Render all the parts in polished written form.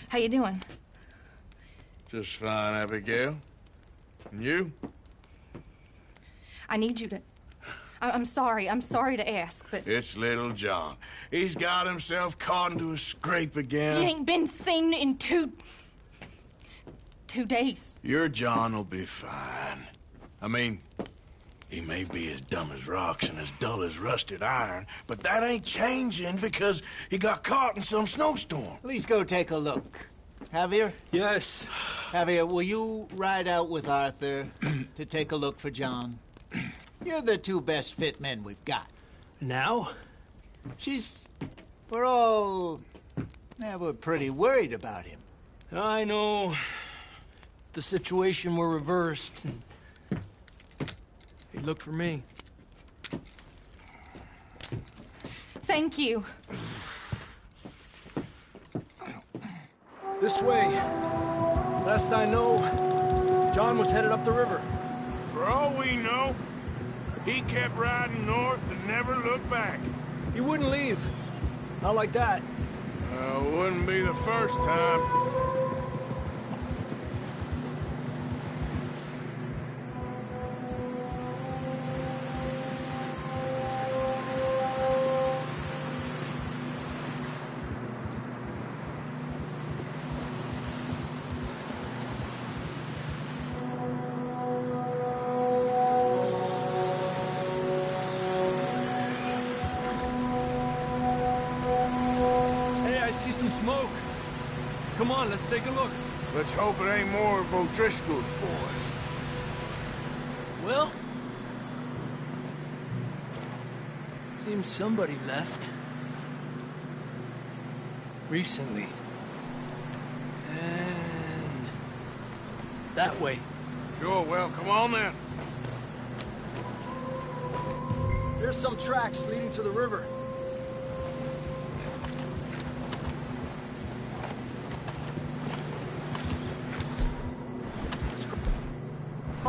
How you doing? Just fine, Abigail. And you? I need you to... I'm sorry to ask, but... It's little John. He's got himself caught into a scrape again. He ain't been seen in two days. Your John will be fine. I mean, he may be as dumb as rocks and as dull as rusted iron, but that ain't changing because he got caught in some snowstorm. Please go take a look. Javier? Yes. Javier, will you ride out with Arthur to take a look for John? You're the two best fit men we've got. Now? We're pretty worried about him. I know. If the situation were reversed, he'd look for me. Thank you. This way. Last I know, John was headed up the river. For all we know, he kept riding north and never looked back. He wouldn't leave. Not like that. Wouldn't be the first time. Some smoke. Come on, let's take a look. Let's hope it ain't more of O'Driscoll's boys. Well, seems somebody left. Recently. And that way. Sure, well, come on then. There's some tracks leading to the river.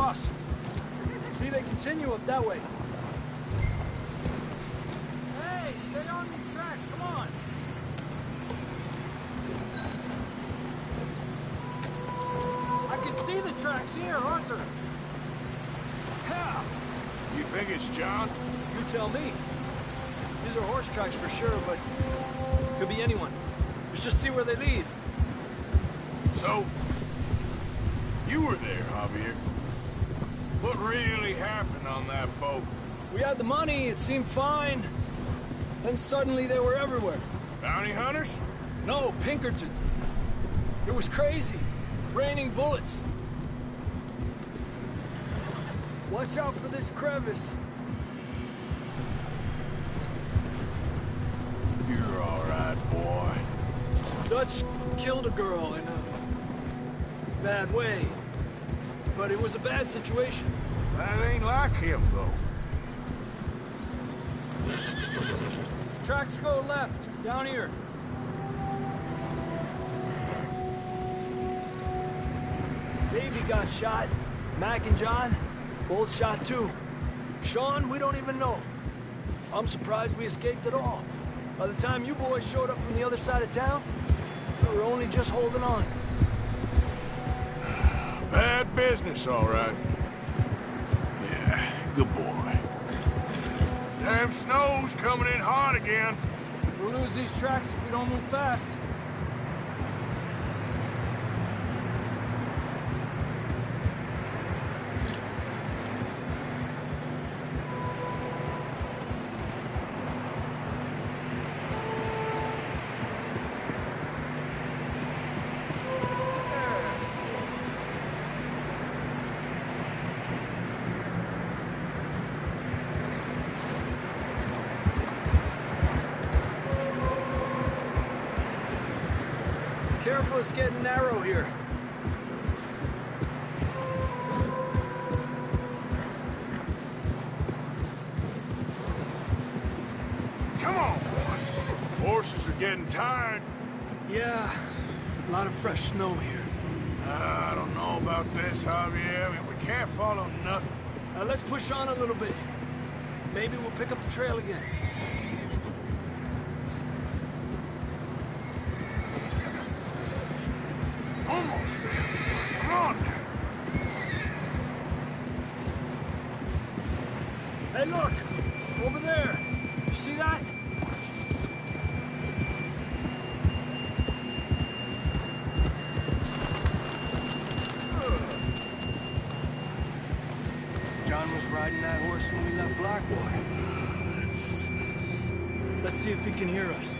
Cross. See, they continue up that way. Hey, stay on these tracks, come on! I can see the tracks here, Arthur. Yeah. You think it's John? You tell me. These are horse tracks for sure, but could be anyone. Let's just see where they lead. So, you were there, Javier. What really happened on that boat? We had the money, it seemed fine. Then suddenly they were everywhere. Bounty hunters? No, Pinkertons. It was crazy. Raining bullets. Watch out for this crevice. You're all right, boy. Dutch killed a girl in a bad way. But it was a bad situation. That ain't like him, though. Tracks go left, down here. Davey got shot. Mac and John, both shot too. Sean, we don't even know. I'm surprised we escaped at all. By the time you boys showed up from the other side of town, we were only just holding on. Bad business, all right. Yeah, good boy. Damn snow's coming in hot again. We'll lose these tracks if we don't move fast. Careful, it's getting narrow here. Come on, boy. Horses are getting tired. Yeah, a lot of fresh snow here. I don't know about this, Javier. I mean, we can't follow nothing. Let's push on a little bit. Maybe we'll pick up the trail again. Almost there. Come on. Hey, look! Over there! You see that? John was riding that horse when we left Blackwater. Let's see if he can hear us.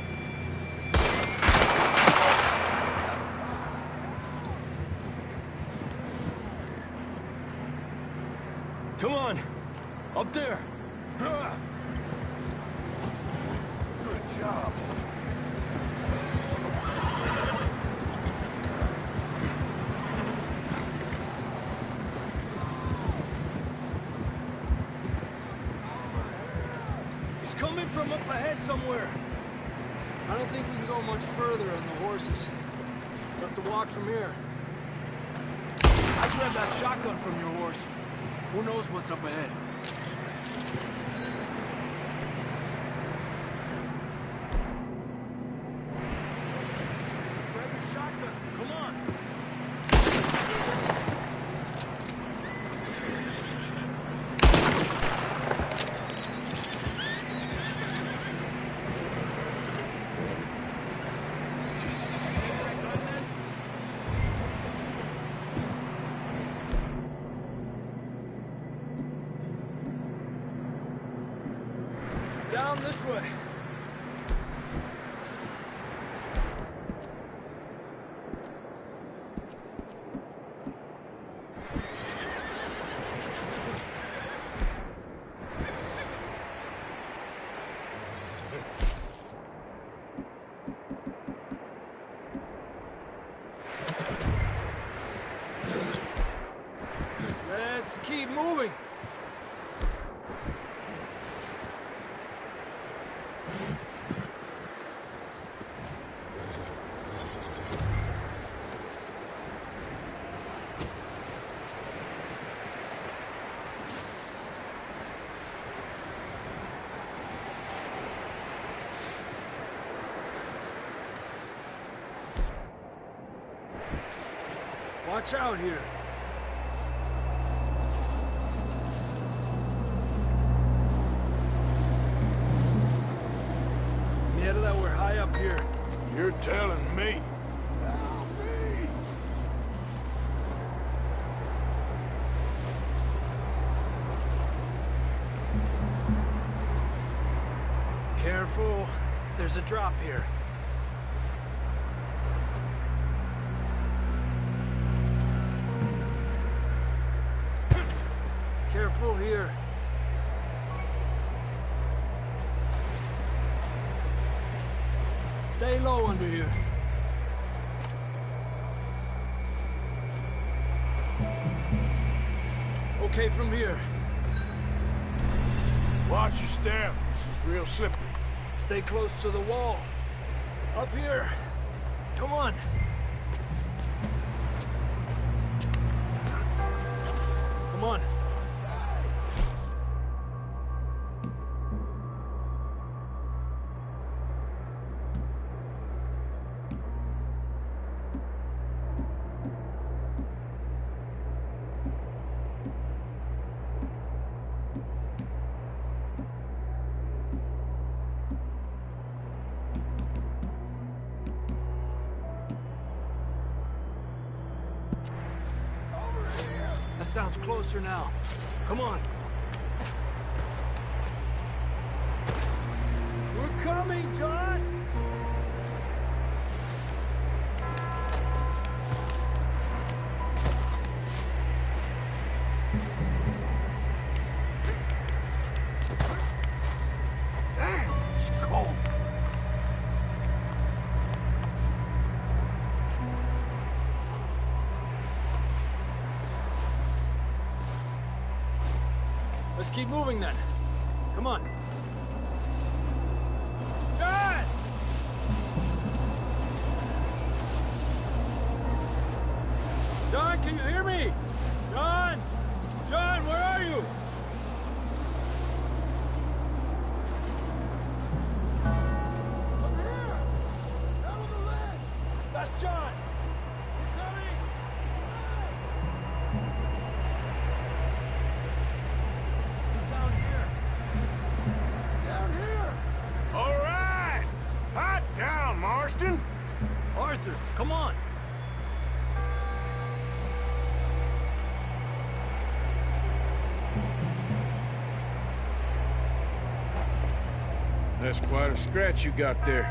Come on! Up there! Good job. He's coming from up ahead somewhere. I don't think we can go much further on the horses. We'll have to walk from here. I grabbed that shotgun from your horse. Who knows what's up ahead? Grab your shotgun. Come on. Down this way. Let's keep moving. Watch out here. Yeah, that we're high up here. You're telling me. Careful. There's a drop here. Careful here. Stay low under here. Okay from here. Watch your step. This is real slippery. Stay close to the wall. Up here. Come on. Come on. That sounds closer now. Come on. We're coming, John! Damn, it's cold. Let's keep moving then. Come on. John! John, can you hear me? John! John, where are you? Up here! Down on the ledge! That's John! He's coming! Come on. That's quite a scratch you got there.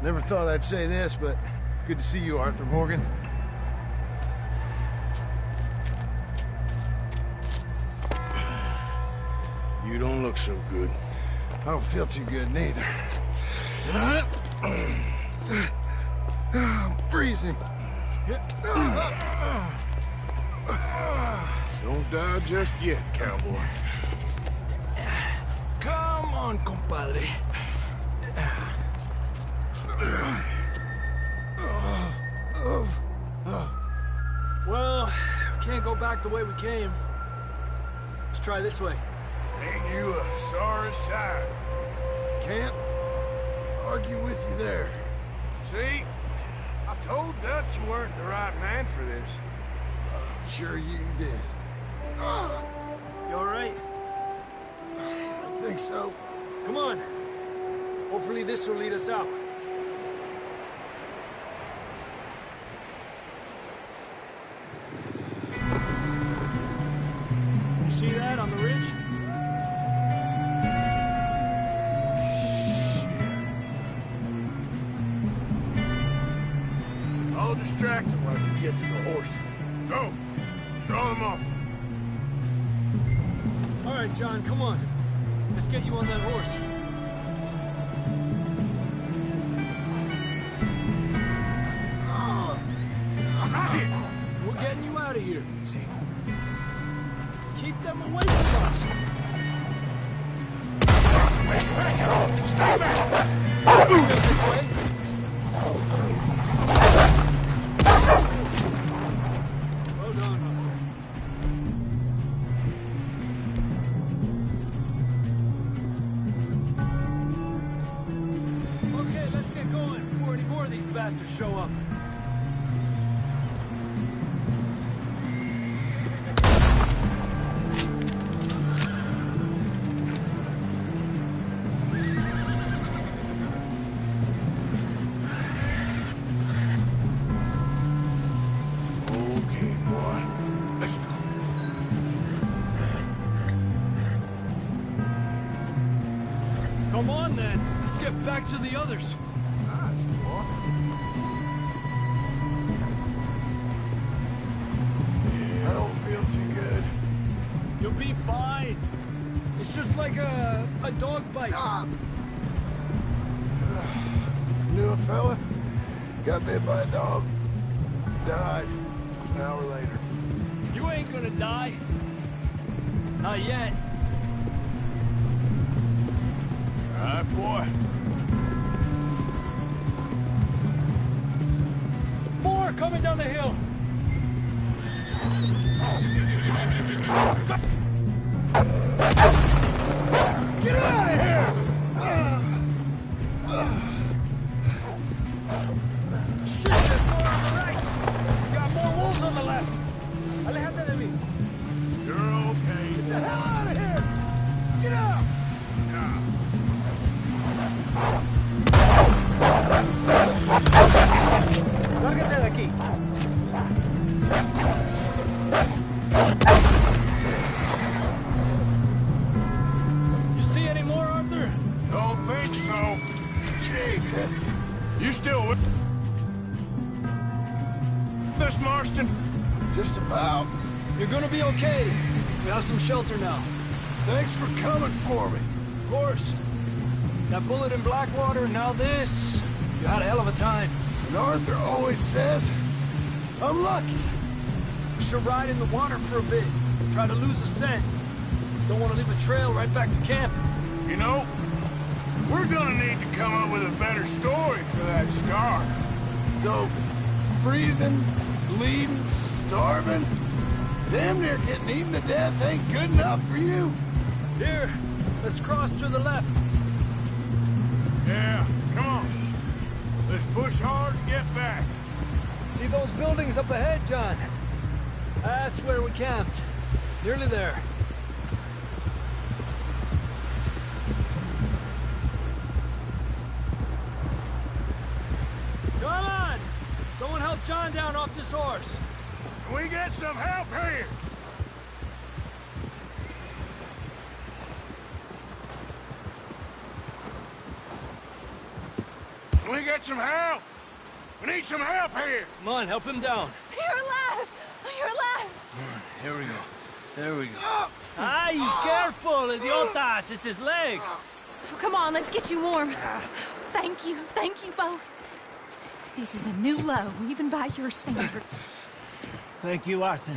Never thought I'd say this, but it's good to see you, Arthur Morgan. You don't look so good. I don't feel too good, neither. I'm freezing. Don't die just yet, cowboy. Come on, compadre. Well, we can't go back the way we came. Let's try this way. Ain't you a sorry sight? Can't argue with you there. See? I told Dutch you weren't the right man for this. Sure you did. You all right? I think so. Come on. Hopefully this will lead us out. You see that on the ridge? I'll distract him while you get to the horses. Go! Throw them off. All right, John, come on. Let's get you on that horse. We're getting you out of here. Keep them away from us. Stay back! This way. Hold on, okay, let's get going before any more of these bastards show up. Okay, boy. Let's go. Come on, then. Let's get back to the others. Nice, boy. Yeah, I don't feel too good. You'll be fine. It's just like a dog bite. Knew a fella, got bit by a dog, died an hour later. You ain't gonna die. Not yet. All right, boy. More coming down the hill. Get out of here! Shit, there's more on the right. We got more wolves on the left. Alejate de mí. You're okay. Get the hell out of here! Get out! Lárgate de aquí. You see any more, Arthur? Don't think so. Jesus! You still with this, Marston? Just about. You're gonna be okay. We have some shelter now. Thanks for coming for me. Of course. That bullet in Blackwater, now this. You had a hell of a time. And Arthur always says, I'm lucky. We should ride in the water for a bit. Try to lose the scent. Don't want to leave a trail right back to camp. You know, we're gonna need to come up with a better story for that scar. So, freezing, bleeding, starving, damn near getting eaten to death ain't good enough for you. Here, let's cross to the left. Yeah, come on. Let's push hard and get back. See those buildings up ahead, John? That's where we camped. Nearly there. Get John down off this horse. Can we get some help here? Can we get some help? We need some help here. Come on, help him down. You're alive! You're alive! Here we go. There we go. Ay, careful, idiotas! It's his leg. Oh, come on, let's get you warm. Thank you both. This is a new low, even by your standards. Thank you, Arthur.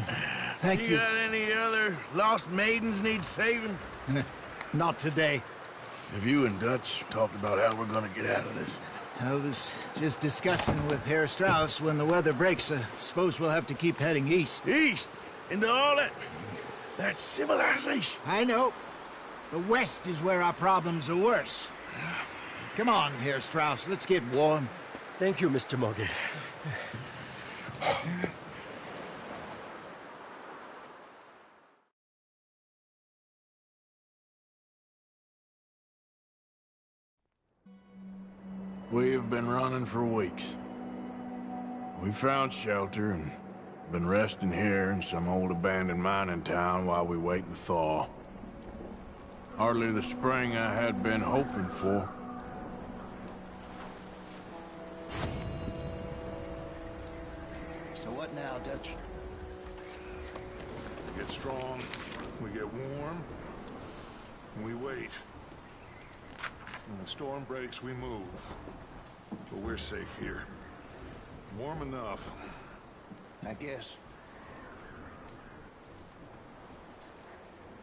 Thank you. You got any other lost maidens need saving? Not today. Have you and Dutch talked about how we're gonna get out of this? I was just discussing with Herr Strauss when the weather breaks. I suppose we'll have to keep heading east. East? Into all that civilization? I know. The west is where our problems are worse. Come on, Herr Strauss, let's get warm. Thank you, Mr. Morgan. We have been running for weeks. We found shelter and been resting here in some old abandoned mining town while we wait the thaw. Hardly the spring I had been hoping for. So what now, Dutch? We get strong, we get warm, and we wait. When the storm breaks, we move. But we're safe here. Warm enough. I guess.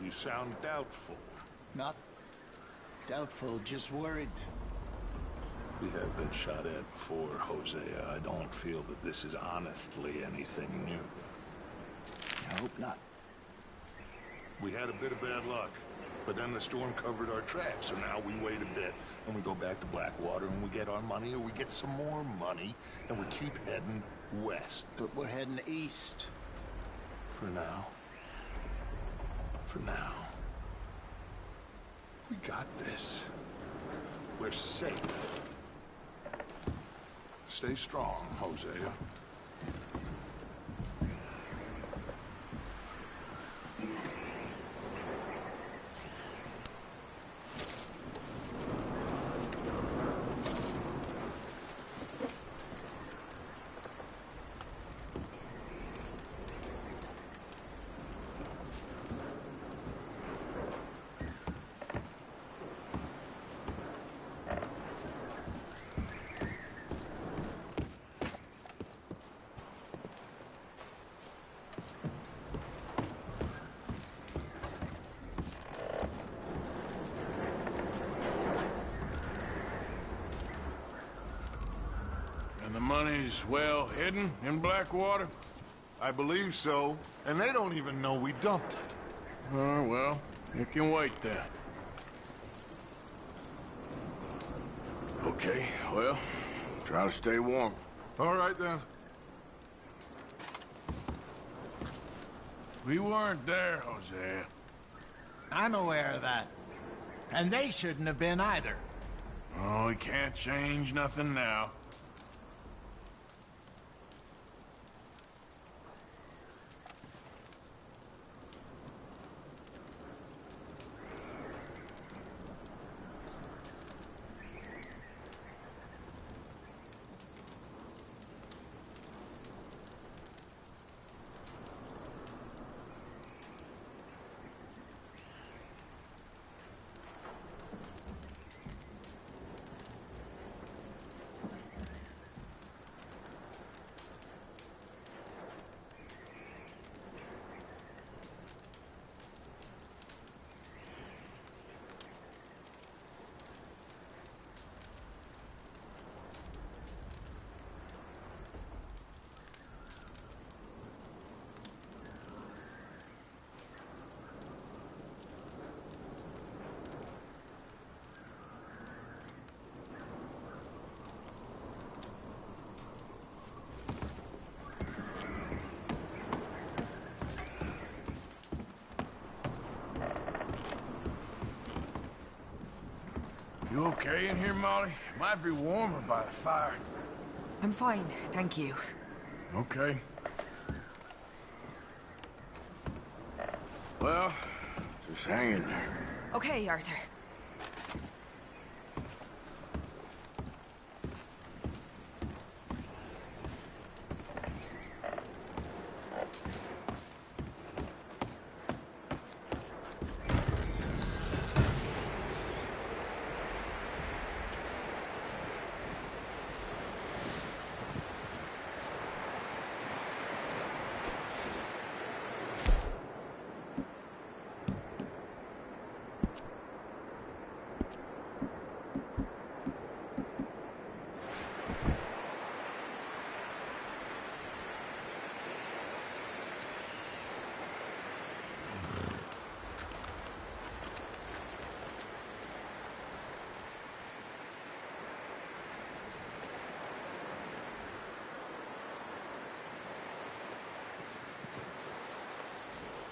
You sound doubtful. Not doubtful, just worried. We have been shot at before, Hosea. I don't feel that this is honestly anything new. I hope not. We had a bit of bad luck, but then the storm covered our tracks, so now we wait a bit, and we go back to Blackwater, and we get our money, or we get some more money, and we keep heading west. But we're heading east. For now. For now. We got this. We're safe. Stay strong, Hosea. And the money's well hidden in Blackwater? I believe so, and they don't even know we dumped it. Oh, well, you can wait then. Okay, well, try to stay warm. All right, then. We weren't there, Hosea. I'm aware of that. And they shouldn't have been either. Oh, we can't change nothing now. You okay in here, Molly? Might be warmer by the fire. I'm fine, thank you. Okay. Well, just hang in there. Okay, Arthur.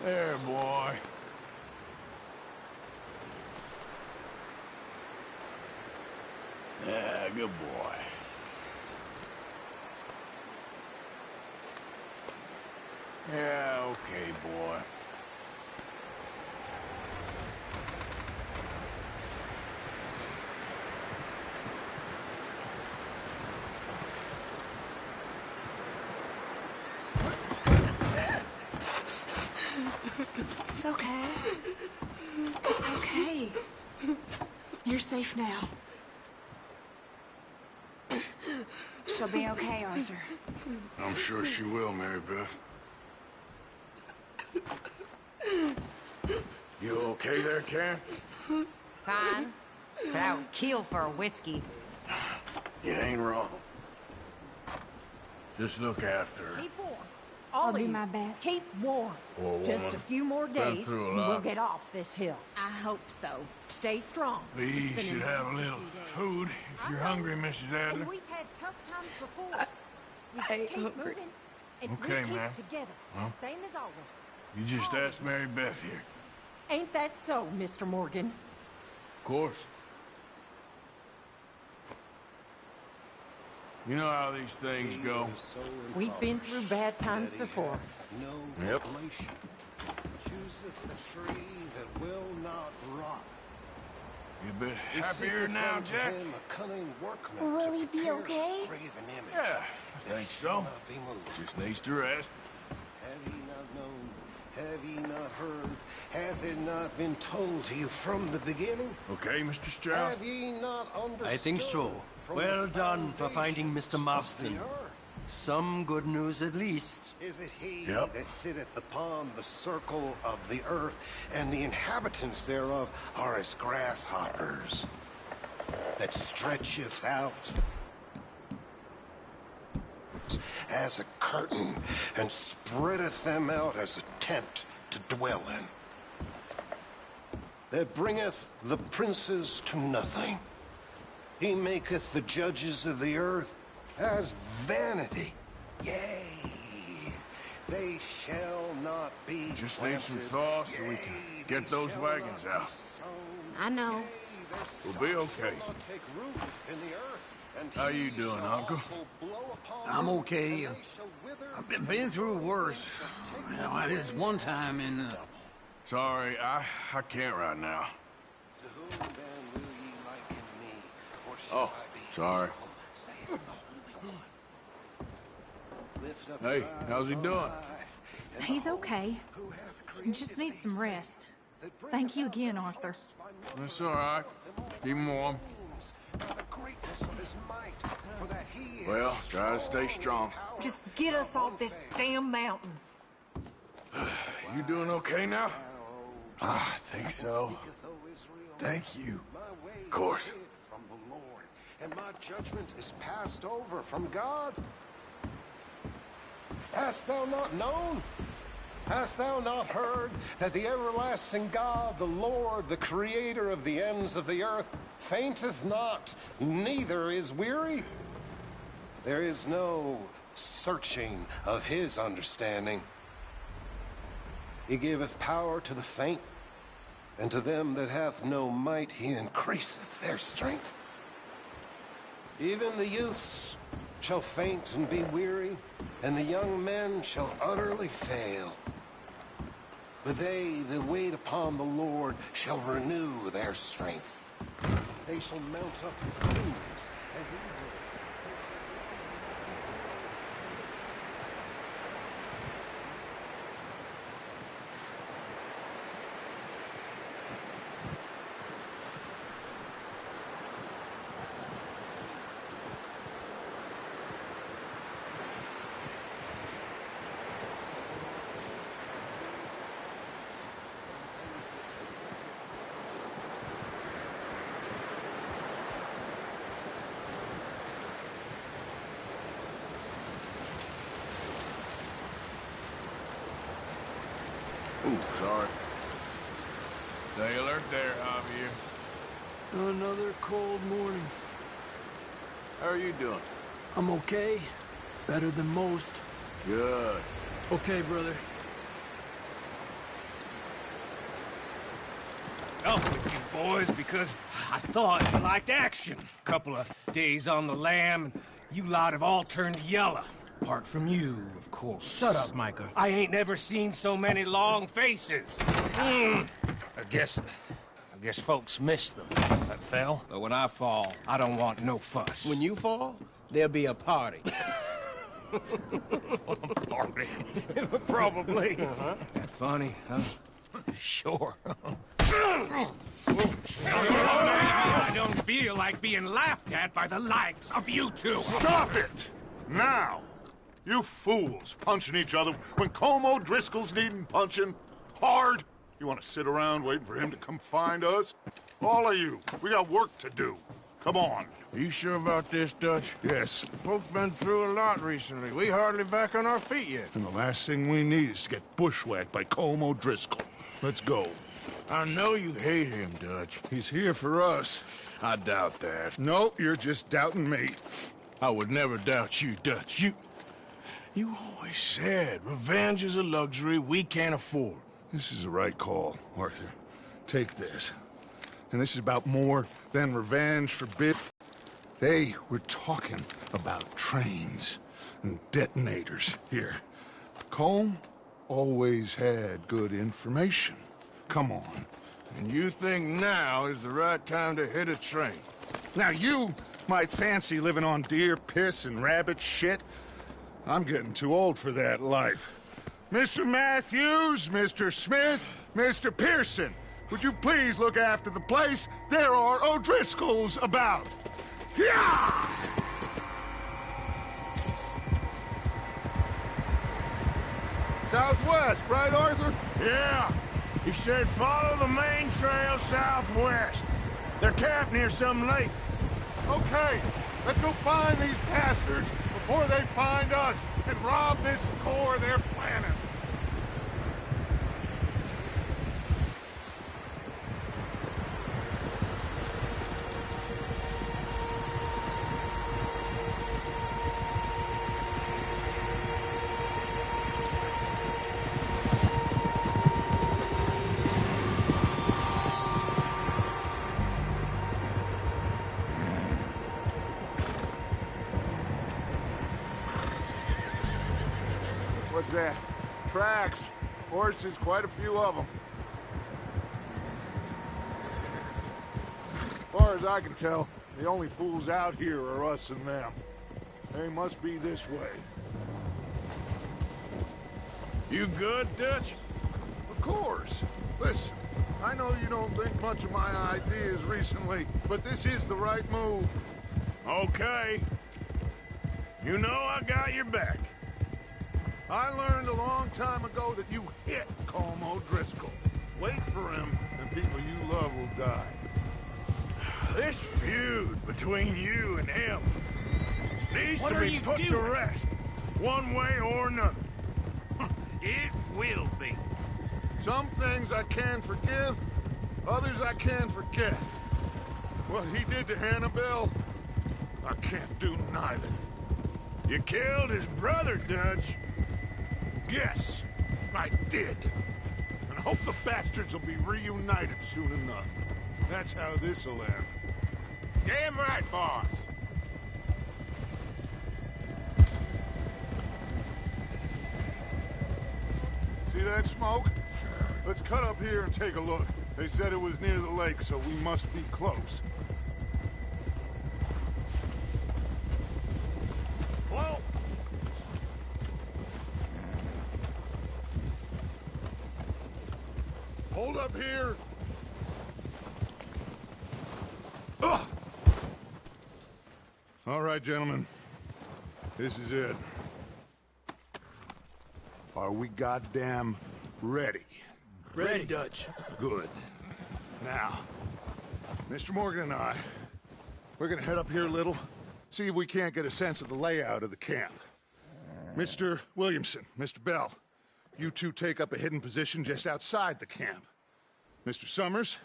There, boy. Yeah, good boy. Yeah, okay, boy. It's okay. It's okay. You're safe now. She'll be okay, Arthur. I'm sure she will, Mary Beth. You okay there, Karen? Fine. But I would kill for a whiskey. You ain't wrong. Just look after her. Keep warm. I'll do my best. Keep warm. Poor Just woman. a few more Been days, through a and we'll lot. get off this hill. I hope so. Stay strong. We should have a little food if you're hungry, Mrs. Adler. And we've had tough times before. We ain't keep hungry. moving, and Okay, we keep ma'am. together. Well. Same as always. You just asked Mary Beth here. Ain't that so, Mr. Morgan? Of course. You know how these things go. We've been through bad times before. No Yep. relation. Chooseth the tree that will not rot. You a bit happier Seeketh now, unto Jack? him a cunning workman Will to he be prepare a okay? graven image Yeah, I think that shall so. not be moved. Just needs to rest. Have ye not known? Have ye not heard? Hath it not been told to you from the beginning? Okay, Mr. Strauss? Have ye not understood? I think so. from Well the done for finding Mr. foundations of Marston. the earth? Some good news at least. Is it he Yep. that sitteth upon the circle of the earth, and the inhabitants thereof are as grasshoppers, that stretcheth out as a curtain, and spreadeth them out as a tent to dwell in, that bringeth the princes to nothing? He maketh the judges of the earth as vanity. Yea, they shall not be Just need some planted. thaw so we can Yea, get they those shall wagons not be out. sown. I know. Yea, their We'll be stalks okay. shall not take root in the earth, and How you he doing, shall Uncle? also blow upon I'm them, okay. and they shall wither, I've been through worse. Well, I did one time in Sorry, I can't right now. To whom then will ye liken me, or shall Oh, I be sorry. equal, saith the Holy One. Lift up Hey, your eyes how's he on doing? high, and He's behold, okay. who hath He just created needs these some things, rest. that bring Thank you about again, their Arthur. hosts by number That's all right. of them all Keep 'em warm. by the greatness of his might, for that he is Well, try to stay strong. power Just get us off this damn mountain. You doing okay now? I think so. Thank you. Of course. From the Lord, and my judgment is passed over from God. Hast thou not known? Hast thou not heard that the everlasting God, the Lord, the creator of the ends of the earth, fainteth not, neither is weary? There is no searching of his understanding. He giveth power to the faint, and to them that hath no might he increaseth their strength. Even the youths shall faint and be weary, and the young men shall utterly fail. But they that wait upon the Lord shall renew their strength. They shall mount up with wings and Ooh, sorry. Stay alert there, Javier. Another cold morning. How are you doing? I'm okay. Better than most. Good. Okay, brother. Up with you boys because I thought you liked action. Couple of days on the lam, and you lot have all turned yellow. Apart from you, of course. Shut up, Micah. I ain't never seen so many long faces. I guess folks miss them. That fell. But when I fall, I don't want no fuss. When you fall, there'll be a party. Party? Probably. That funny, huh? Sure. I don't feel like being laughed at by the likes of you two. Stop it! Now! You fools punching each other when Colm O'Driscoll's needing punching. Hard! You want to sit around waiting for him to come find us? All of you, we got work to do. Come on. Are you sure about this, Dutch? Yes. Folks been through a lot recently. We hardly back on our feet yet. And the last thing we need is to get bushwhacked by Colm O'Driscoll. Let's go. I know you hate him, Dutch. He's here for us. I doubt that. No, you're just doubting me. I would never doubt you, Dutch. You always said revenge is a luxury we can't afford. This is the right call, Arthur. Take this. And this is about more than revenge for Biff. They were talking about trains and detonators here. Colm always had good information. Come on. And you think now is the right time to hit a train? Now you might fancy living on deer piss and rabbit shit. I'm getting too old for that life. Mr. Matthews, Mr. Smith, Mr. Pearson, would you please look after the place? There are O'Driscolls about. Yeah! Southwest, right, Arthur? Yeah. He said follow the main trail southwest. They're camped near some lake. Okay, let's go find these bastards before they find us and rob this core they're planning. What's that? Tracks. Horses, quite a few of them. As far as I can tell, the only fools out here are us and them. They must be this way. You good, Dutch? Of course. Listen, I know you don't think much of my ideas recently, but this is the right move. Okay. You know I got your back. I learned a long time ago that you hit Colm O'Driscoll. Wait for him, and people you love will die. This feud between you and him needs to be put to rest, one way or another. It will be. Some things I can forgive, others I can forget. What he did to Annabelle, I can't do neither. You killed his brother, Dutch. Yes, I did. And I hope the bastards will be reunited soon enough. That's how this'll end. Damn right, boss. See that smoke? Let's cut up here and take a look. They said it was near the lake, so we must be close. Whoa! Hold up here. Ugh. All right, gentlemen. This is it. Are we goddamn ready? Ready, Dutch. Good. Now, Mr. Morgan and I, we're gonna head up here a little, see if we can't get a sense of the layout of the camp. Mr. Williamson, Mr. Bell, you two take up a hidden position just outside the camp. Mr. Summers,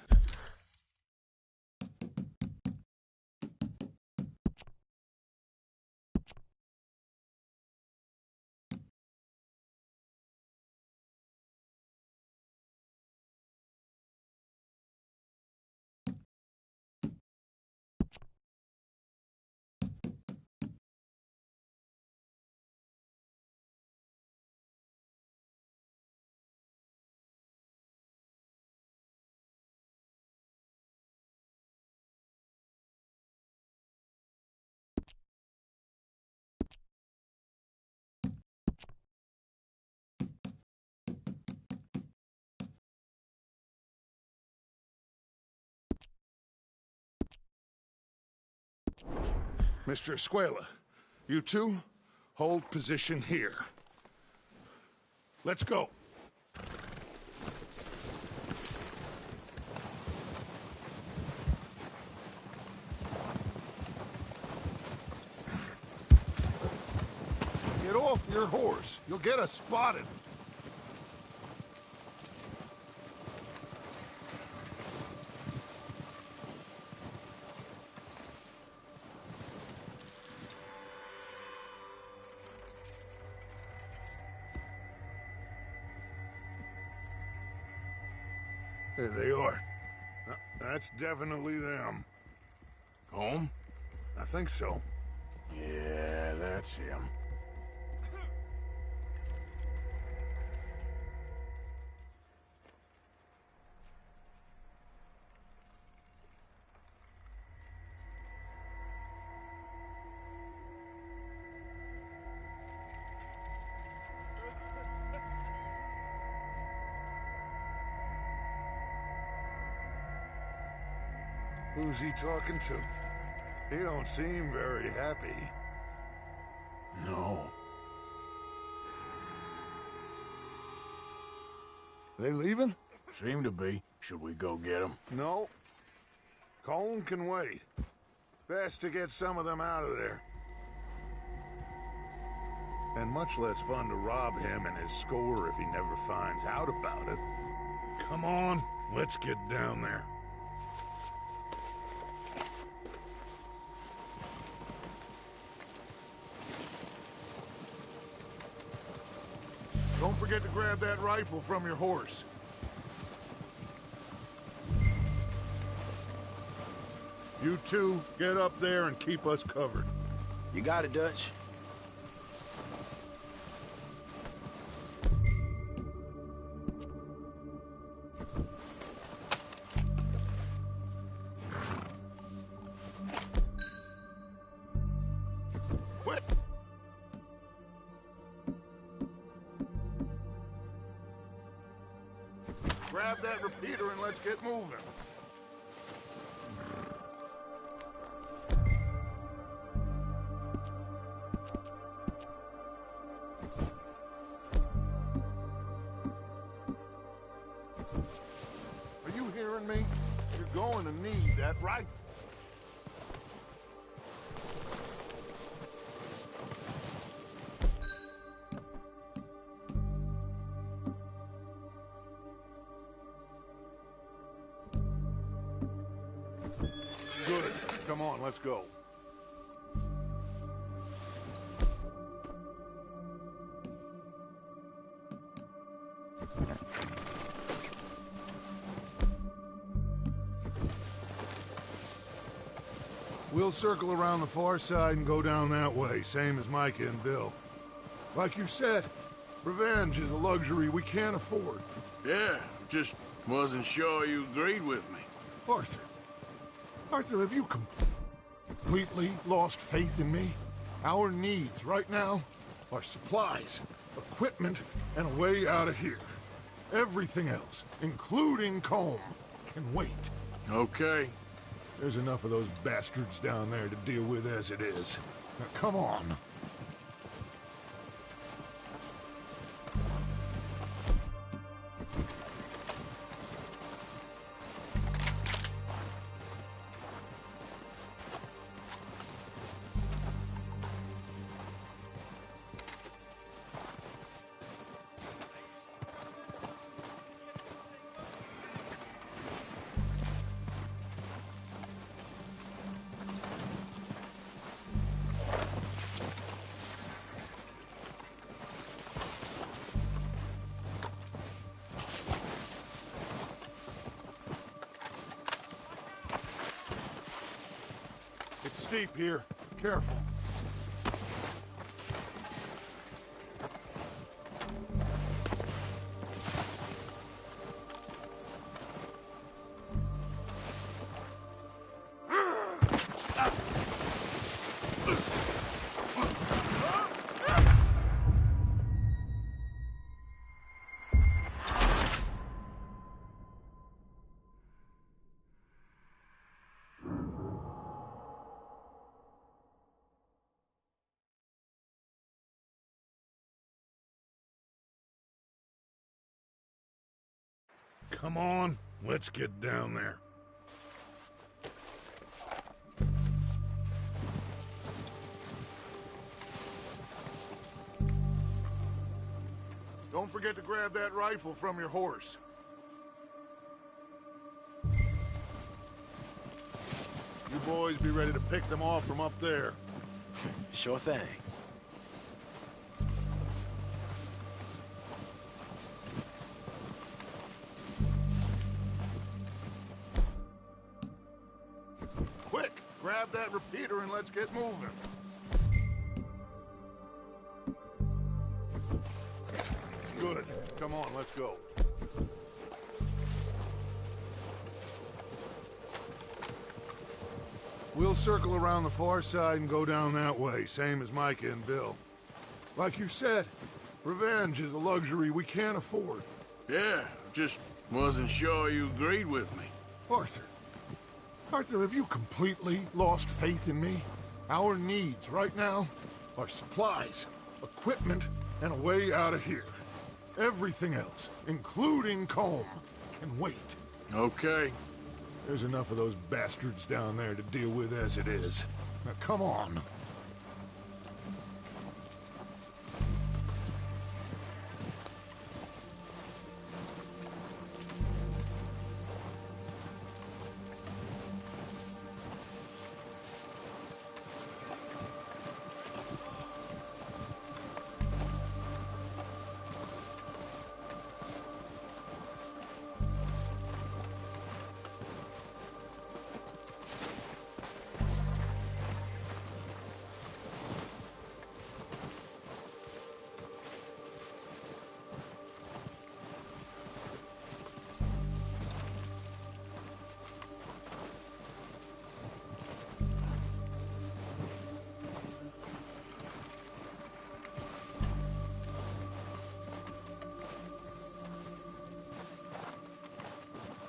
Mr. Escuela, you two hold position here. Let's go. Get off your horse. You'll get us spotted. There they are. That's definitely them. Home? I think so. Yeah, that's him. Who's he talking to? He don't seem very happy. No. They leaving? Seem to be. Should we go get them? No. Colm can wait. Best to get some of them out of there. And much less fun to rob him and his score if he never finds out about it. Come on, let's get down there. Don't forget to grab that rifle from your horse. You two, get up there and keep us covered. You got it, Dutch. Quit! Grab that repeater and let's get moving. Are you hearing me? You're going to need that rifle. Good. Come on, let's go. We'll circle around the far side and go down that way, same as Micah and Bill. Like you said, Revenge is a luxury we can't afford. Yeah, just wasn't sure you agreed with me. Arthur. Arthur, have you completely lost faith in me? Our needs right now are supplies, equipment, and a way out of here. Everything else, including Colm, can wait. Okay. There's enough of those bastards down there to deal with as it is. Now, come on. It's steep here. Careful. Come on, let's get down there. Don't forget to grab that rifle from your horse. You boys be ready to pick them off from up there. Sure thing. Quick, grab that repeater and let's get moving. Good. Come on, let's go. We'll circle around the far side and go down that way, same as Micah and Bill. Like you said, revenge is a luxury we can't afford. Yeah, just wasn't sure you agreed with me. Arthur. Arthur, have you completely lost faith in me? Our needs right now are supplies, equipment, and a way out of here. Everything else, including Colm, can wait. Okay. There's enough of those bastards down there to deal with as it is. Now, come on.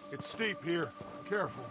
It's steep here. Careful.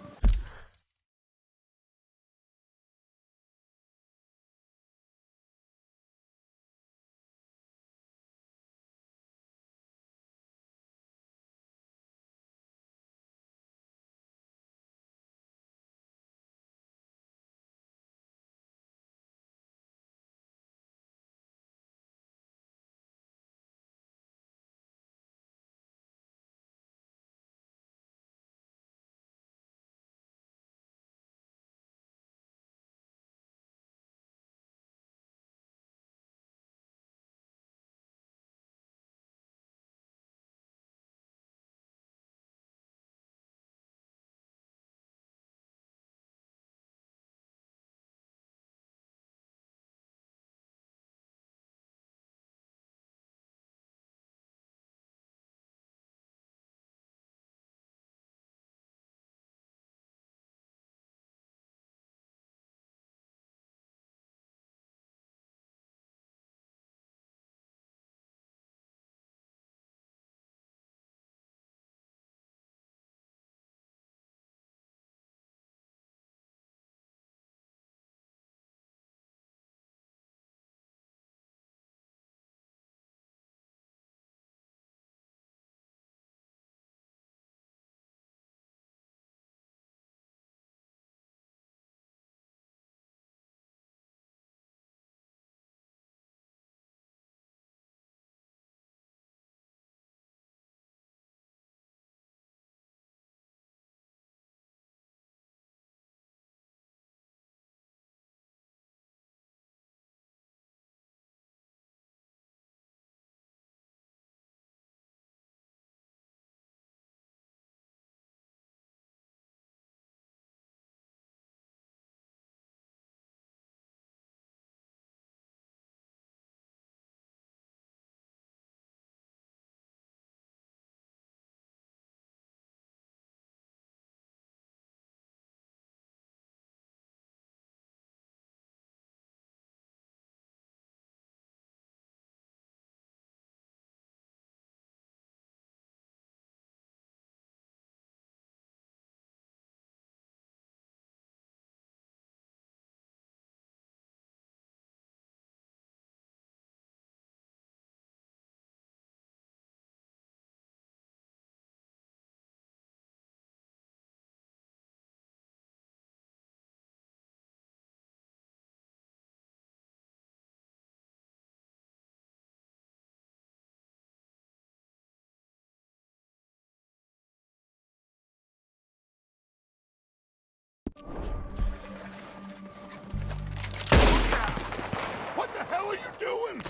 doing?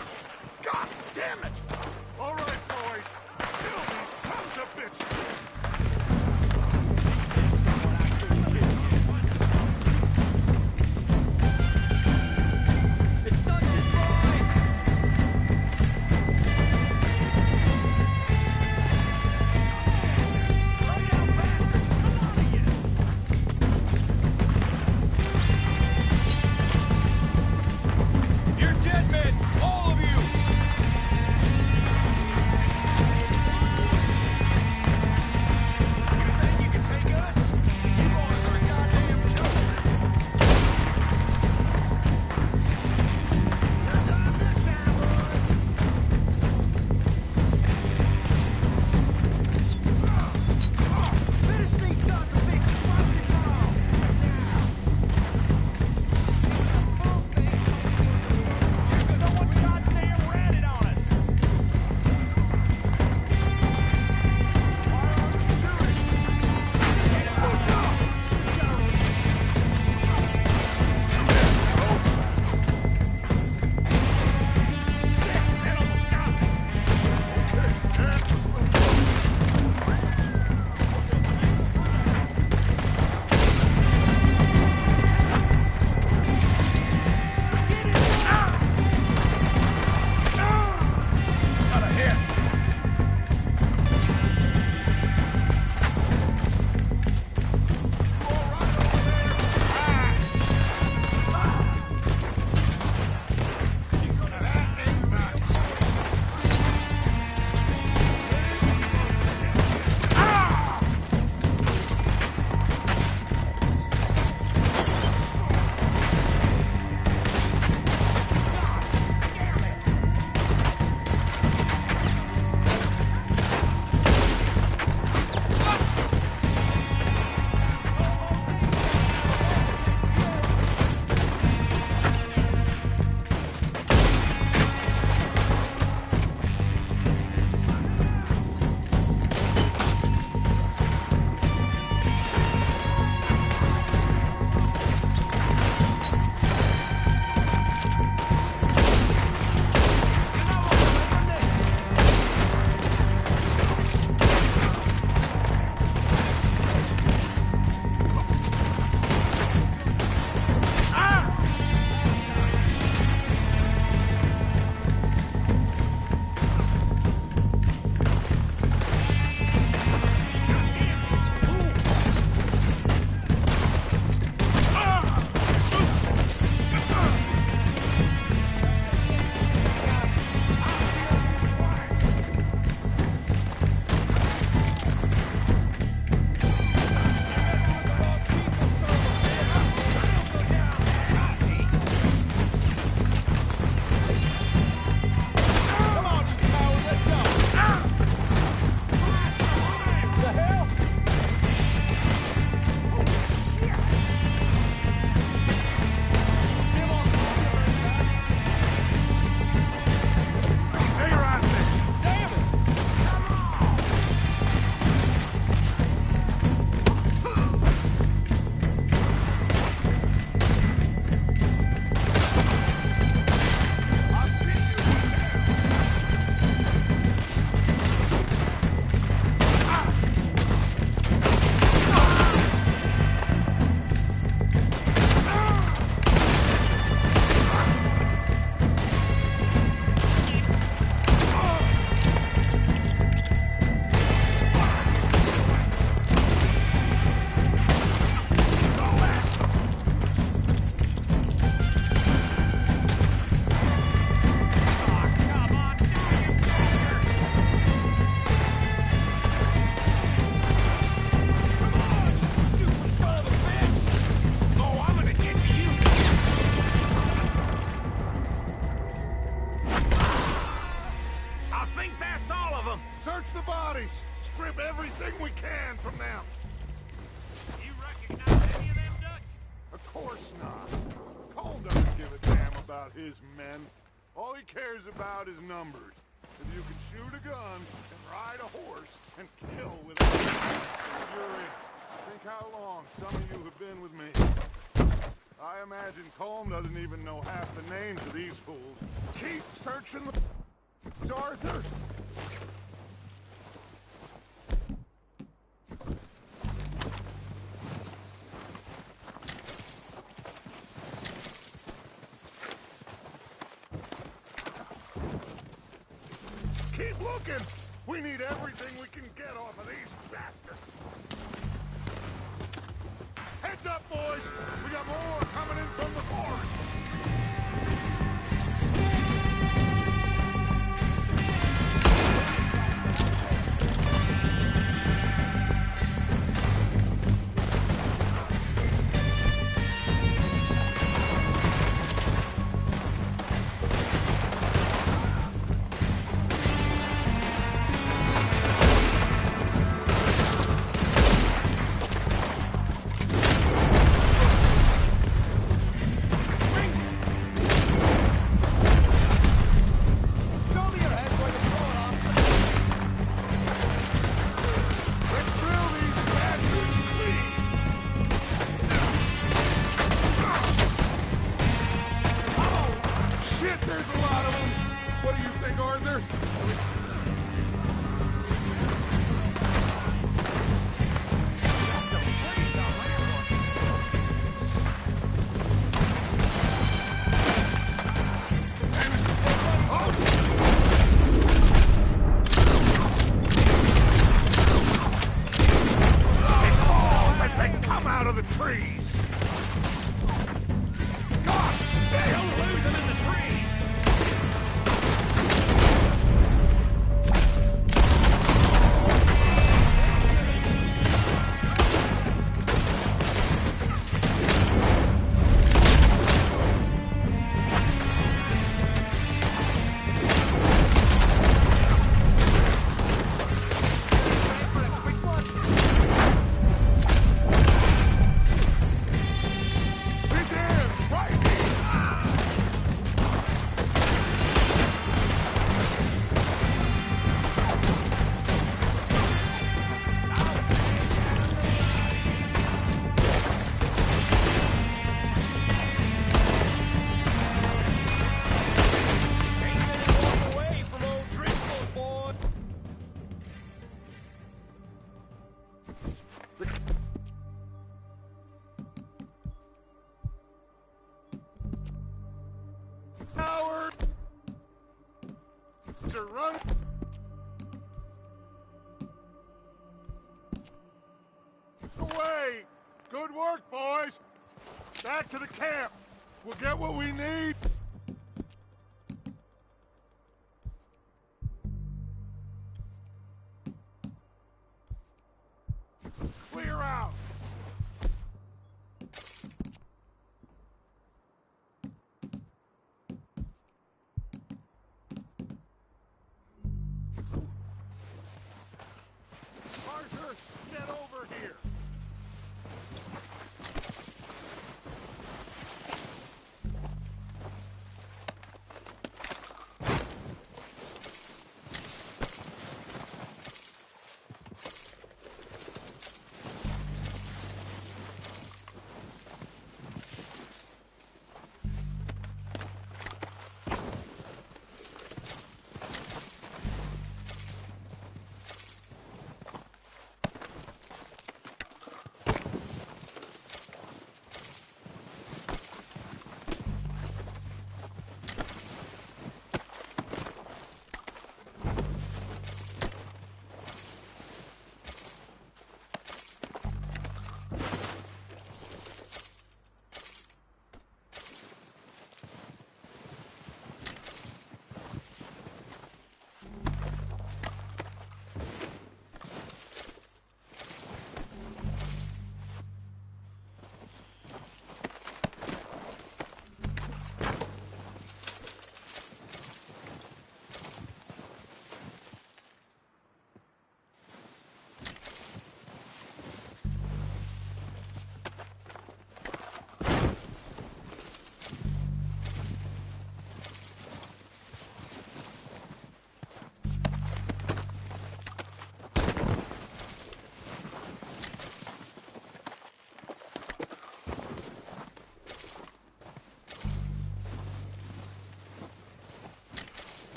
God damn it! All right, boys. Kill these sons of bitches! You're dead men, all of you! You think you can take us? You boys are a goddamn joke. Finish these sons of bitches once and for all. Someone goddamn ratted on us! Search the bodies! Strip everything we can from them! You recognize any of them Dutch? Of course not. Cole doesn't give a damn about his men. All he cares about is numbers. If you can shoot a gun and ride a horse and kill with a you're in. Think how long some of you have been with me. I imagine Colm doesn't even know half the names of these fools. Keep searching the... Arthur! Keep looking! We need everything we can get off of these bastards! Heads up, boys! We got more coming in from the forest! Run! Away! Good work, boys! Back to the camp! We'll get what we need! Clear out! Arthur, get over here!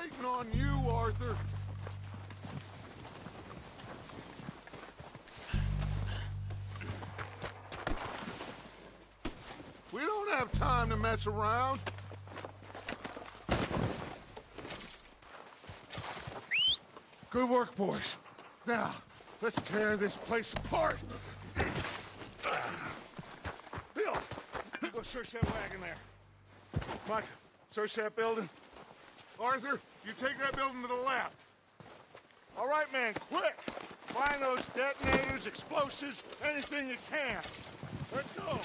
waiting on you, Arthur. We don't have time to mess around. Good work, boys. Now, let's tear this place apart. Bill, you go search that wagon there. Mike, search that building. Arthur, you take that building to the left. All right, man, quick! Find those detonators, explosives, anything you can. Let's go.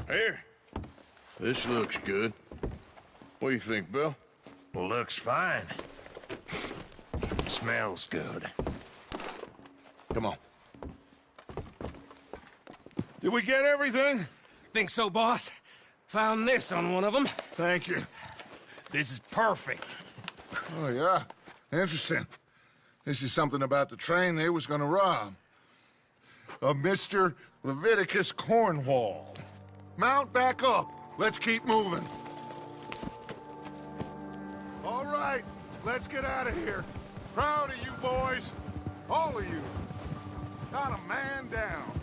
Here. This looks good. What do you think, Bill? Looks fine. Smells good. Come on. Did we get everything? Think so, boss. Found this on one of them. Thank you. This is perfect. Oh, yeah? Interesting. This is something about the train they was gonna rob. Of Mr. Leviticus Cornwall. Mount back up. Let's keep moving. All right, let's get out of here. Proud of you boys. All of you. Not a man down.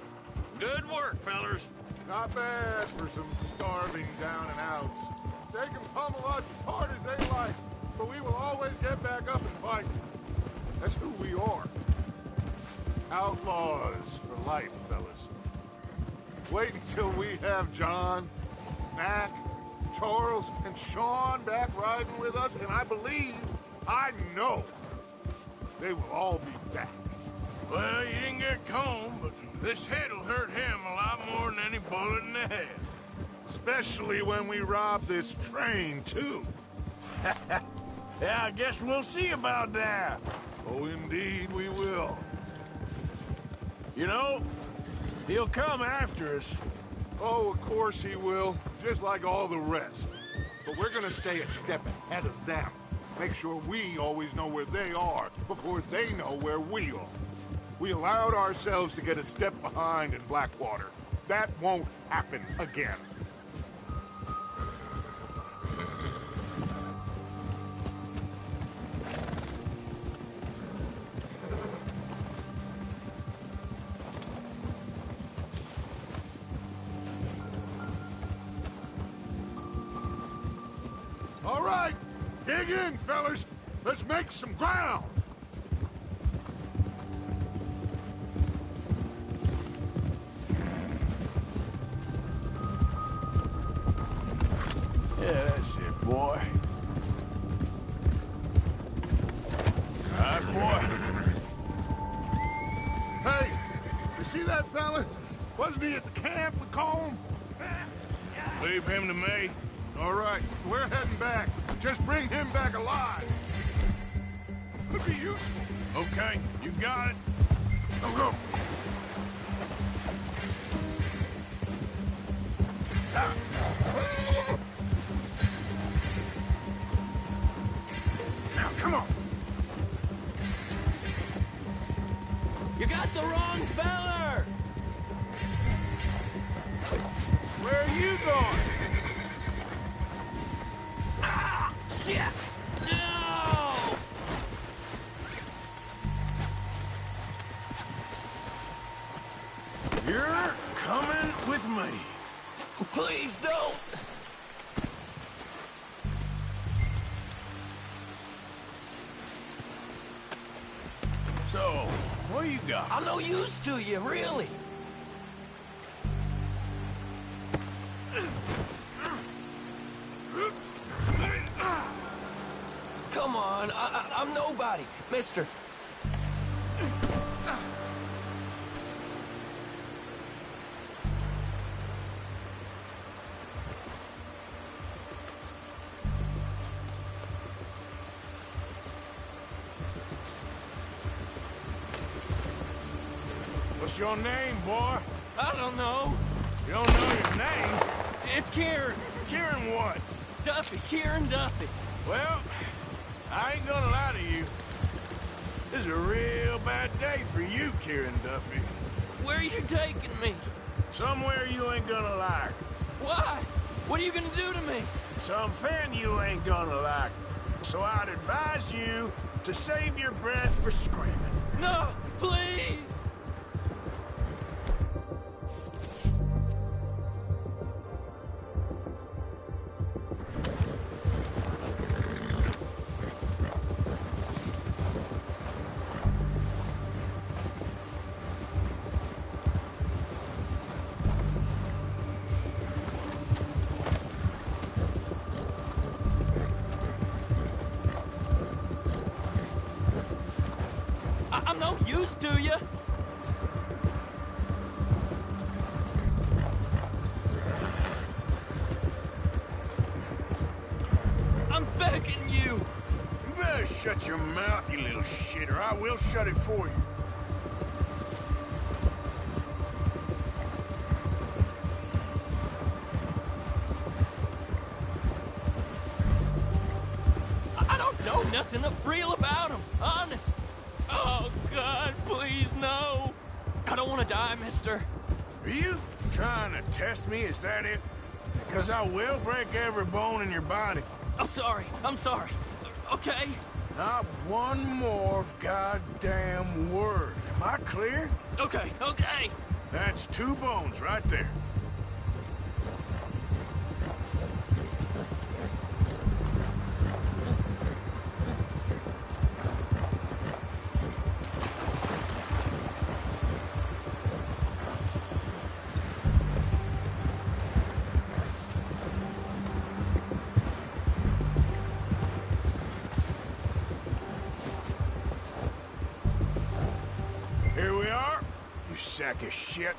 Good work, fellers. Not bad for some starving down and outs. They can pummel us as hard as they like, but we will always get back up and fight. That's who we are. Outlaws for life, fellas. Wait until we have John, Mac, Charles, and Sean back riding with us, and I know, they will all be back. Well, you didn't get Combe, but this hit'll hurt him a lot more than any bullet in the head. Especially when we rob this train, too. Yeah, I guess we'll see about that. Oh, indeed we will. You know, he'll come after us. Oh, of course he will, just like all the rest. But we're gonna stay a step ahead of them. Make sure we always know where they are before they know where we are. We allowed ourselves to get a step behind in Blackwater. That won't happen again. All right, dig in, fellas. Let's make some ground. Yeah, that's it, boy. All right, boy. Hey, you see that fella? Wasn't he at the camp with Colm? Leave him to me. All right, we're heading back. Just bring him back alive. Could be useful. Okay, you got it. Go. Now, come on. You got the wrong feller! Where are you going? Yeah! No! You're coming with me. Please don't! So, what you got? I'm no use to you, really. Come on, I'm nobody, mister. What's your name, boy? I don't know. You don't know your name? It's Kieran. Kieran what? Duffy, Kieran Duffy. Well, I ain't gonna lie to you. This is a real bad day for you, Kieran Duffy. Where are you taking me? Somewhere you ain't gonna like. Why? What are you gonna do to me? Something you ain't gonna like. So I'd advise you to save your breath for screaming. No, please! I'm no use to you. I'm begging you. You better shut your mouth, you little shit, or I will shut it for you. I don't know nothing real about him, honest. Oh, God, please, no. I don't want to die, mister. Are you trying to test me? Is that it? Because I will break every bone in your body. I'm sorry. Okay? Not one more goddamn word. Am I clear? Okay, okay. That's 2 bones right there. Here we are, you sack of shit.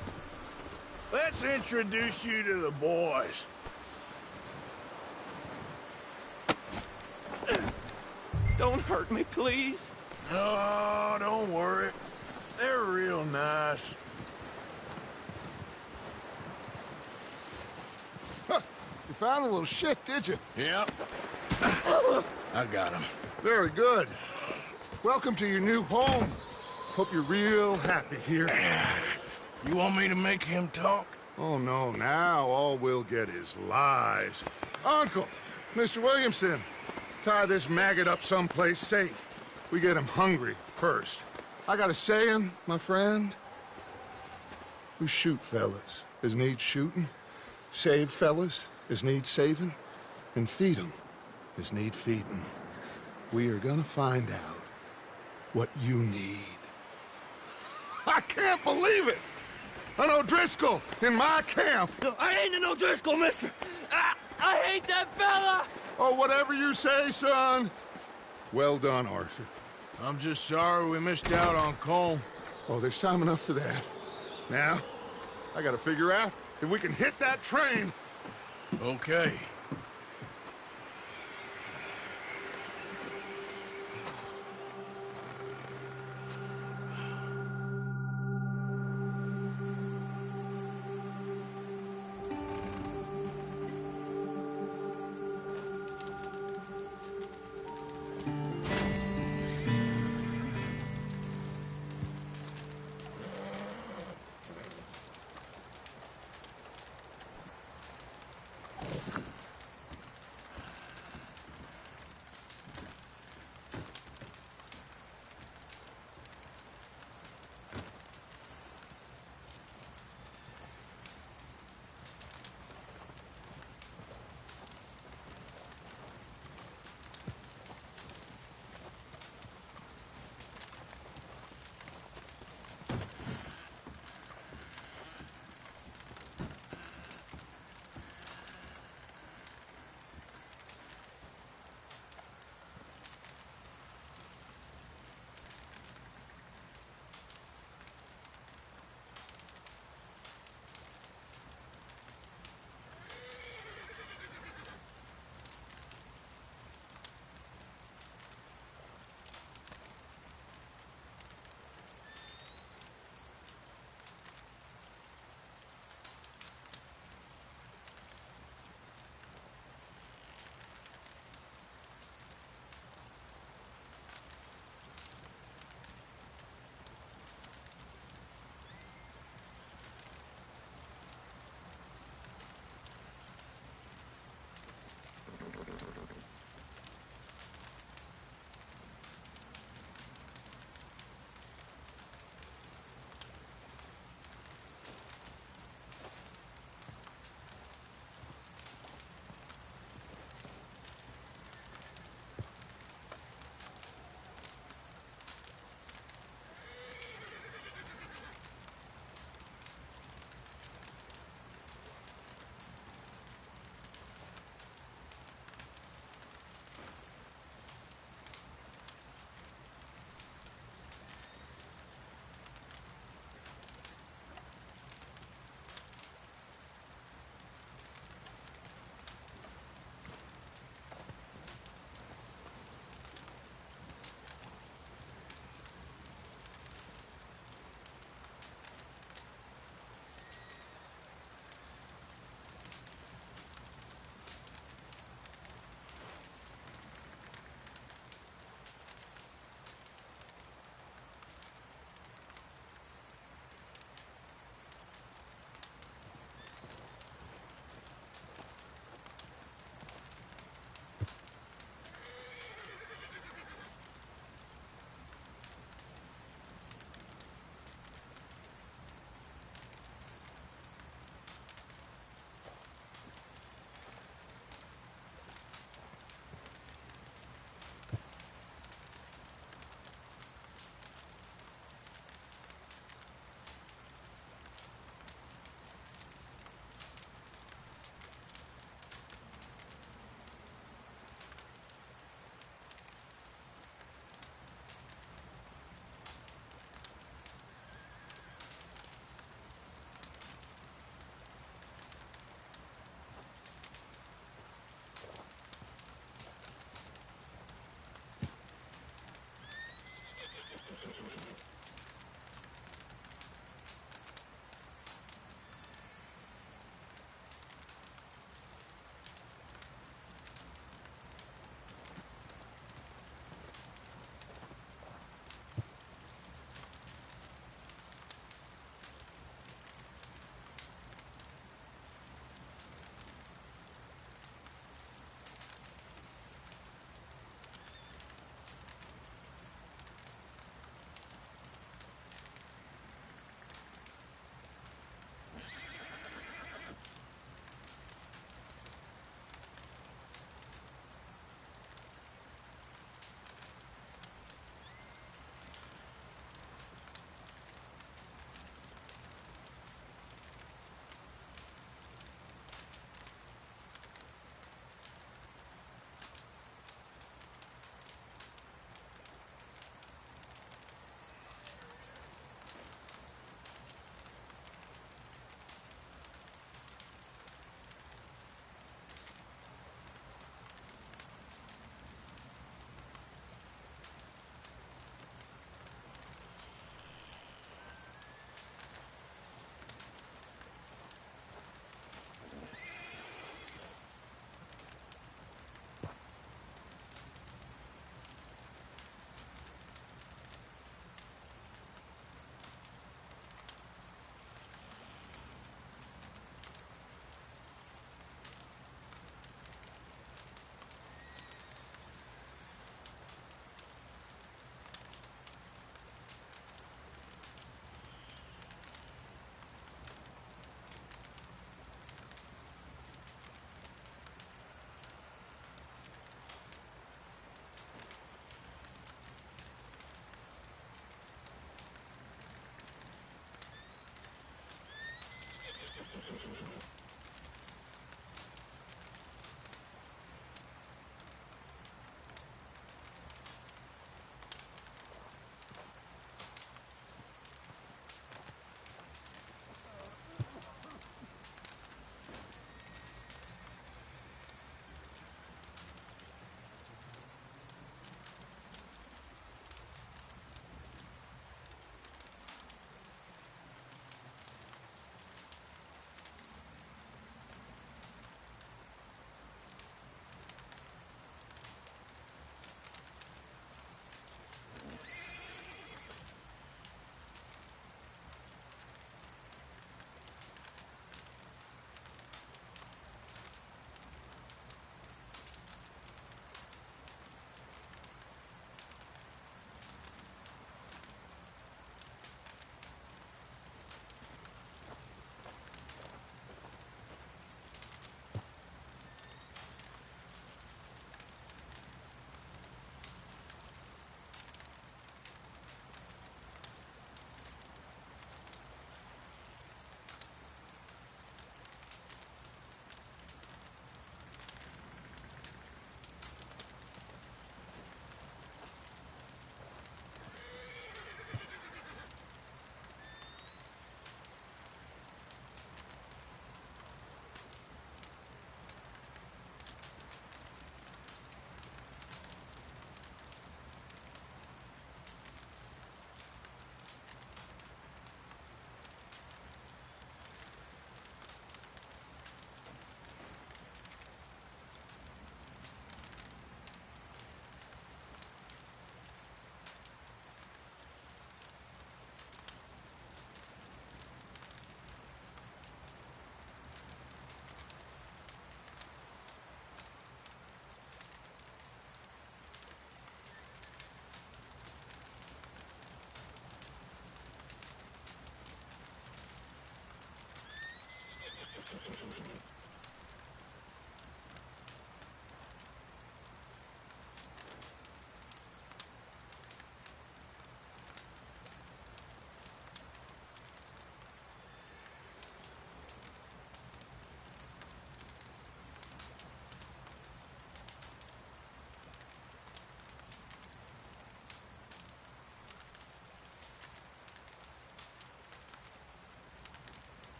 Let's introduce you to the boys. Don't hurt me, please. Oh, don't worry. They're real nice. Huh. You found a little shit, did you? Yep. I got him. Very good. Welcome to your new home. Hope you're real happy here. You want me to make him talk? Oh, no. Now all we'll get is lies. Uncle, Mr. Williamson, tie this maggot up someplace safe. We get him hungry first. I got a saying, my friend. We shoot fellas as need shooting, save fellas as need saving, and feed 'em as need feeding. We are gonna find out what you need. I can't believe it! An O'Driscoll in my camp! I ain't an O'Driscoll, mister! I hate that fella! Oh, whatever you say, son. Well done, Arthur. I'm just sorry we missed out on Cole. Oh, there's time enough for that. Now, I gotta figure out if we can hit that train. Okay.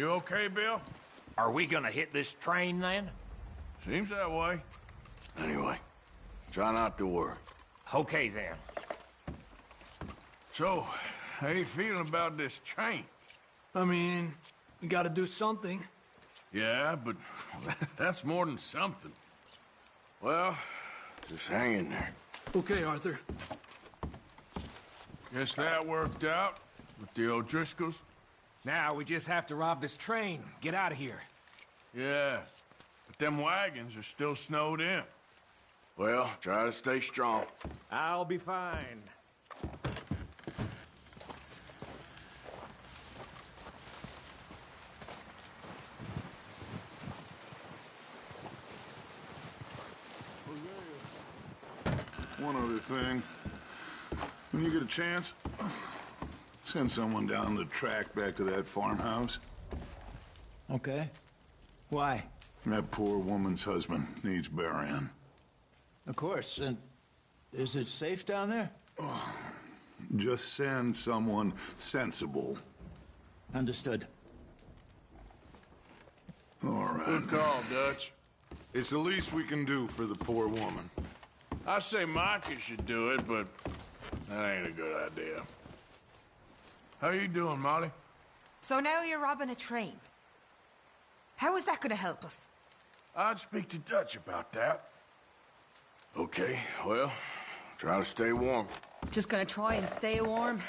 You okay, Bill? Are we gonna hit this train, then? Seems that way. Anyway, try not to worry. Okay, then. So, how you feeling about this train? I mean, we gotta do something. Yeah, but that's more than something. Well, just hang in there. Okay, Arthur. Guess that worked out with the O'Driscolls? Now we just have to rob this train. Get out of here. Yeah, but them wagons are still snowed in. Well, try to stay strong. I'll be fine. One other thing. When you get a chance, send someone down the track back to that farmhouse. Okay. Why? That poor woman's husband needs burying. Of course. And is it safe down there? Just send someone sensible. Understood. All right. Good call, Dutch. It's the least we can do for the poor woman. I say Micah should do it, but that ain't a good idea. How you doing, Molly? So now you're robbing a train. How is that gonna help us? I'd speak to Dutch about that. Okay, well, try to stay warm. Just gonna try and stay warm?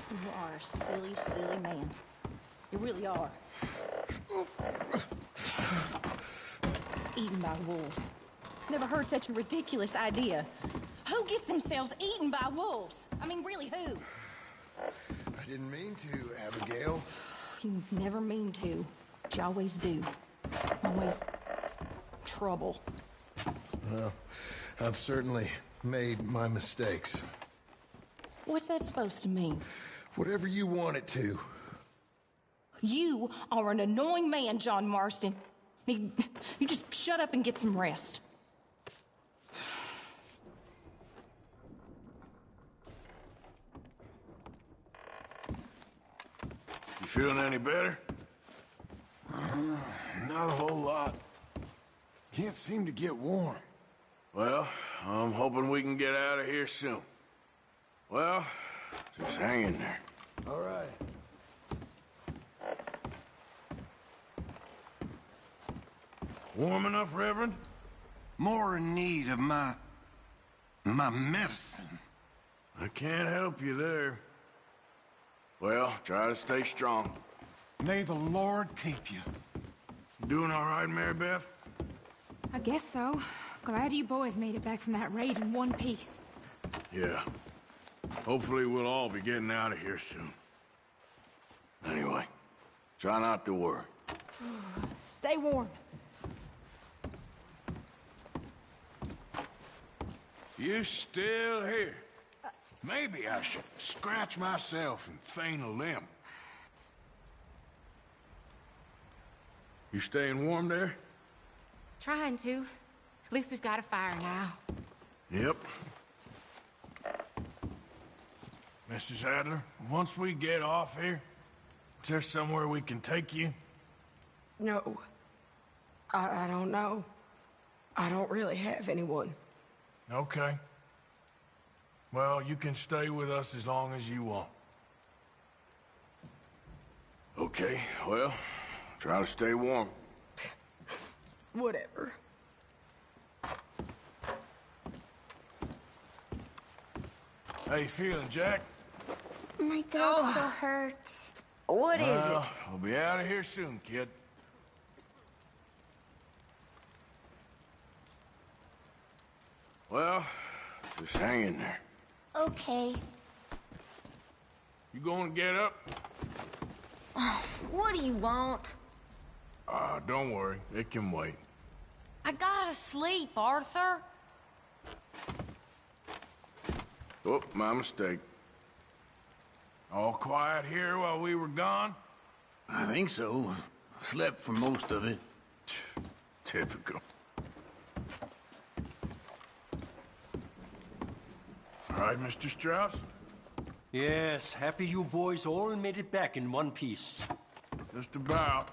You are a silly, silly man. You really are. Eaten by wolves. Never heard such a ridiculous idea. Who gets themselves eaten by wolves? I mean, really, who? I didn't mean to, Abigail. You never mean to, but you always do. Always trouble. Well, I've certainly made my mistakes. What's that supposed to mean? Whatever you want it to. You are an annoying man, John Marston. You just shut up and get some rest. You feeling any better? Not a whole lot. Can't seem to get warm. Well, I'm hoping we can get out of here soon. Well, just hang in there. All right. Warm enough, Reverend? More in need of my medicine. I can't help you there. Well, try to stay strong. May the Lord keep you. You doing all right, Mary Beth? I guess so. Glad you boys made it back from that raid in one piece. Yeah. Hopefully we'll all be getting out of here soon. Anyway, try not to worry. Stay warm. You still here? Maybe I should scratch myself and feign a limb. You staying warm there? Trying to. At least we've got a fire now. Yep. Mrs. Adler, once we get off here, is there somewhere we can take you? No. I don't know. I don't really have anyone. Okay. Well, you can stay with us as long as you want. Okay, well, try to stay warm. Whatever. How you feeling, Jack? My throat still hurts. What is Well, it? we'll be out of here soon, kid. Well, just hang in there. Okay. You gonna get up? What do you want? Don't worry. It can wait. I gotta sleep, Arthur. Oh, my mistake. All quiet here while we were gone? I think so. I slept for most of it. Typical. All right, Mr. Strauss? Yes, happy you boys all made it back in one piece. Just about.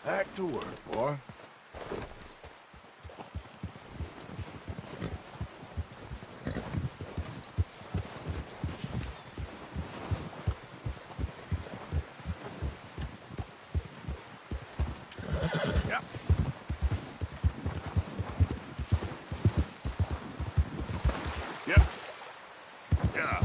Back to work, boy. Yep. Yep. Yeah.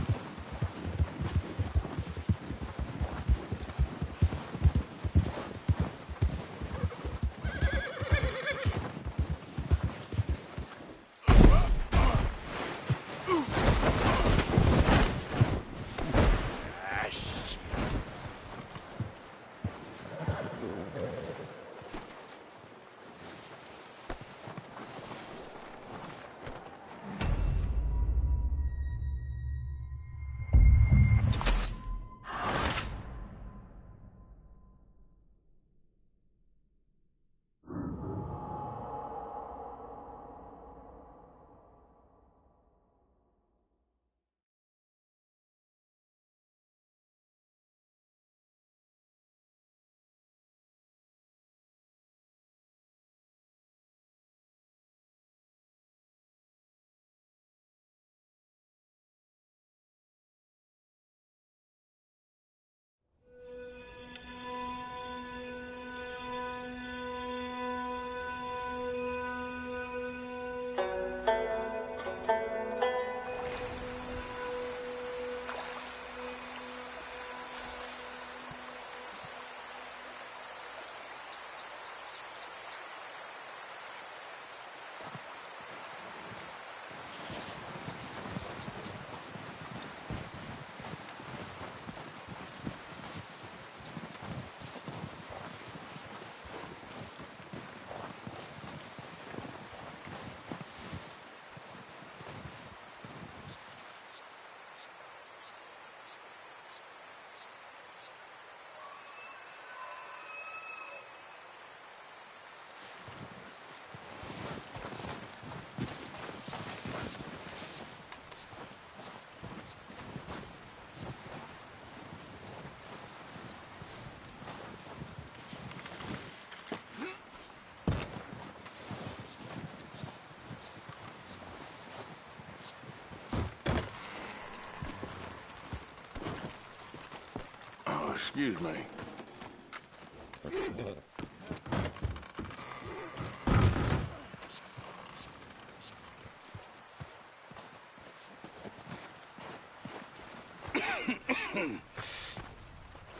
excuse me.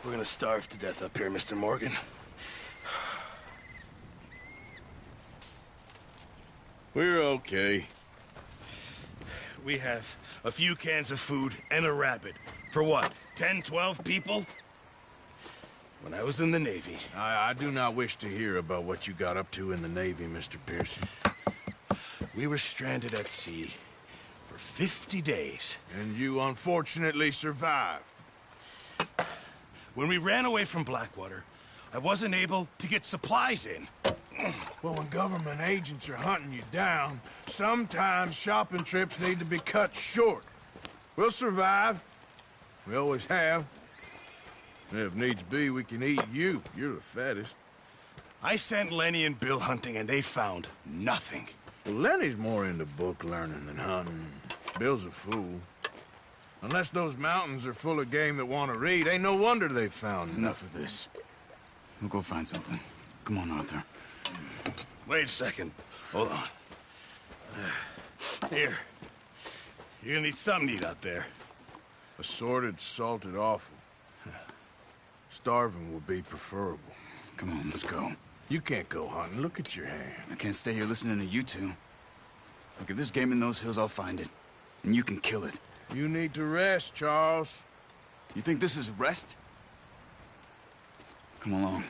We're gonna starve to death up here, Mr. Morgan. We're okay. We have a few cans of food and a rabbit. For what, 10, 12 people? When I was in the Navy... I do not wish to hear about what you got up to in the Navy, Mr. Pearson. We were stranded at sea for 50 days. And you unfortunately survived. When we ran away from Blackwater, I wasn't able to get supplies in. Well, when government agents are hunting you down, sometimes shopping trips need to be cut short. We'll survive. We always have. If needs be, we can eat you. You're the fattest. I sent Lenny and Bill hunting, and they found nothing. Well, Lenny's more into book learning than hunting. Bill's a fool. Unless those mountains are full of game that want to read, ain't no wonder they found Enough of this. We'll go find something. Come on, Arthur. Wait a second. Hold on. Here. You're gonna need something to eat out there. Assorted, salted offal. Starving would be preferable. Come on, let's go. You can't go hunting. Look at your hand. I can't stay here listening to you two. Look, if there's game in those hills, I'll find it. And you can kill it. You need to rest, Charles. You think this is rest? Come along.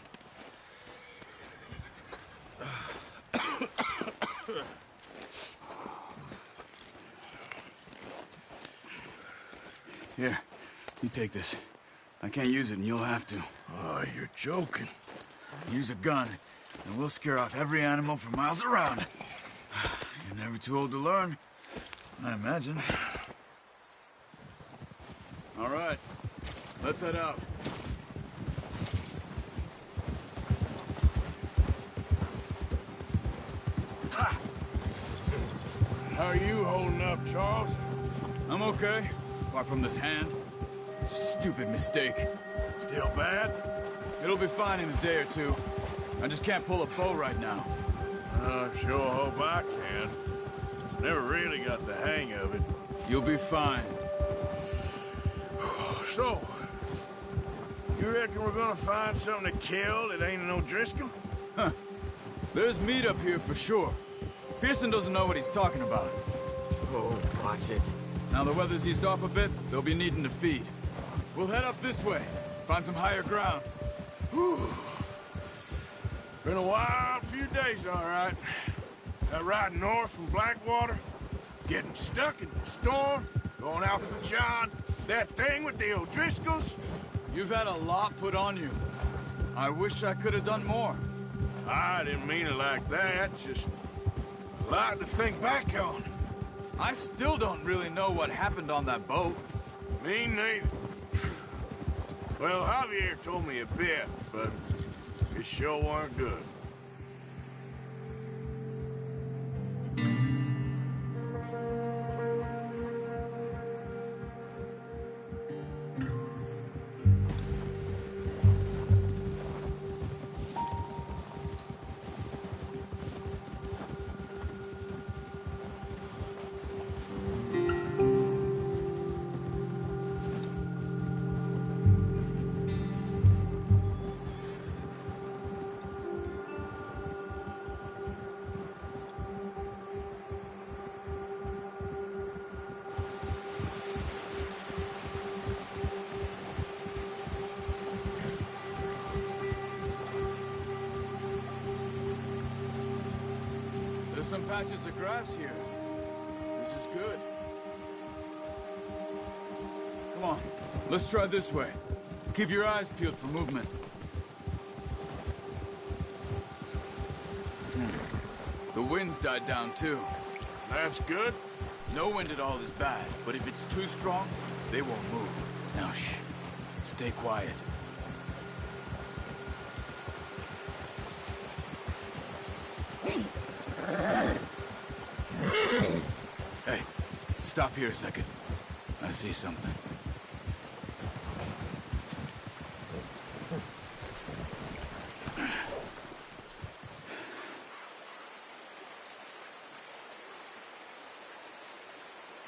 Here, you take this. I can't use it, and you'll have to. Oh, you're joking. Use a gun, and we'll scare off every animal for miles around. You're never too old to learn, I imagine. All right, let's head out. How are you holding up, Charles? I'm okay, apart from this hand. Stupid mistake. Still bad? It'll be fine in a day or two. I just can't pull a bow right now. I sure hope I can. Never really got the hang of it. You'll be fine. So, you reckon we're gonna find something to kill that ain't an O'Driscoll? Huh. There's meat up here for sure. Pearson doesn't know what he's talking about. Oh, watch it. Now the weather's eased off a bit, they'll be needing to feed. We'll head up this way, find some higher ground. Whew. Been a wild few days, all right. That ride north from Blackwater, getting stuck in the storm, going out from John, that thing with the O'Driscolls. You've had a lot put on you. I wish I could have done more. I didn't mean it like that, just a lot to think back on. I still don't really know what happened on that boat. Me neither. Well, Javier told me a bit, but it sure weren't good. Some patches of grass here. This is good. Come on, let's try this way. Keep your eyes peeled for movement. The wind's died down too. That's good. No wind at all is bad, but if it's too strong, they won't move. Now shh, stay quiet. Hey, stop here a second. I see something.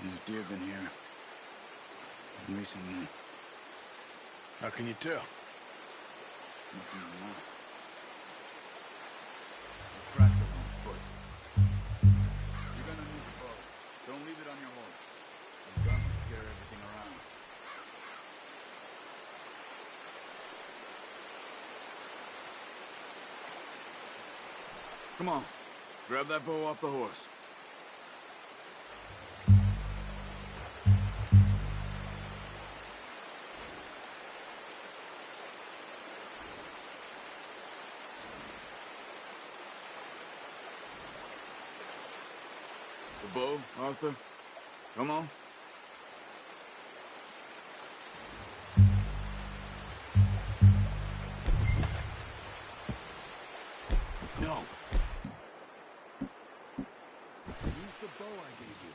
There's deer been here. Recently. How can you tell? Look in the mouth. We'll track them on foot. You're gonna need the bow. Don't leave it on your horse. The gun will scare everything around. Come on. Grab that bow off the horse. The bow, Arthur. Come on. No. Use the bow I gave you.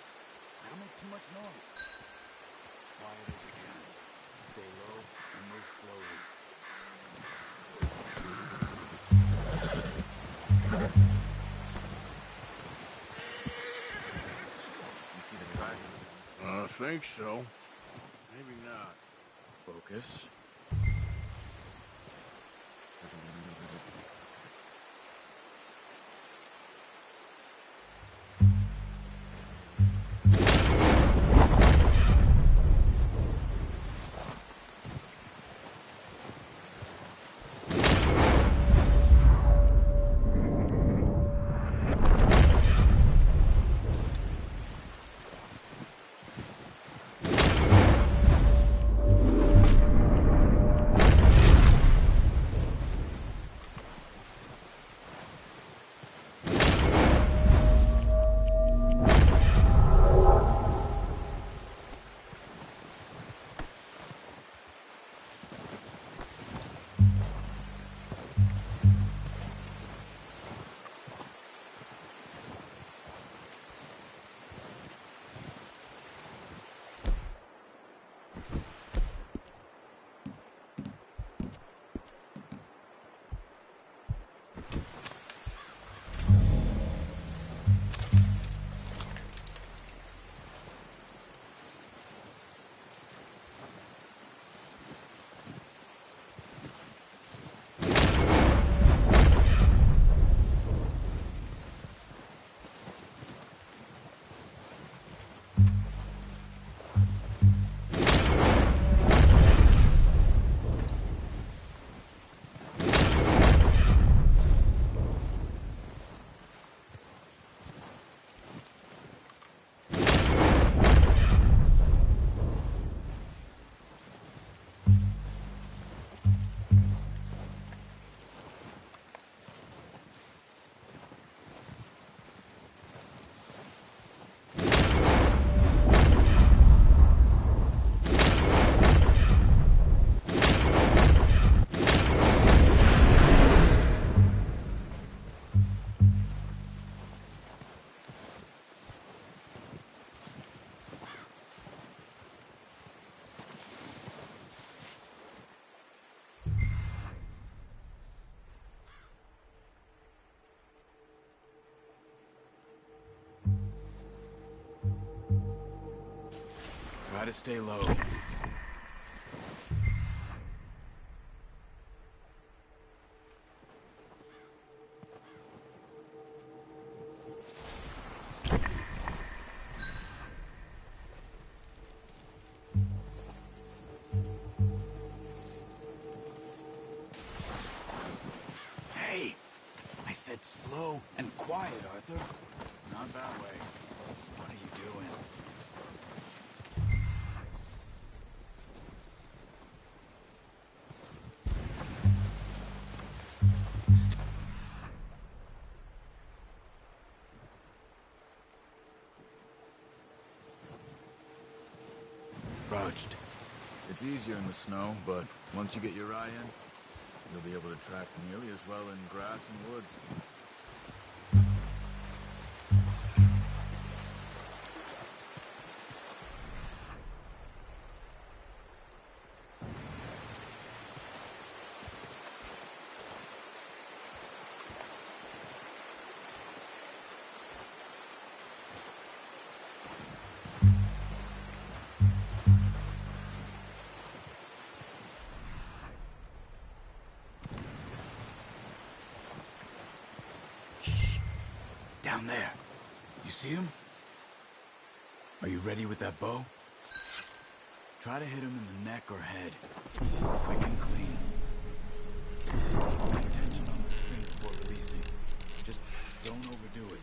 Don't make too much noise. Quiet as you can. Stay low and move slowly. You see the tracks? I think so. Maybe not. Focus. Try to stay low. Hey! I said slow and quiet, Arthur. Not that way. What are you doing? Crouched. It's easier in the snow, but once you get your eye in, you'll be able to track nearly as well in grass and woods. Down there. You see him? Are you ready with that bow? Try to hit him in the neck or head. Quick and clean. Pay attention on the string before releasing. Just don't overdo it.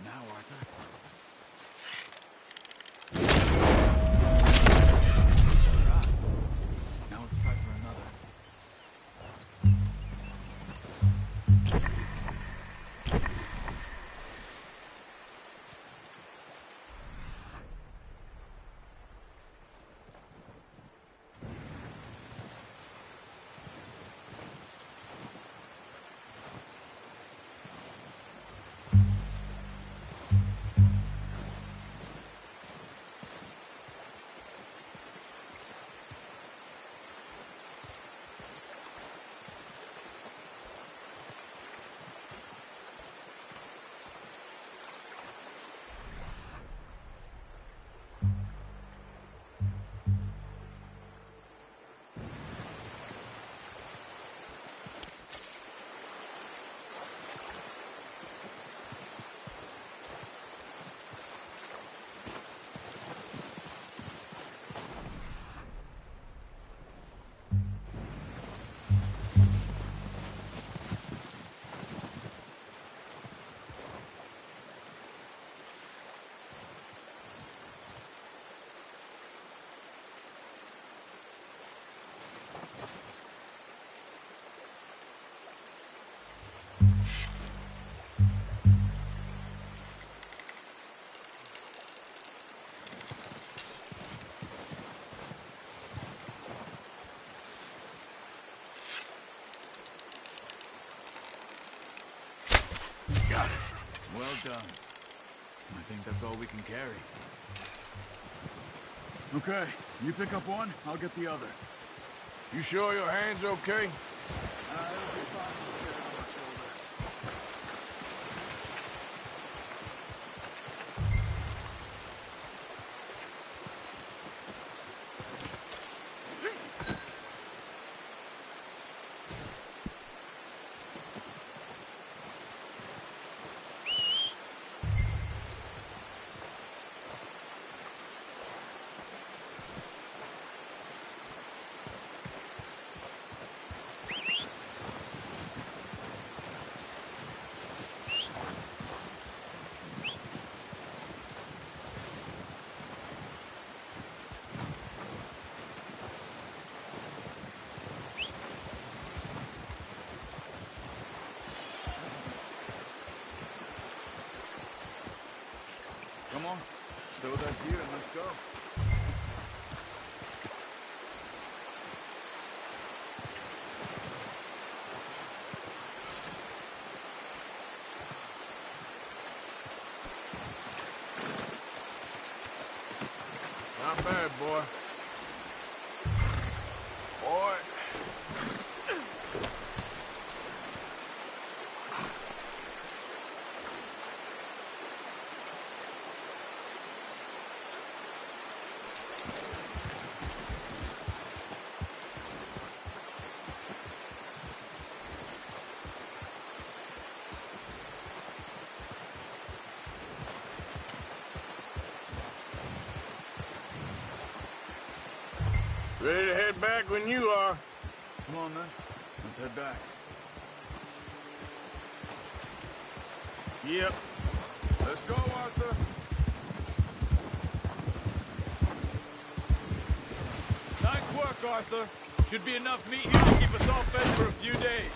Now, Arthur. Shot. Now let's try for another. Got it. Well done. I think that's all we can carry. Okay, you pick up one, I'll get the other. You sure your hand's okay? It'll be fine. Just get it on my shoulder. Come on, stow that gear and let's go. Not bad, boy. Boy. Ready to head back when you are. Come on, then. Let's head back. Yep. Let's go, Arthur. Nice work, Arthur. Should be enough meat here to keep us all fed for a few days.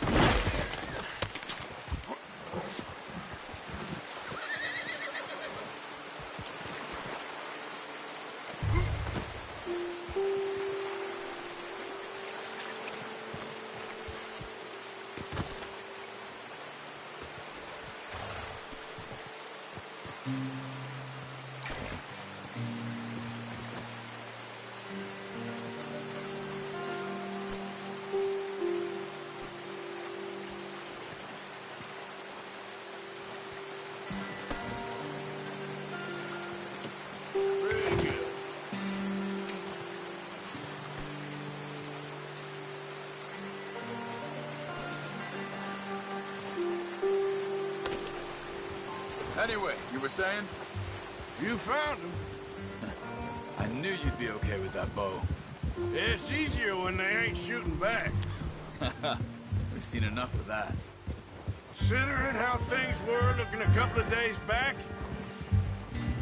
Anyway, you were saying? You found him. I knew you'd be okay with that bow. It's easier when they ain't shooting back. We've seen enough of that. Considering how things were looking a couple of days back,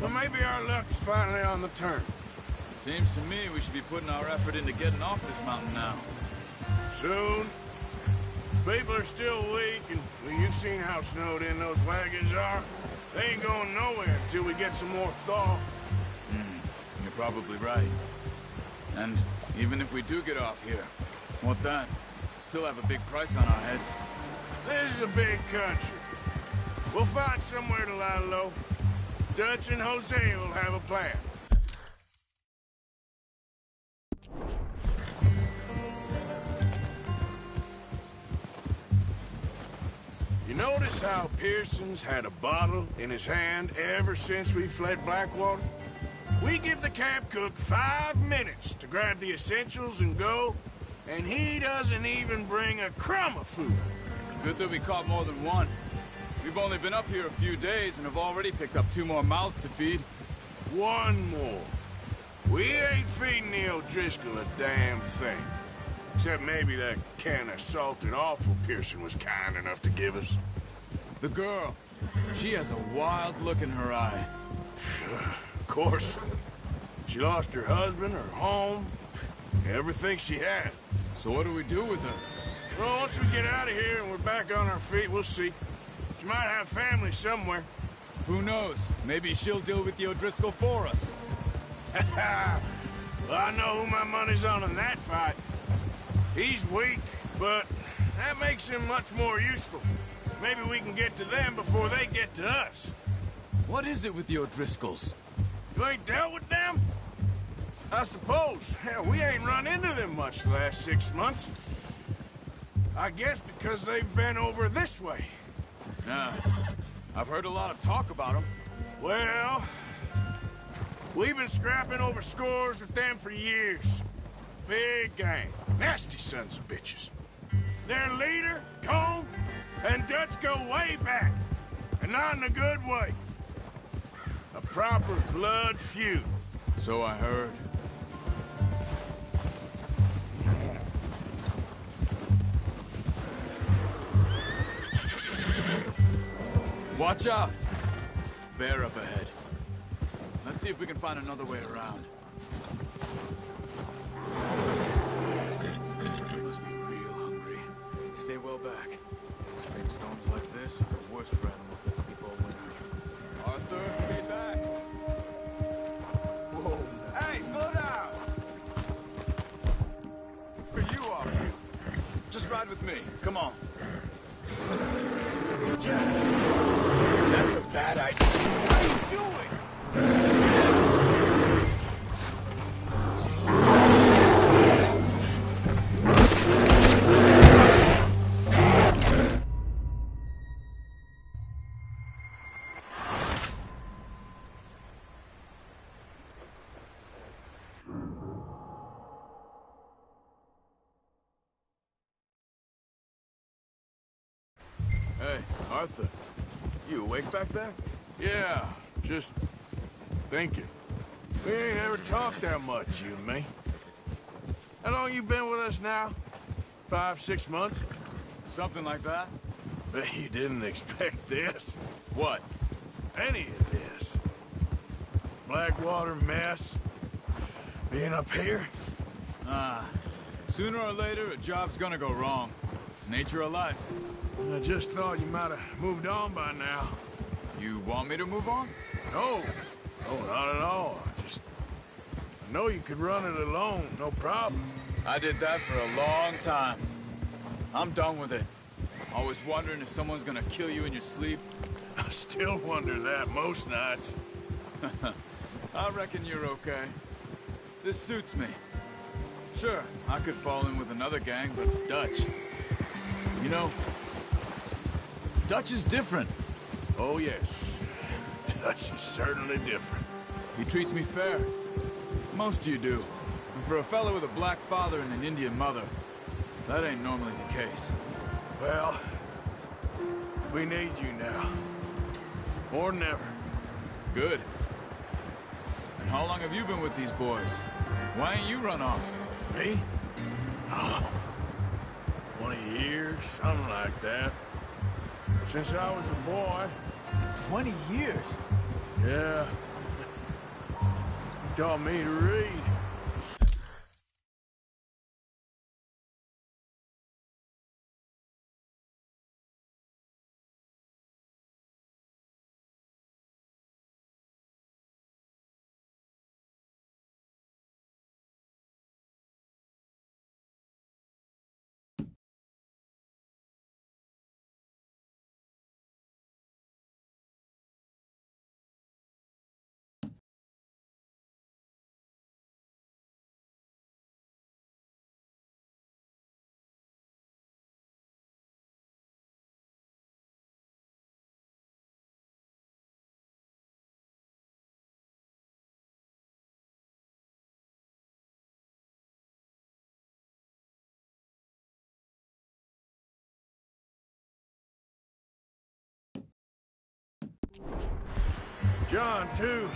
well, maybe our luck is finally on the turn. Seems to me we should be putting our effort into getting off this mountain now. Soon. People are still weak, and well, you've seen how snowed in those wagons are. They ain't going nowhere until we get some more thaw. You're probably right. And even if we do get off here, what then? Still have a big price on our heads. This is a big country. We'll find somewhere to lie low. Dutch and Hosea will have a plan. You notice how Pearson's had a bottle in his hand ever since we fled Blackwater? We give the camp cook 5 minutes to grab the essentials and go, and he doesn't even bring a crumb of food. Good that we caught more than one. We've only been up here a few days and have already picked up 2 more mouths to feed. 1 more. We ain't feeding the O'Driscoll a damn thing. Except maybe that can of salted offal Pearson was kind enough to give us. The girl. She has a wild look in her eye. Of course. She lost her husband, her home, everything she had. So what do we do with her? Well, once we get out of here and we're back on our feet, we'll see. She might have family somewhere. Who knows? Maybe she'll deal with the O'Driscoll for us. Well, I know who my money's on in that fight. He's weak, but that makes him much more useful. Maybe we can get to them before they get to us. What is it with the O'Driscolls? You ain't dealt with them? I suppose. Hell, we ain't run into them much the last 6 months. I guess because they've been over this way. Nah, I've heard a lot of talk about them. Well, we've been scrapping over scores with them for years. Big gang. Nasty sons of bitches. Their leader, Cone, and Dutch go way back. And not in a good way. A proper blood feud. So I heard. Watch out! Bear up ahead. Let's see if we can find another way around. We must be real hungry. Stay well back. Spring storms like this are the worst for animals that sleep all winter. Arthur, be back! Whoa. Hey, slow down! For you, Arthur. Just ride with me. Come on. Jack. That's a bad idea. What are you doing? Hey, Arthur. You awake back there? Yeah, just thinking. We ain't ever talked that much, you and me. How long you been with us now? 5, 6 months? Something like that. Bet you didn't expect this. What? Any of this. Blackwater mess. Being up here. Sooner or later, a job's gonna go wrong. Nature of life. I just thought you might have moved on by now. You want me to move on? No. No, not at all. I know you could run it alone, no problem. I did that for a long time. I'm done with it. Always wondering if someone's gonna kill you in your sleep. I still wonder that most nights. I reckon you're okay. This suits me. Sure, I could fall in with another gang, but Dutch... You know, Dutch is different. Oh, yes. Dutch is certainly different. He treats me fair. Most of you do. And for a fellow with a black father and an Indian mother, that ain't normally the case. Well, we need you now. More than ever. Good. And how long have you been with these boys? Why ain't you run off? Me? Oh, 20 years, something like that. Since I was a boy. 20 years? Yeah. He taught me to read. John, too.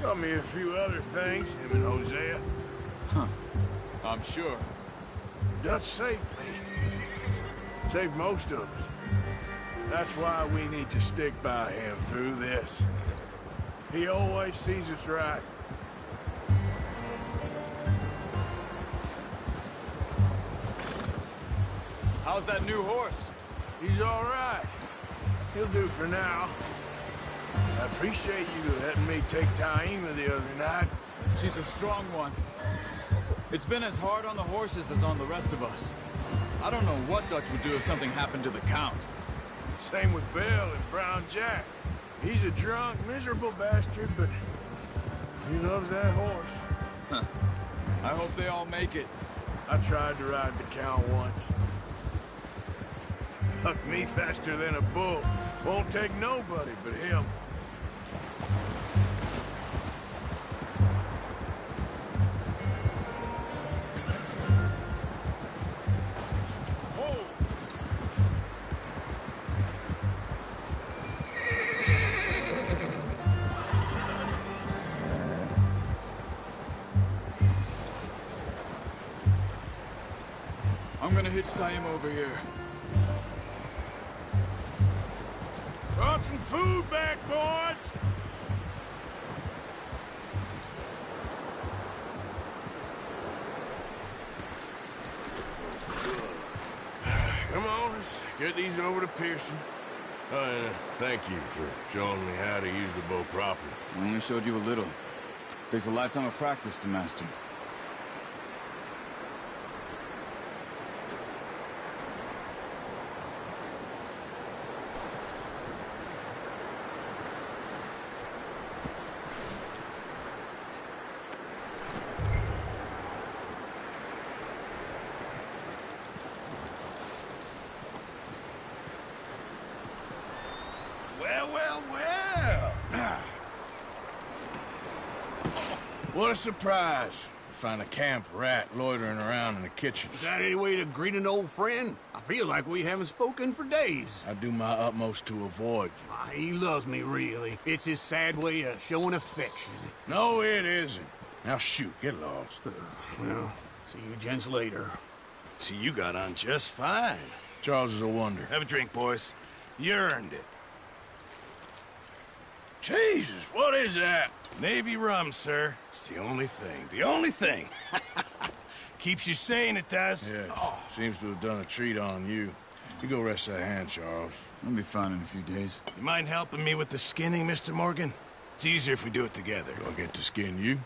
Taught me a few other things, him and Hosea. Huh. I'm sure. Dutch saved me. Saved most of us. That's why we need to stick by him through this. He always sees us right. How's that new horse? He's all right. He'll do for now. I appreciate you letting me take Taima the other night. She's a strong one. It's been as hard on the horses as on the rest of us. I don't know what Dutch would do if something happened to the Count. Same with Bill and Brown Jack. He's a drunk, miserable bastard, but he loves that horse. Huh. I hope they all make it. I tried to ride the Count once. Hucked me faster than a bull. Won't take nobody but him. I'm gonna hitch Taima over here. Brought some food back, boys! Come on, let's get these over to Pearson. Thank you for showing me how to use the bow properly. I only showed you a little. Takes a lifetime of practice to master. What a surprise. Find a camp rat loitering around in the kitchen. Is that any way to greet an old friend? I feel like we haven't spoken for days. I do my utmost to avoid you. He loves me, really. It's his sad way of showing affection. No, it isn't. Now shoot, get lost. Well, see you gents later. See, you got on just fine. Charles is a wonder. Have a drink, boys. You earned it. Jesus, what is that? Navy rum, sir. It's the only thing. The only thing. Keeps you sane, it does. Yes. Seems to have done a treat on you. You go rest that hand, Charles. I'll be fine in a few days. You mind helping me with the skinning, Mr. Morgan? It's easier if we do it together. Do I get to skin you?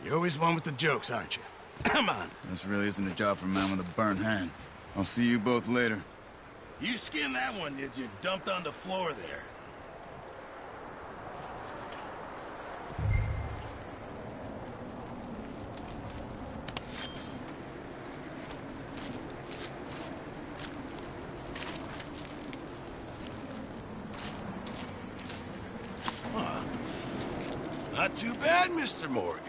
You're always one with the jokes, aren't you? Come on. This really isn't a job for a man with a burnt hand. I'll see you both later. You skinned that one that you dumped on the floor there. Not too bad, Mr. Morgan.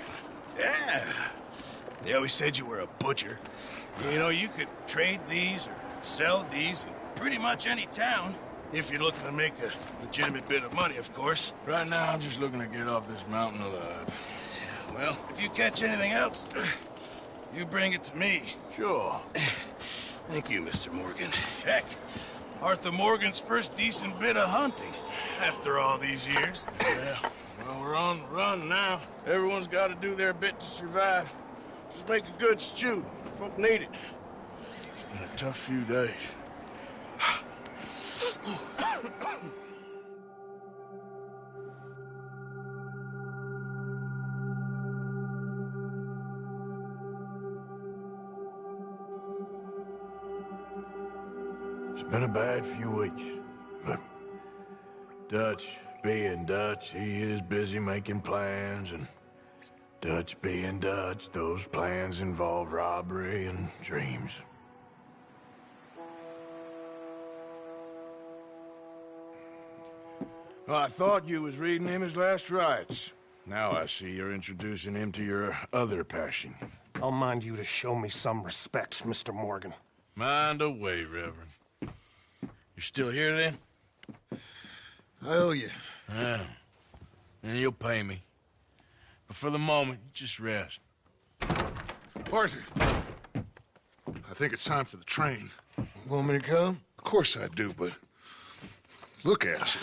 Yeah. They always said you were a butcher. You know, you could trade these or sell these in pretty much any town. If you're looking to make a legitimate bit of money, of course. Right now, I'm just looking to get off this mountain alive. Well, if you catch anything else, you bring it to me. Sure. Thank you, Mr. Morgan. Heck, Arthur Morgan's first decent bit of hunting after all these years. Yeah, well, we're on the run now. Everyone's got to do their bit to survive. Just make a good stew. Folk need it. It's been a tough few days. It's been a bad few weeks, but Dutch being Dutch, he is busy making plans, and Dutch being Dutch, those plans involve robbery and dreams. Well, I thought you was reading him his last rites. Now I see you're introducing him to your other passion. I'll mind you to show me some respect, Mr. Morgan. Mind away, Reverend. You're still here, then? I owe you. Yeah. And you'll pay me. But for the moment, you just rest. Arthur, I think it's time for the train. Want me to come? Of course I do, but look at you.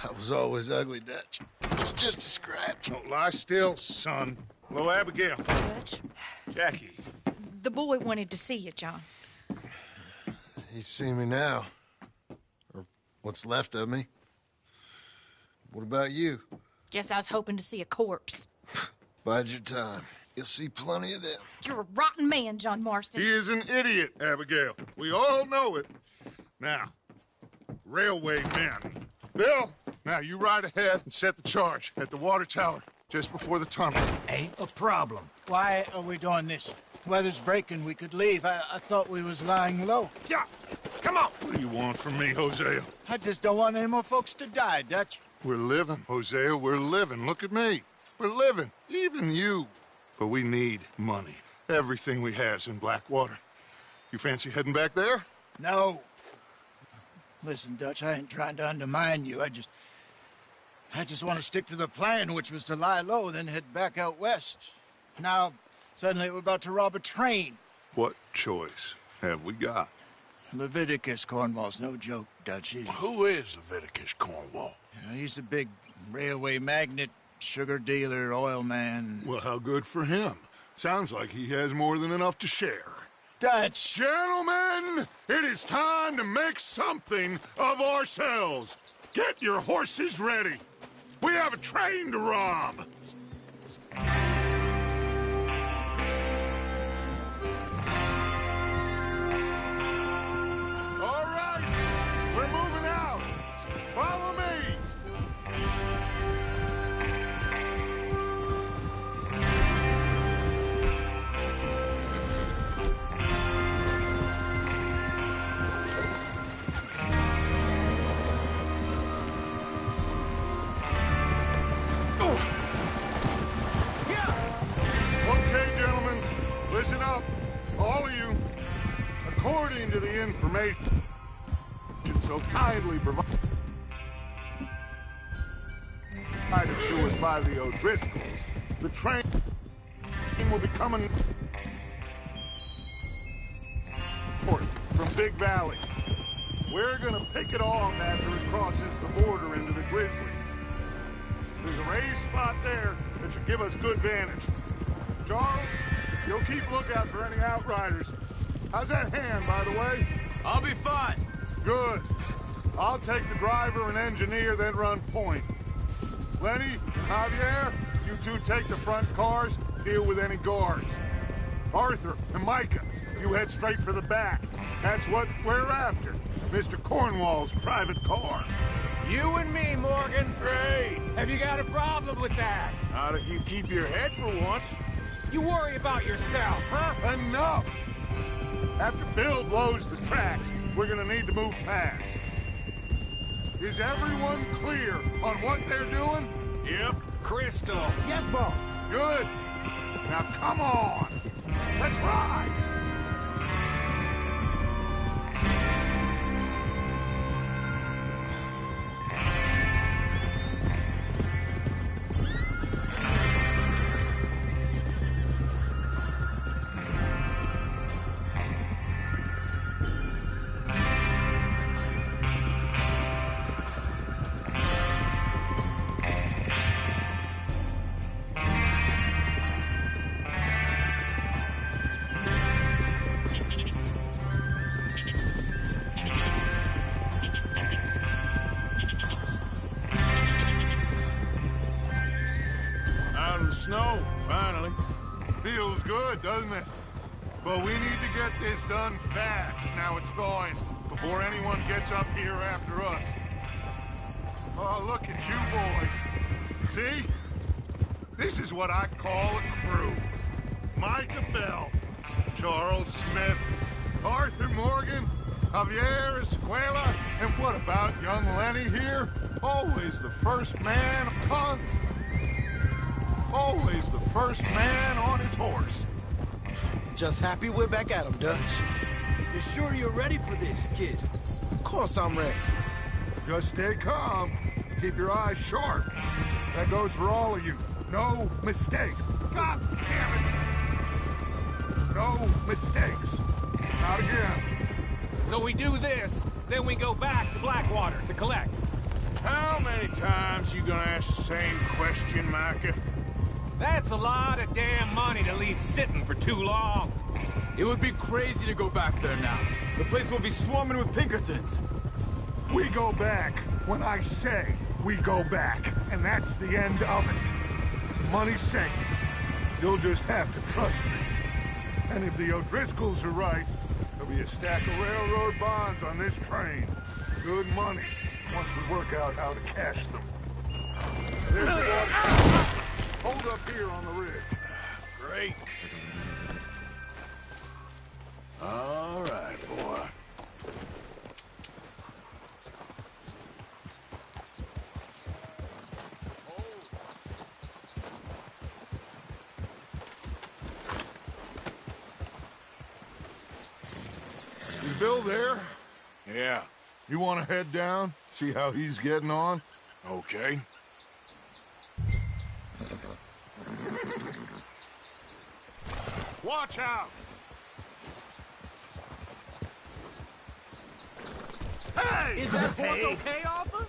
I was always ugly, Dutch. It's just a scratch. Don't lie still, son. Hello, Abigail. Dutch, Jackie. the boy wanted to see you, John. He's seen me now. Or what's left of me. What about you? Guess I was hoping to see a corpse. Bide your time. You'll see plenty of them. You're a rotten man, John Marston. He is an idiot, Abigail. We all know it. Now, railway men. Bill, now you ride ahead and set the charge at the water tower just before the tunnel. Ain't a problem. Why are we doing this? Weather's breaking. We could leave. I thought we was lying low. Yeah, come on. What do you want from me, Hosea? I just don't want any more folks to die, Dutch. We're living, Hosea. We're living. Look at me. We're living. Even you. But we need money. Everything we has in Blackwater. You fancy heading back there? No. Listen, Dutch, I ain't trying to undermine you. I just want to stick to the plan, which was to lie low, then head back out west. Now, suddenly we're about to rob a train. What choice have we got? Leviticus Cornwall's no joke, Dutch. Who is Leviticus Cornwall? He's a big railway magnate, sugar dealer, oil man. Well, how good for him. Sounds like he has more than enough to share. Dutch! Gentlemen, it is time to make something of ourselves. Get your horses ready. We have a train to rob. All right, we're moving out. Follow me. Okay, gentlemen, listen up, all of you. According to the information so kindly provided to us by the O'Driscolls, the train will be coming north from Big Valley. We're gonna pick it off after it crosses the border into the Grizzlies. There's a raised spot there that should give us good vantage. Charles, you'll keep lookout for any outriders. How's that hand, by the way? I'll be fine. Good. I'll take the driver and engineer, then run point. Lenny, Javier, you two take the front cars, deal with any guards. Arthur and Micah, you head straight for the back. That's what we're after. Mr. Cornwall's private car. You and me, Morgan. Great. Have you got a problem with that? Not if you keep your head for once. You worry about yourself, huh? Enough! After Bill blows the tracks, we're gonna need to move fast. Is everyone clear on what they're doing? Yep. Crystal. Yes, boss. Good. Now come on. Let's ride. Out in the snow, finally. Feels good, doesn't it? But we need to get this done fast. Now it's thawing, before anyone gets up here after us. Oh, look at you boys. See? This is what I call a crew. Micah Bell, Charles Smith, Arthur Morgan, Javier Escuela, and what about young Lenny here? Always the first man on... Always the first man on his horse. Just happy we're back at 'em, Dutch. You sure you're ready for this, kid? Of course I'm ready. Just stay calm. Keep your eyes sharp. That goes for all of you. No mistake. God damn it. No mistakes. Not again. So we do this, then we go back to Blackwater to collect. How many times you gonna ask the same question, Micah? That's a lot of damn money to leave sitting for too long. It would be crazy to go back there now. The place will be swarming with Pinkertons. We go back when I say we go back, and that's the end of it. Money's safe. You'll just have to trust me. And if the O'Driscolls are right, there'll be a stack of railroad bonds on this train. Good money, once we work out how to cash them. There's the water. Hold up here on the ridge. Great. All right, boy. Is Bill there? Yeah. You want to head down? See how he's getting on? Okay. Watch out! Hey! Is that horse okay, Arthur?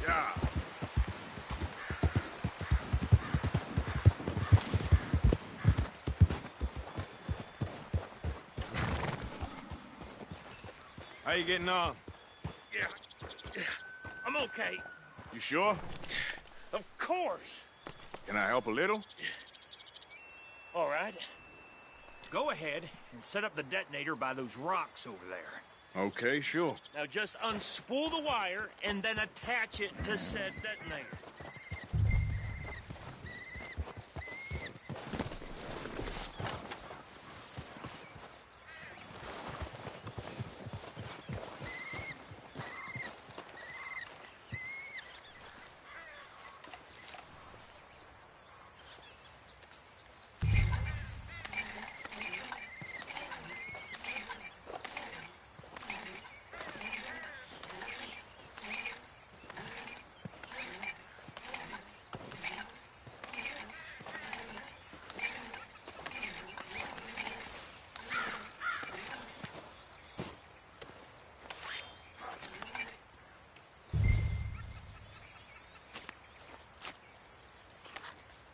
Yeah. How you getting on? Yeah. I'm okay. You sure? Of course. Can I help a little? All right. Go ahead and set up the detonator by those rocks over there. Okay, sure. Now just unspool the wire and then attach it to said detonator.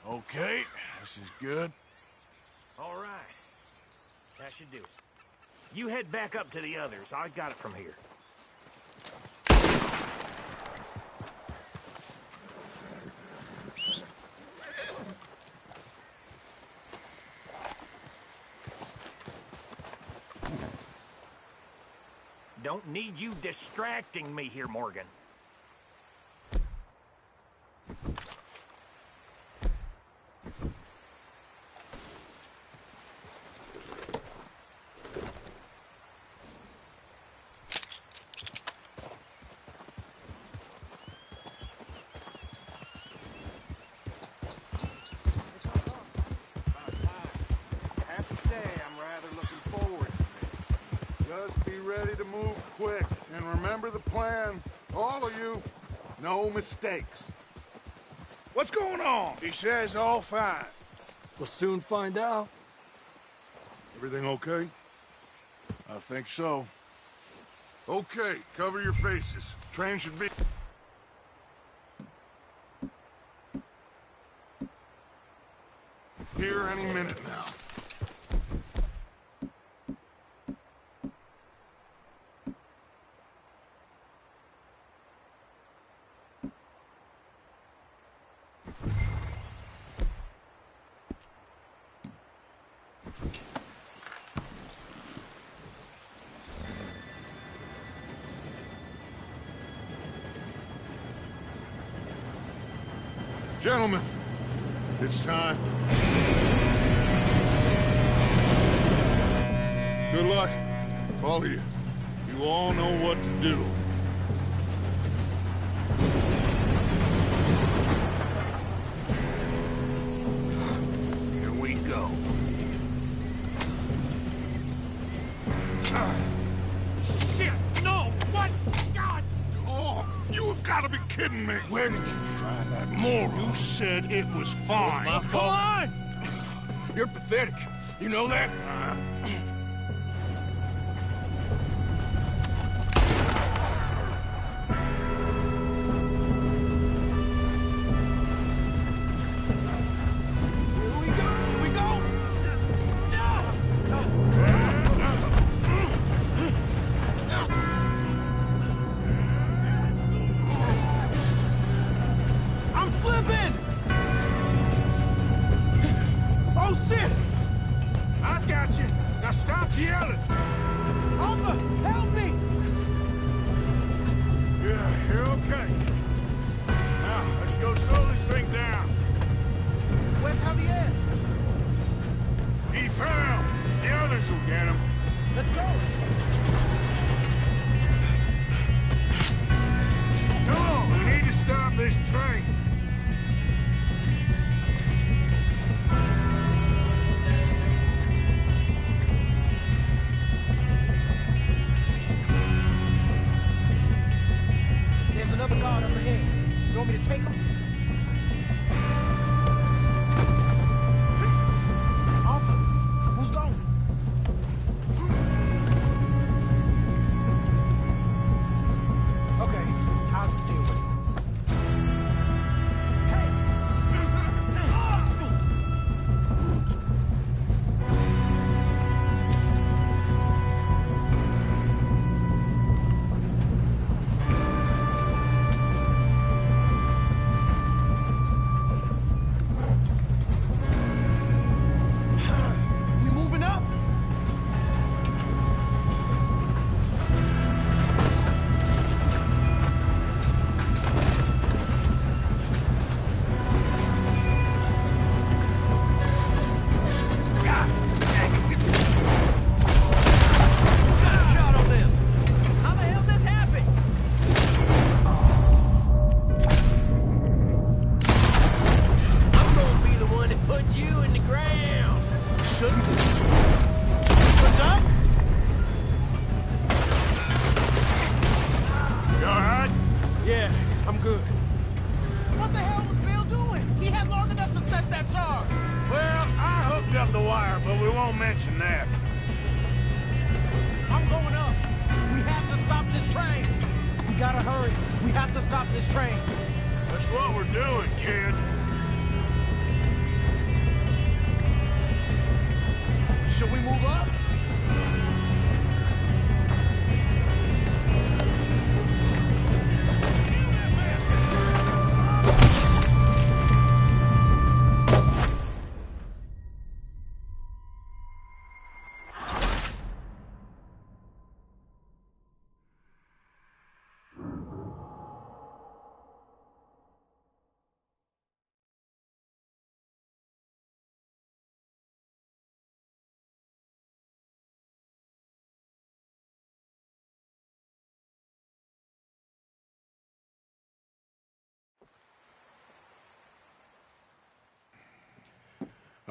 Okay, this is good. All right. That should do it. You head back up to the others. I got it from here. Don't need you distracting me here, Morgan. Just be ready to move quick. And remember the plan. All of you. No mistakes. What's going on? He says all fine. We'll soon find out. Everything okay? I think so. Okay, cover your faces. Train should be... here any minute now. Gentlemen, it's time. Good luck, all of you. You all know what to do. Here we go. gotta be kidding me. Where did you find that moron? You said it was fine. My fault. Come on! You're pathetic. You know that?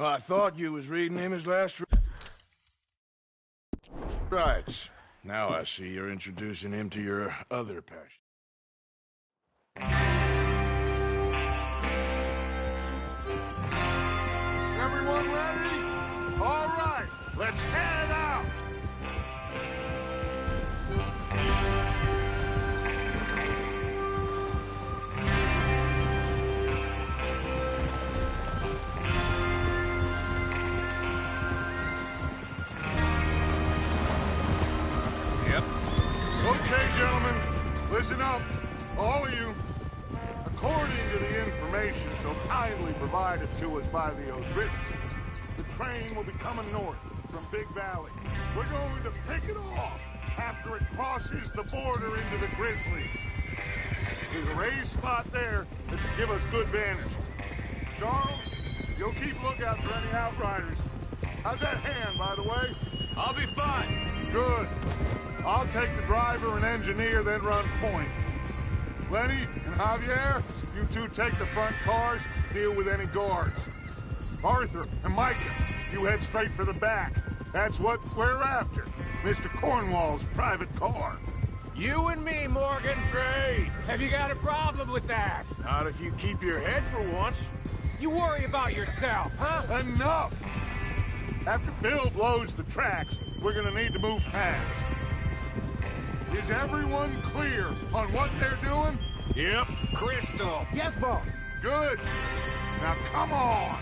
Well, I thought you was reading him his last rights. Now I see you're introducing him to your other passion. Everyone ready? All right, let's head out. Okay, gentlemen, listen up, all of you. According to the information so kindly provided to us by the O'Driscolls, the train will be coming north from Big Valley. We're going to pick it off after it crosses the border into the Grizzlies. There's a raised spot there that should give us good vantage. Charles, you'll keep lookout for any outriders. How's that hand, by the way? I'll be fine. Good. I'll take the driver and engineer, then run point. Lenny and Javier, you two take the front cars, deal with any guards. Arthur and Micah, you head straight for the back. That's what we're after. Mr. Cornwall's private car. You and me, Morgan. Great. Have you got a problem with that? Not if you keep your head for once. You worry about yourself, huh? Enough! After Bill blows the tracks, we're gonna need to move fast. Is everyone clear on what they're doing? Yep. Crystal. Yes, boss. Good. Now come on.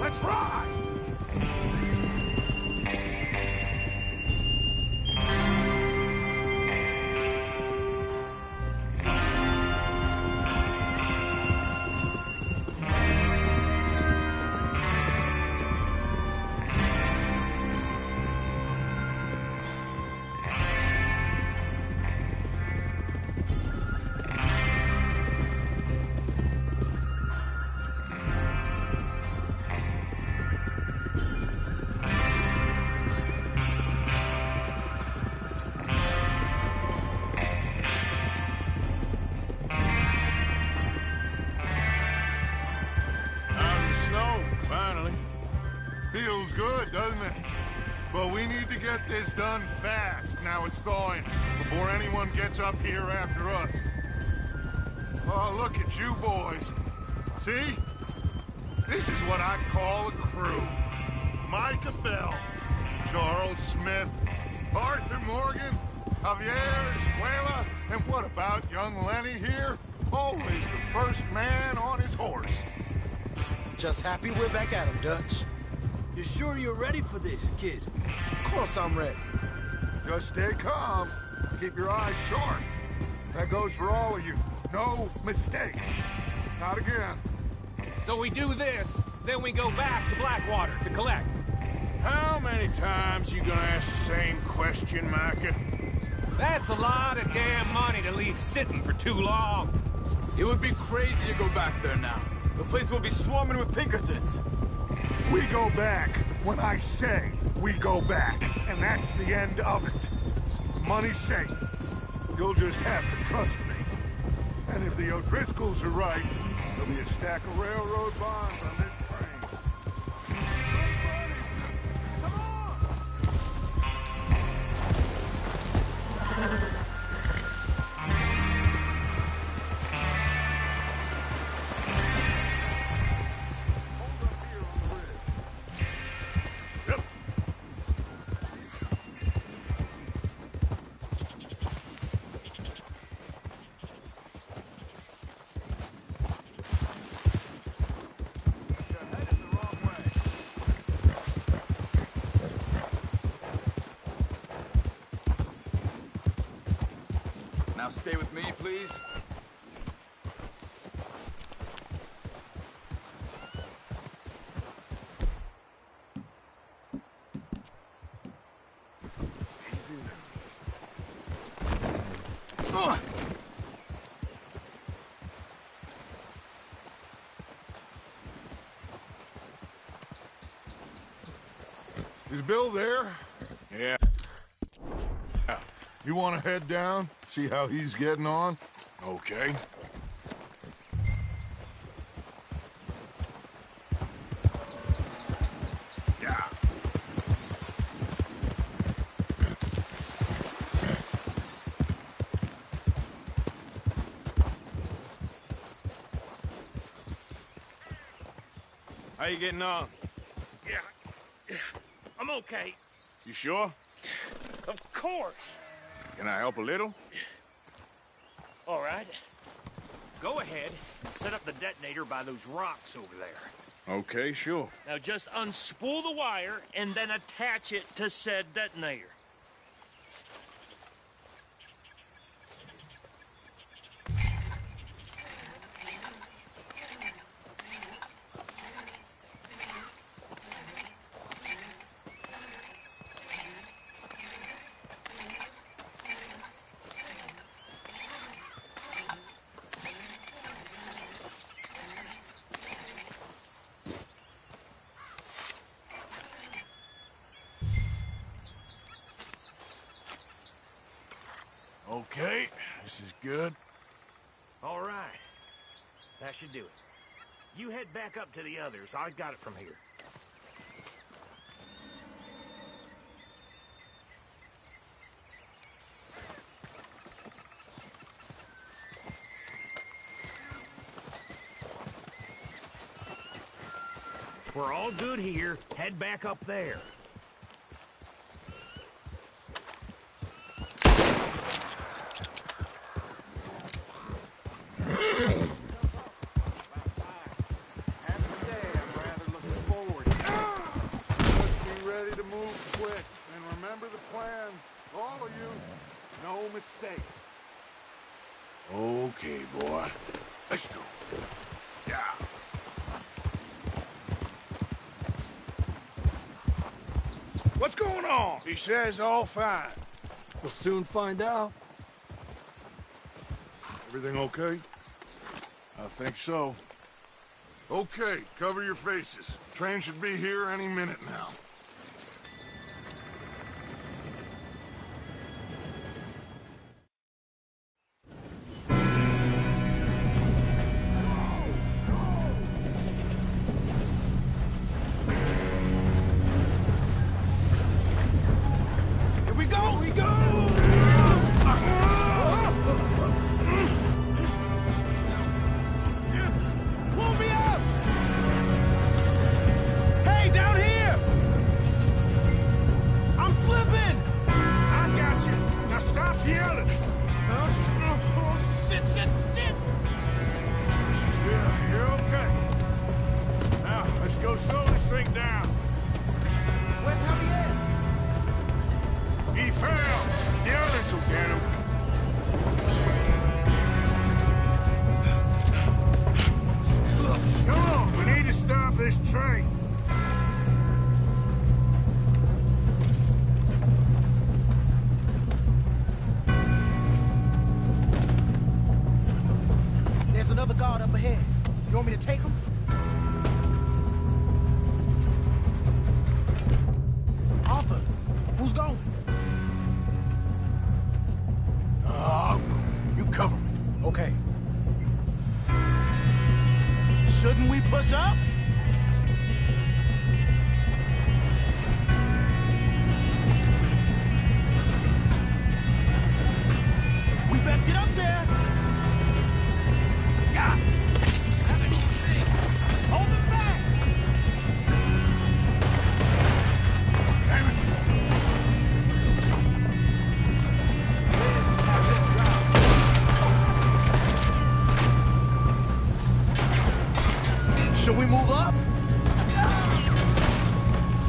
Let's ride. Feels good, doesn't it? But we need to get this done fast now it's thawing, before anyone gets up here after us. Oh, look at you boys. See? This is what I call a crew. Micah Bell, Charles Smith, Arthur Morgan, Javier Escuela, and what about young Lenny here? Always the first man on his horse. Just happy we're back at him, Dutch. You sure you're ready for this, kid? Of course I'm ready. Just stay calm. Keep your eyes sharp. That goes for all of you. No mistakes. Not again. So we do this, then we go back to Blackwater to collect. How many times you gonna ask the same question, Micah? That's a lot of damn money to leave sitting for too long. It would be crazy to go back there now. The place will be swarming with Pinkertons. We go back when I say we go back, and that's the end of it. Money's safe. You'll just have to trust me. And if the O'Driscolls are right, there'll be a stack of railroad bonds on this train. Come on! Now stay with me, please. Is Bill there? Yeah. You want to head down? See how he's getting on? Okay. Yeah. How you getting on? Yeah. I'm okay. You sure? Of course. Can I help a little? All right. Go ahead and set up the detonator by those rocks over there. Okay, sure. Now just unspool the wire and then attach it to said detonator. Okay, this is good. All right. That should do it. You head back up to the others. I got it from here. we're all good here, head back up there. Ready to move quick, and remember the plan. All of you, no mistakes. Okay, boy. Let's go. Yeah. What's going on? He says all fine. We'll soon find out. Everything okay? I think so. Okay, cover your faces. Train should be here any minute now. Shouldn't we push up? We best get up there. Yeah. Hold them back. Damn it. Should we move up?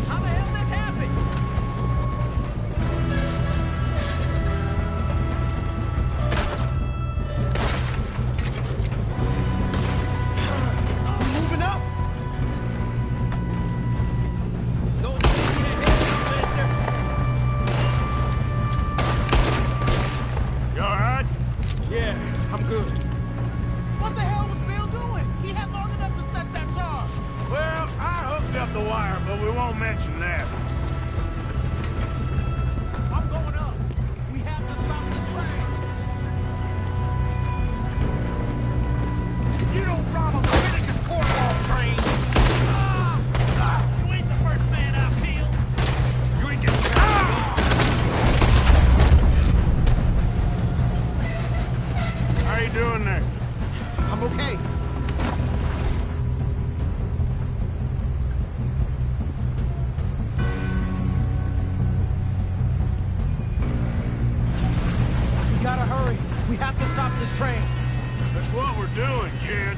How the hell this happened? We moving up? Don't shoot me in the head, mister. You all right? Yeah, I'm good. What the hell was Bill doing? He had long enough to set that charge. Well, I hooked up the wire, but we won't mention that. I'm going up. We have to stop this train. You don't rob a Leviticus cornball train. You ain't the first man I've killed. You ain't getting How you doing there? I'm okay. We gotta hurry. We have to stop this train. That's what we're doing, kid.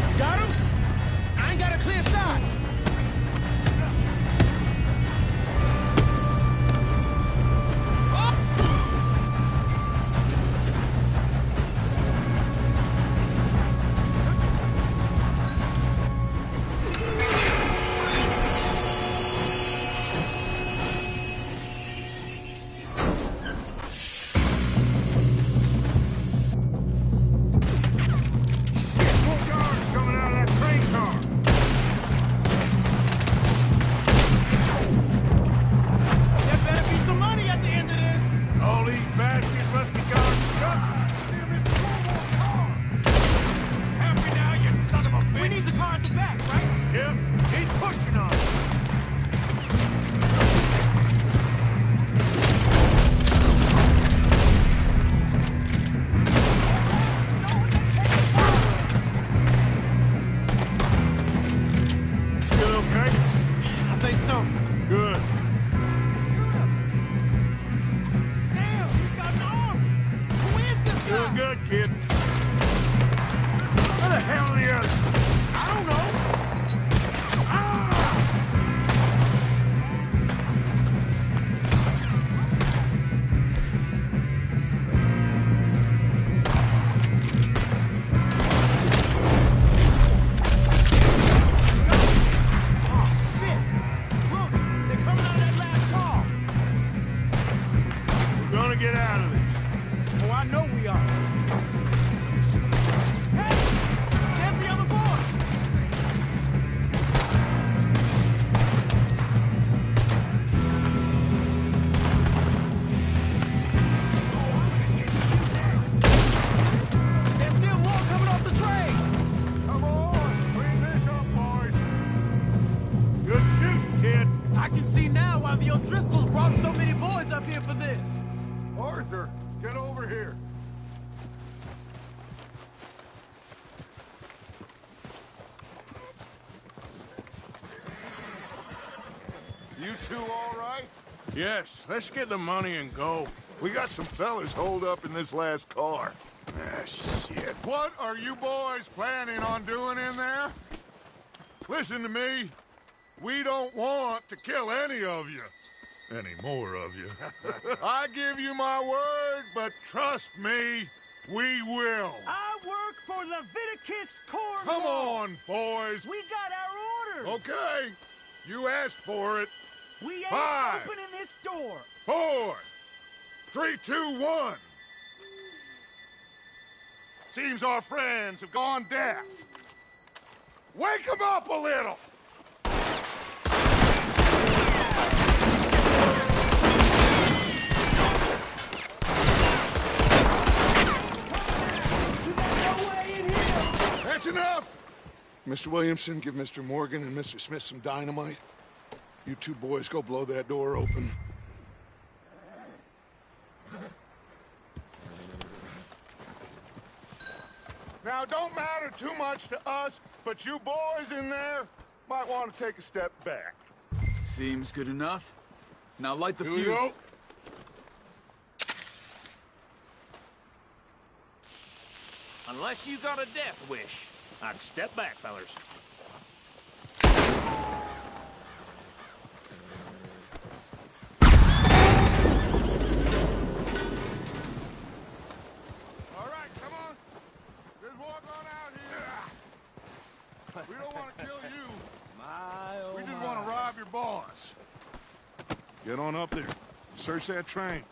You got him? I ain't got a clear shot. get out of this. Oh, I know we are. Hey! There's the other boy! There's still more coming off the train! Come on, clean this up, boys. Good shooting, kid. I can see now why the O'Driscolls brought so many boys up here for this. Arthur, get over here. You two all right? Yes, let's get the money and go. We got some fellas holed up in this last car. Ah, shit. What are you boys planning on doing in there? Listen to me. We don't want to kill any of you. Any more of you. I give you my word, but trust me, we will. I work for Leviticus Corps. Come on, boys. We got our orders. Okay. You asked for it. We ain't 5, opening this door. 4, 3, 2, 1. Seems our friends have gone deaf. Wake them up a little. That's enough! Mr. Williamson, give Mr. Morgan and Mr. Smith some dynamite. You two boys go blow that door open. Now, don't matter too much to us, but you boys in there might want to take a step back. Seems good enough. Now light the Here we fuse. go. Unless you got a death wish, I'd step back, fellers. All right, come on. Just walk on out here. We don't want to kill you. We just want to rob your boss. Get on up there. Search that train.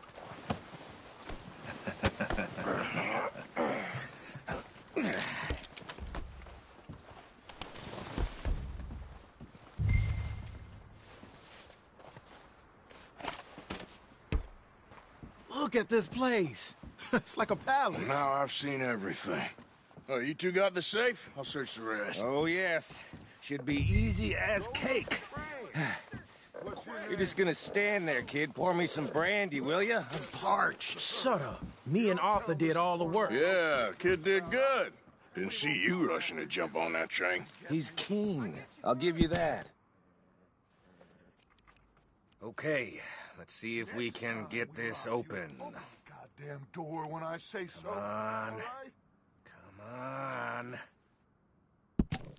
Look at this place. It's like a palace. Now I've seen everything. Oh, you two got the safe? I'll search the rest. Oh, yes. Should be easy as cake. You're just gonna stand there, kid. Pour me some brandy, will you? I'm parched. Shut up. Me and Arthur did all the work. Yeah, kid did good. Didn't see you rushing to jump on that train. He's keen. I'll give you that. Okay, let's see if we can get this open. Goddamn door when I say so. Come on. Come on.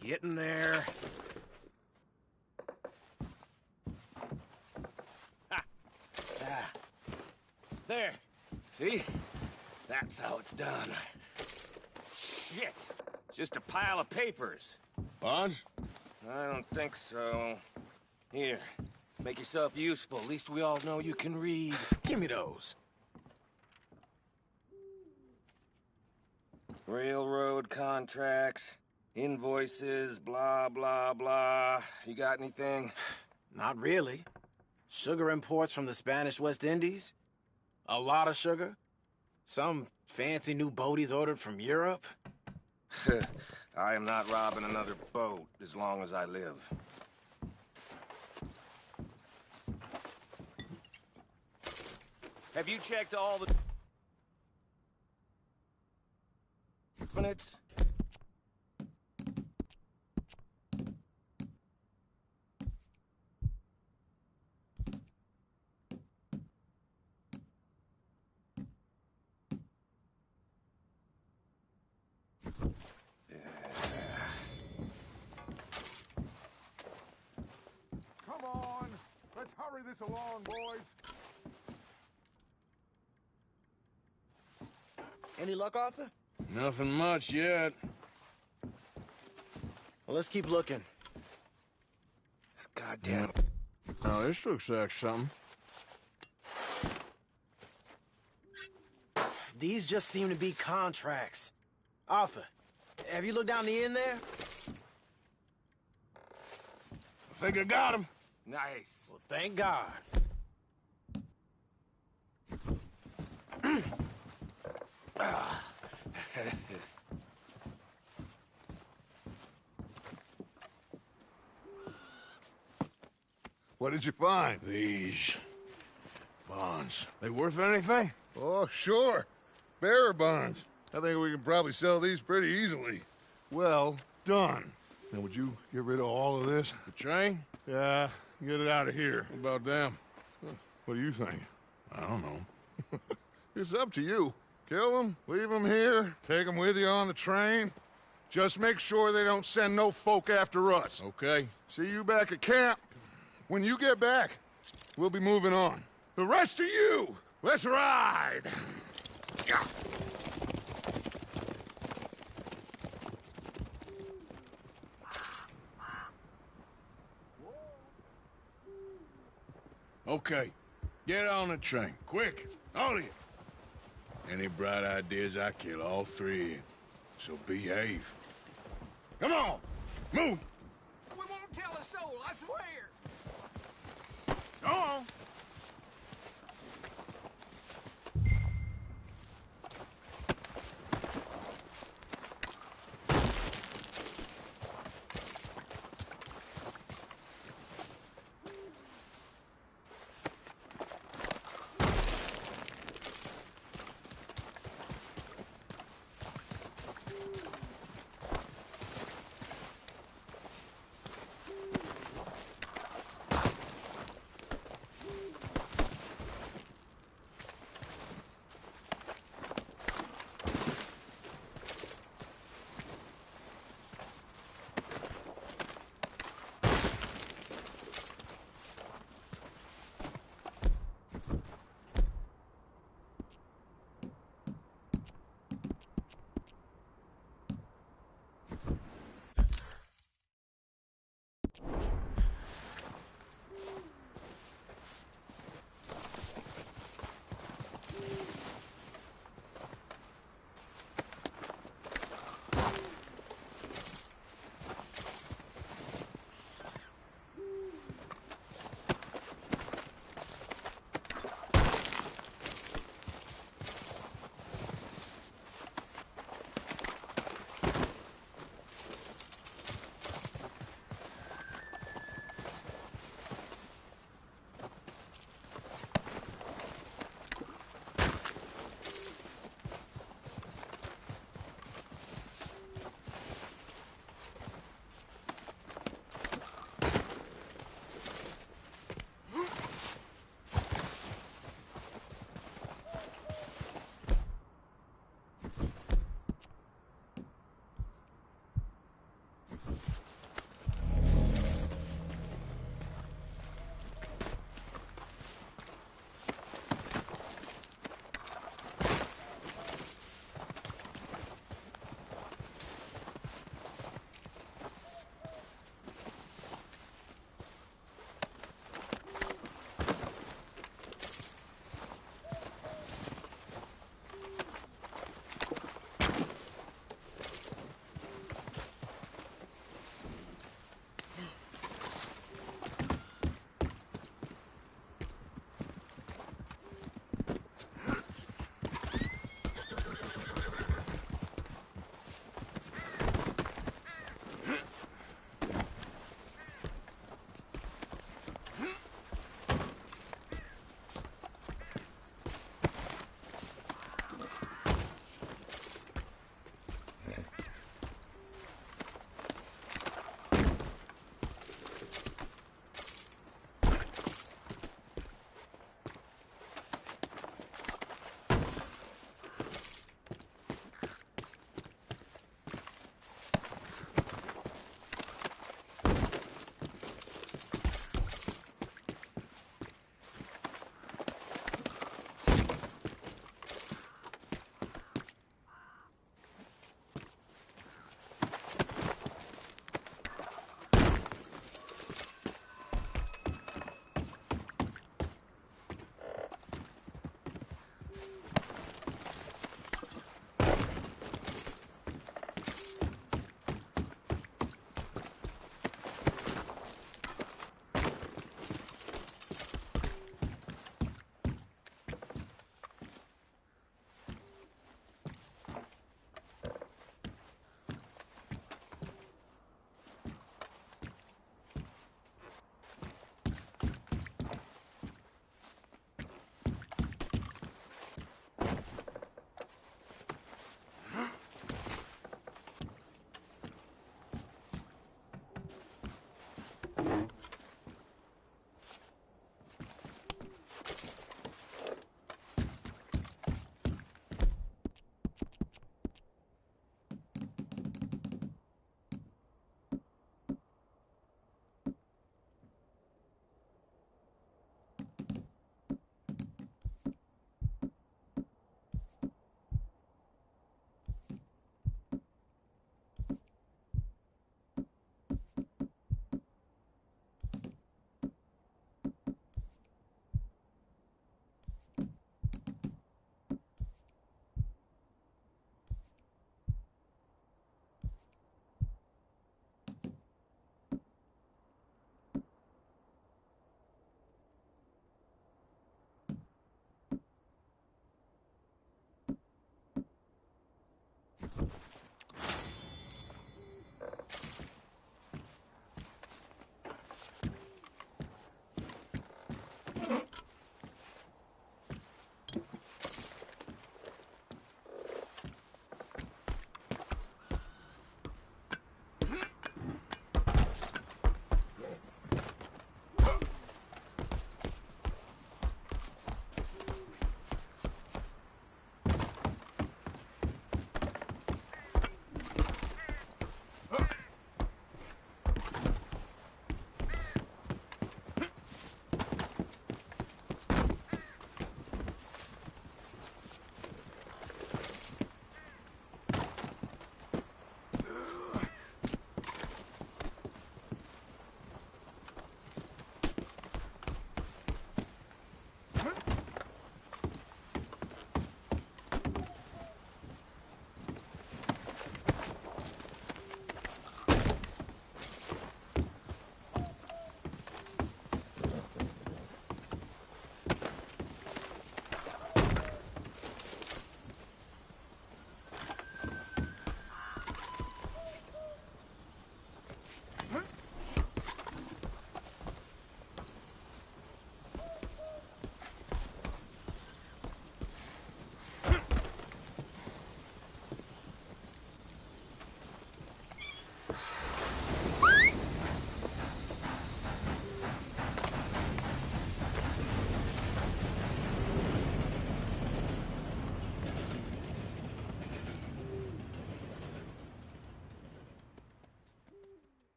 Get in there. Ha. Ah. There. See? That's how it's done. Shit. Just a pile of papers. Bonds? I don't think so. Here. Make yourself useful. At least we all know you can read. Give me those. Railroad contracts, invoices, blah, blah, blah. You got anything? Not really. Sugar imports from the Spanish West Indies. A lot of sugar. Some fancy new boat he's ordered from Europe. I am not robbing another boat as long as I live. Have you checked all the minutes? Come on. Let's hurry this along, boys. Any luck, Arthur? Nothing much yet. Well, let's keep looking. This goddamn... Oh, this looks like something. These just seem to be contracts. Arthur, have you looked down the end there? I think I got him. Nice. Well, thank God. What did you find? These bonds. They worth anything? Oh, sure. Bearer bonds. I think we can probably sell these pretty easily. Well done. Now, would you get rid of all of this? The train? Yeah, get it out of here. What about them? What do you think? I don't know. It's up to you. Kill them, leave them here, take them with you on the train. Just make sure they don't send no folk after us. Okay. See you back at camp. When you get back, we'll be moving on. The rest of you, let's ride! Yeah. Okay. Get on the train. Quick. All of you. Any bright ideas, I kill all three of you. So behave. Come on! Move! We won't tell a soul, I swear! Go on!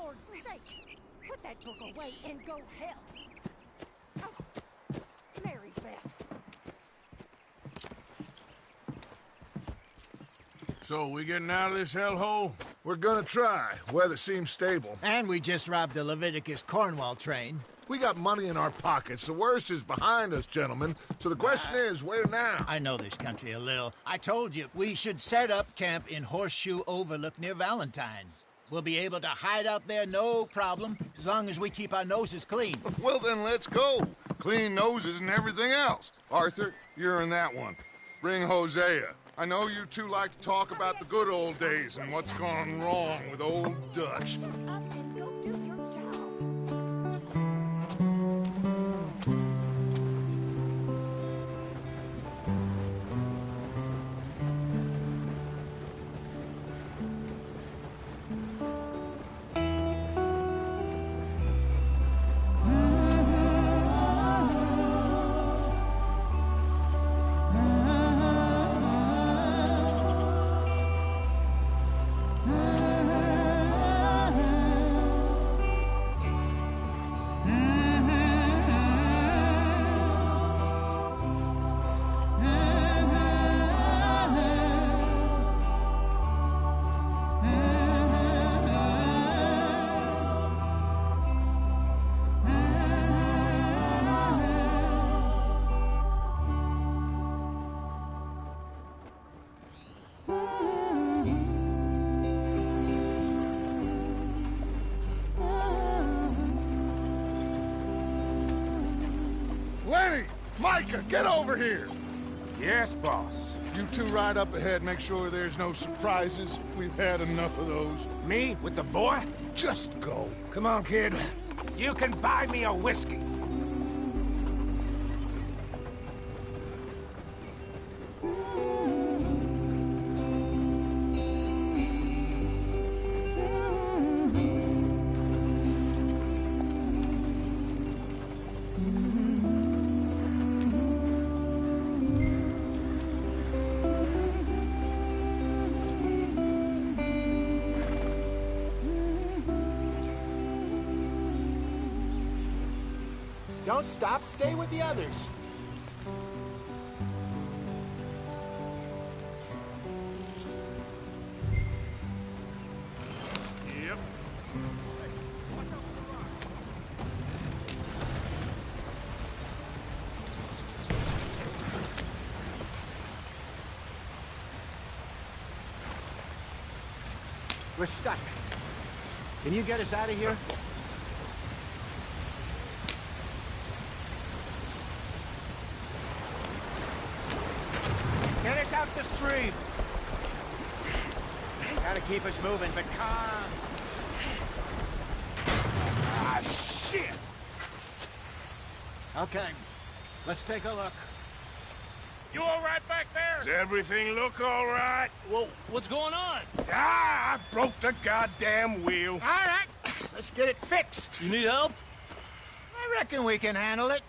Lord's sake! Put that book away and go help! Oh, Mary Beth. So, we getting out of this hellhole? We're gonna try. Weather seems stable. And we just robbed the Leviticus Cornwall train. We got money in our pockets. The worst is behind us, gentlemen. So the question is, where now? I know this country a little. I told you, we should set up camp in Horseshoe Overlook near Valentine. We'll be able to hide out there, no problem, as long as we keep our noses clean. Well, then let's go. Clean noses and everything else. Arthur, you're in that one. Bring Hosea. I know you two like to talk about the good old days and what's gone wrong with old Dutch. Lenny! Micah, get over here! Yes, boss. You two ride up ahead, make sure there's no surprises. We've had enough of those. Me with the boy? Just go. Come on, kid. You can buy me a whiskey. Don't stop, stay with the others. Yep. We're stuck. Can you get us out of here? Get us out the stream! Gotta keep us moving, but calm. Ah, shit! Okay, let's take a look. You all right back there? Does everything look all right? Well, what's going on? Ah, I broke the goddamn wheel. All right, let's get it fixed. You need help? I reckon we can handle it.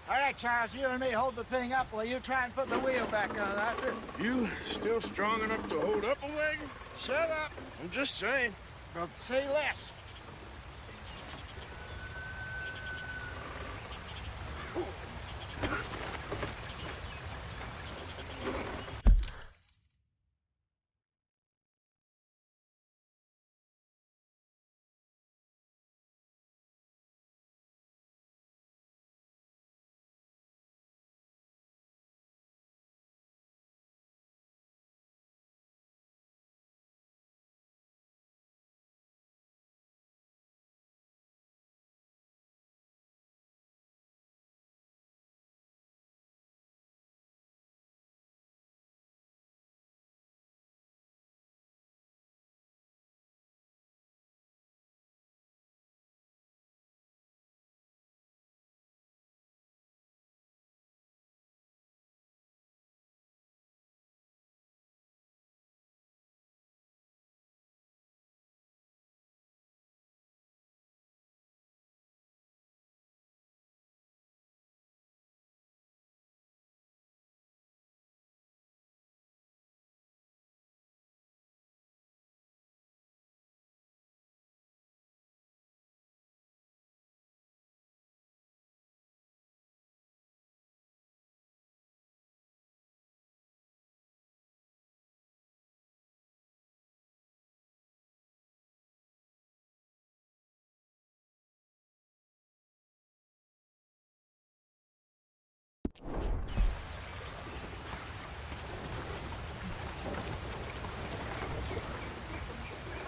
All right, Charles, you and me hold the thing up while you try and put the wheel back on, Arthur. You still strong enough to hold up a wagon? Shut up. I'm just saying. Well, say less.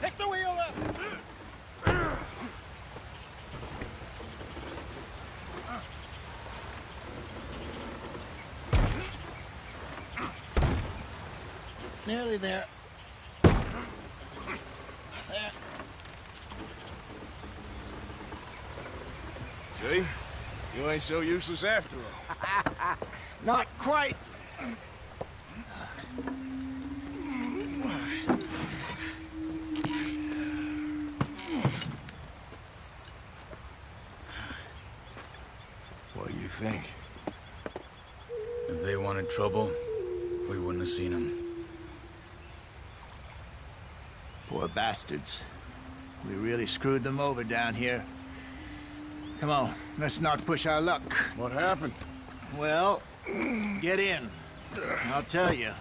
Pick the wheel up! Nearly there. There. See? You ain't so useless after all. Not quite. What do you think? If they wanted trouble, we wouldn't have seen them. Poor bastards. We really screwed them over down here. Come on, let's not push our luck. What happened? Well, get in. I'll tell you.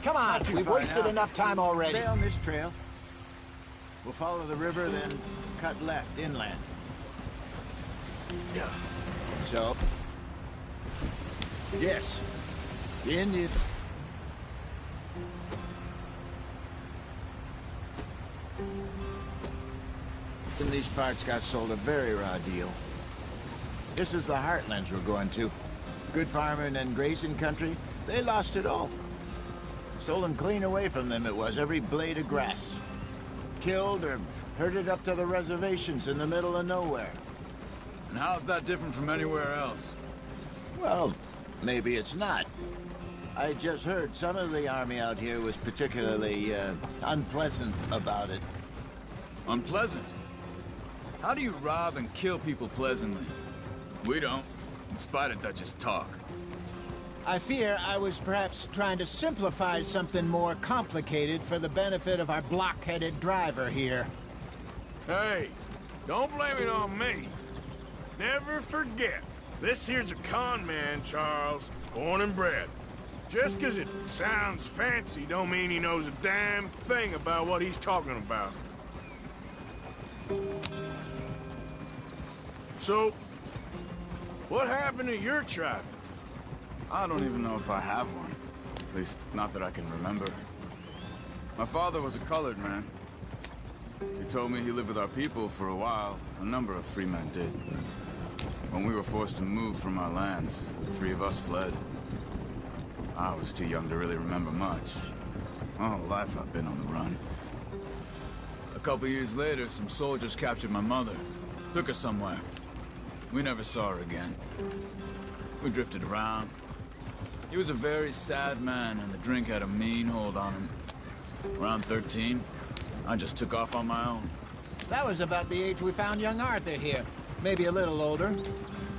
Come on, we've wasted enough time already. Stay on this trail. We'll follow the river, then cut left inland. Yeah. So? Yes. The Indian... in these parts got sold a very raw deal. This is the heartlands we're going to. Good farming and grazing country, they lost it all. Stolen clean away from them it was, every blade of grass. Killed or herded up to the reservations in the middle of nowhere. And how's that different from anywhere else? Well, maybe it's not. I just heard some of the army out here was particularly, unpleasant about it. Unpleasant? How do you rob and kill people pleasantly? We don't, in spite of Dutch's talk. I fear I was perhaps trying to simplify something more complicated for the benefit of our block-headed driver here. Hey, don't blame it on me. Never forget, this here's a con man, Charles, born and bred. Just 'cause it sounds fancy don't mean he knows a damn thing about what he's talking about. So, what happened to your tribe? I don't even know if I have one. At least, not that I can remember. My father was a colored man. He told me he lived with our people for a while. A number of free men did, but when we were forced to move from our lands, the three of us fled. I was too young to really remember much. My whole life I've been on the run. A couple years later, some soldiers captured my mother. Took her somewhere. We never saw her again. We drifted around. He was a very sad man, and the drink had a mean hold on him. Around 13, I just took off on my own. That was about the age we found young Arthur here. Maybe a little older.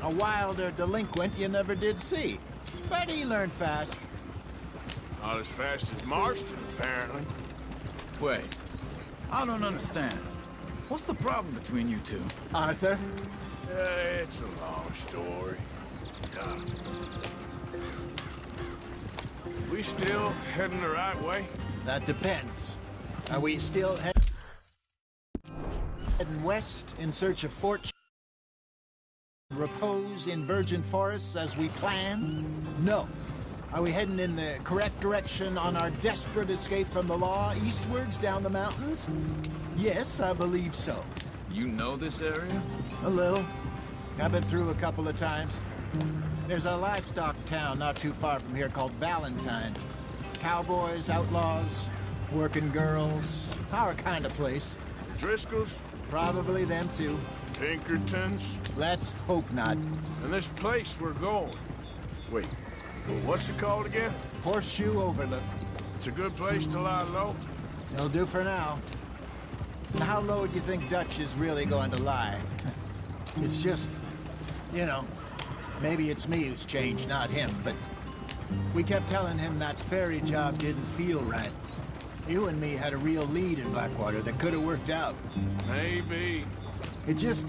A wilder delinquent you never did see. But he learned fast. Not as fast as Marston, apparently. Wait, I don't understand. What's the problem between you two? Arthur? It's a long story. We still heading the right way? That depends. Are we still heading west in search of Fort repose in virgin forests as we planned? No. Are we heading in the correct direction on our desperate escape from the law eastwards down the mountains? Yes, I believe so. You know this area? A little. I've been through a couple of times. There's a livestock town not too far from here called Valentine. Cowboys, outlaws, working girls, our kind of place. Driscolls? Probably them too. Pinkertons? Let's hope not. And this place we're going. Wait, what's it called again? Horseshoe Overlook. It's a good place to lie low? It'll do for now. How low do you think Dutch is really going to lie? It's just, you know, maybe it's me who's changed, not him, but we kept telling him that ferry job didn't feel right. You and me had a real lead in Blackwater that could have worked out. Maybe. It just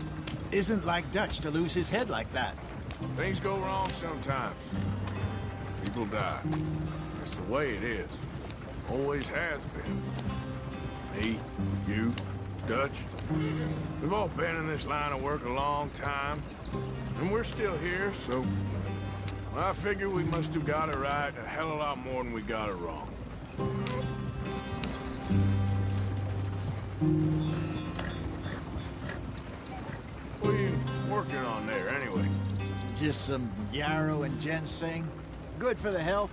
isn't like Dutch to lose his head like that. Things go wrong sometimes. People die. It's the way it is. Always has been. Me, you, Dutch. We've all been in this line of work a long time. And we're still here, so... I figure we must have got it right a hell of a lot more than we got it wrong. What are you working on there, anyway? Just some yarrow and ginseng. Good for the health.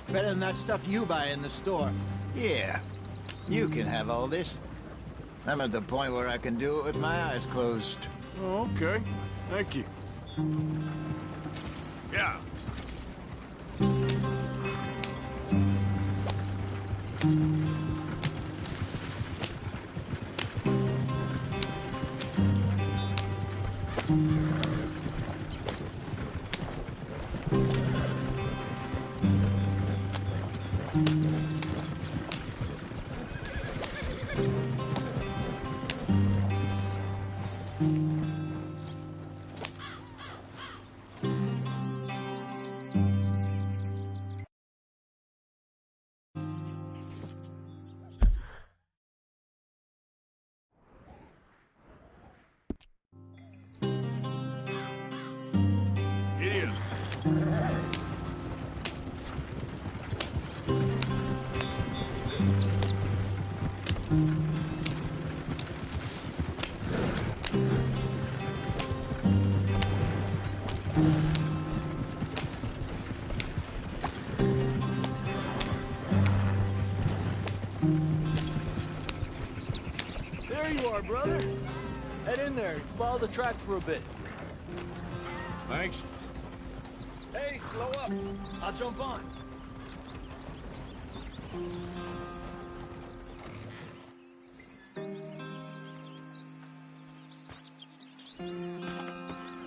Better than that stuff you buy in the store. Yeah, you can have all this. I'm at the point where I can do it with my eyes closed. Oh, okay. Thank you. Yeah. Idiot. There you are, brother. Head in there. Follow the track for a bit. Thanks. Hey, slow up. I'll jump on.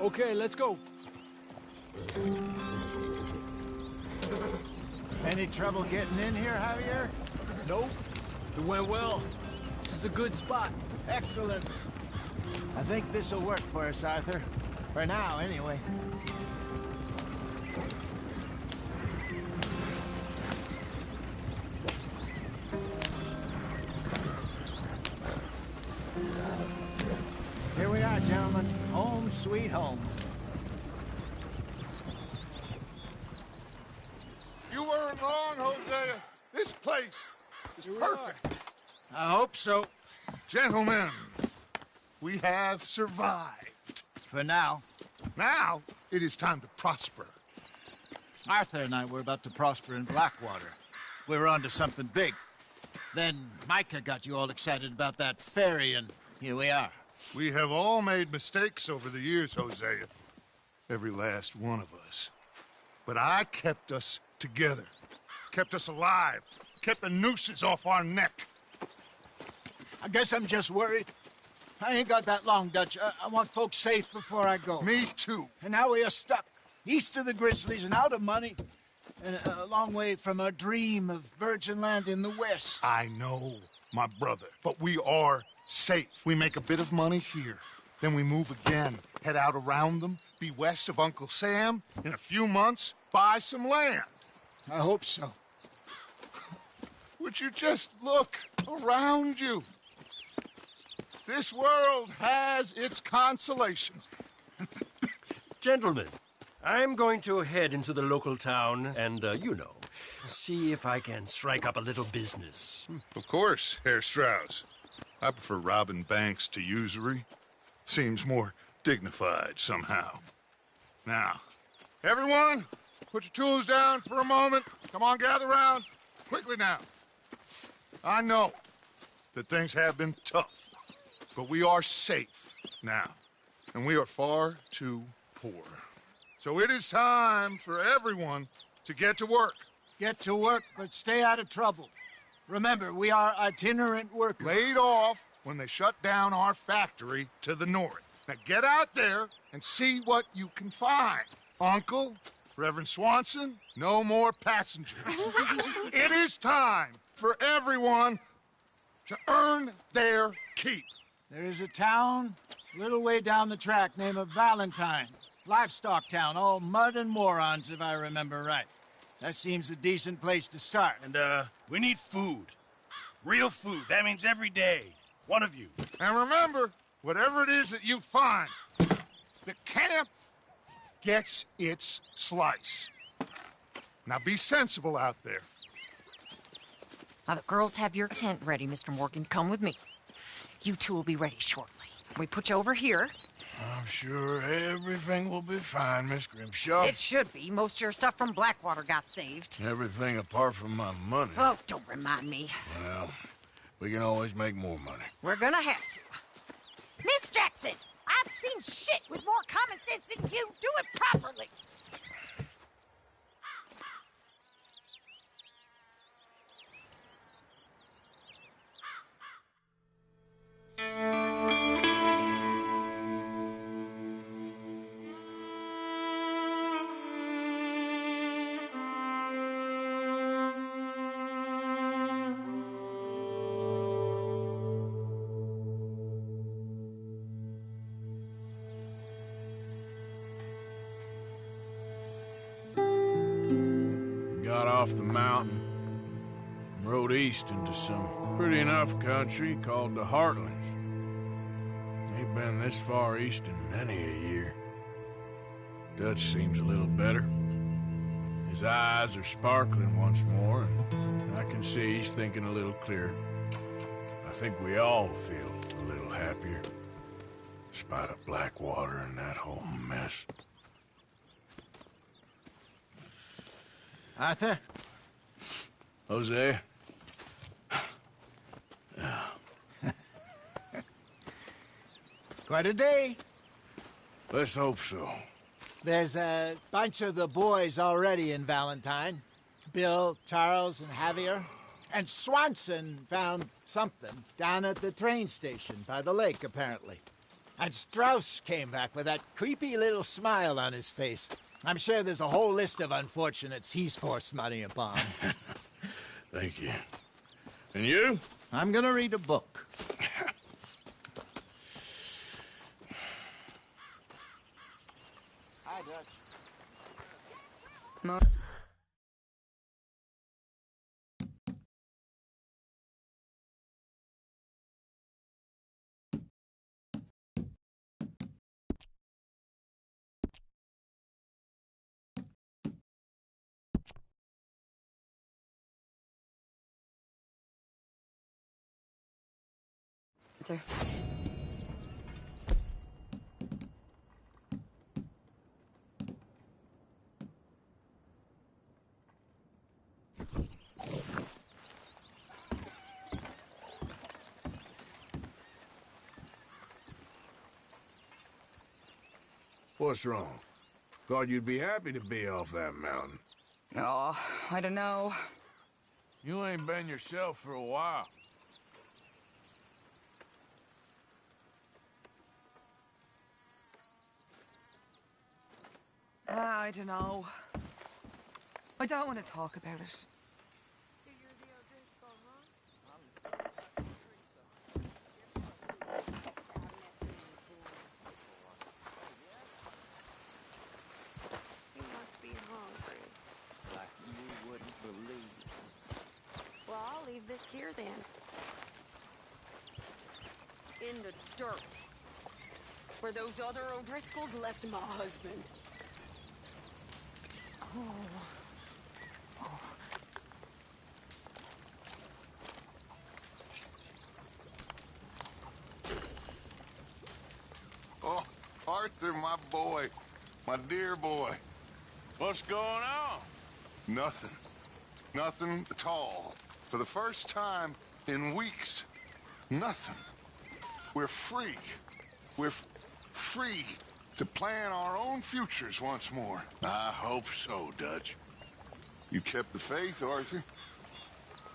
Okay, let's go. Any trouble getting in here, Javier? Nope. It went well. This is a good spot. Excellent. I think this'll work for us, Arthur. For now, anyway. Here we are, gentlemen. Home sweet home. You weren't wrong, Hosea. This place is perfect. I hope so. Gentlemen, we have survived. For now. Now, it is time to prosper. Arthur and I were about to prosper in Blackwater. We were on to something big. Then Micah got you all excited about that ferry, and here we are. We have all made mistakes over the years, Hosea. Every last one of us. But I kept us together. Kept us alive. Kept the nooses off our neck. I guess I'm just worried. I ain't got that long, Dutch. I want folks safe before I go. Me too. And now we are stuck. East of the Grizzlies and out of money. And a long way from our dream of virgin land in the west. I know, my brother. But we are safe. We make a bit of money here. Then we move again. Head out around them. Be west of Uncle Sam. In a few months, buy some land. I hope so. Would you just look around you? This world has its consolations. Gentlemen, I'm going to head into the local town and, see if I can strike up a little business. Of course, Herr Strauss. I prefer robbing banks to usury. Seems more dignified somehow. Now, everyone, put your tools down for a moment. Come on, gather round. Quickly now. I know that things have been tough, but we are safe now, and we are far too poor. So it is time for everyone to get to work. Get to work, but stay out of trouble. Remember, we are itinerant workers. Laid off when they shut down our factory to the north. Now get out there and see what you can find. Uncle, Reverend Swanson, no more passengers. It is time for everyone to earn their keep. There is a town a little way down the track named Valentine. Livestock town, all mud and morons, if I remember right. That seems a decent place to start. And, we need food. Real food. That means every day. One of you. And remember, whatever it is that you find, the camp gets its slice. Now be sensible out there. Now the girls have your tent ready, Mr. Morgan. Come with me. You two will be ready shortly. We put you over here. I'm sure everything will be fine, Miss Grimshaw. It should be. Most of your stuff from Blackwater got saved. Everything apart from my money. Oh, don't remind me. Well, we can always make more money. We're gonna have to. Miss Jackson, I've seen shit with more common sense than you. Do it properly. Got off the mountain and rode east into some pretty enough country called the Heartlands. Ain't been this far east in many a year. Dutch seems a little better. His eyes are sparkling once more, and I can see he's thinking a little clearer. I think we all feel a little happier, despite of Blackwater and that whole mess. Arthur? Jose? Quite a day. Let's hope so. There's a bunch of the boys already in Valentine. Bill, Charles, and Javier. And Swanson found something down at the train station by the lake, apparently. And Strauss came back with that creepy little smile on his face. I'm sure there's a whole list of unfortunates he's forced money upon. Thank you. And you? I'm gonna read a book. Hi, Dutch. Sir. What's wrong? Thought you'd be happy to be off that mountain. Oh, I don't know. You ain't been yourself for a while. I don't know. I don't want to talk about it. You must be hungry. Like you wouldn't believe. Well, I'll leave this here then. In the dirt. Where those other O'Driscolls left my husband. Oh, Arthur, my boy. My dear boy. What's going on? Nothing. Nothing at all. For the first time in weeks. Nothing. We're free. We're free to plan our own futures once more. I hope so, Dutch. You kept the faith, Arthur.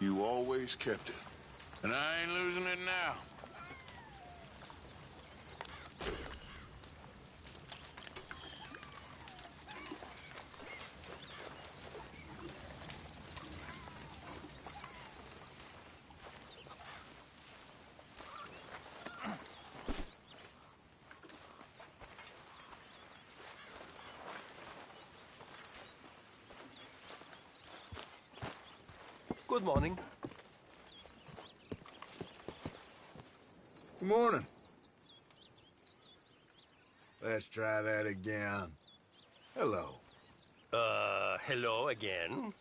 You always kept it. And I ain't losing it now. Good morning. Good morning. Let's try that again. Hello. Hello again.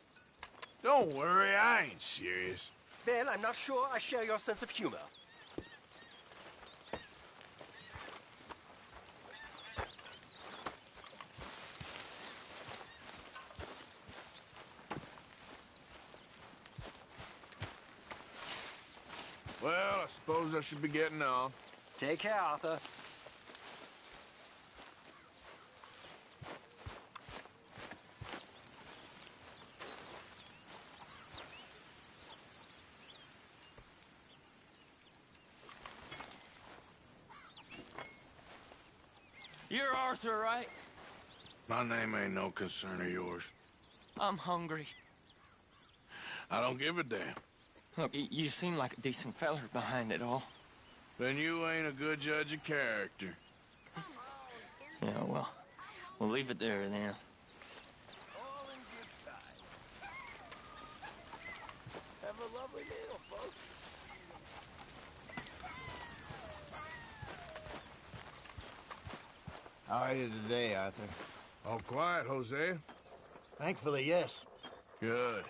Don't worry, I ain't serious. Ben, I'm not sure I share your sense of humor. Well, I suppose I should be getting on. Take care, Arthur. You're Arthur, right? My name ain't no concern of yours. I'm hungry. I don't give a damn. Look, you seem like a decent feller behind it all. Then you ain't a good judge of character. Yeah, well, we'll leave it there then. Have a lovely meal, folks. How are you today, Arthur? All quiet, Hosea? Thankfully, yes. Good.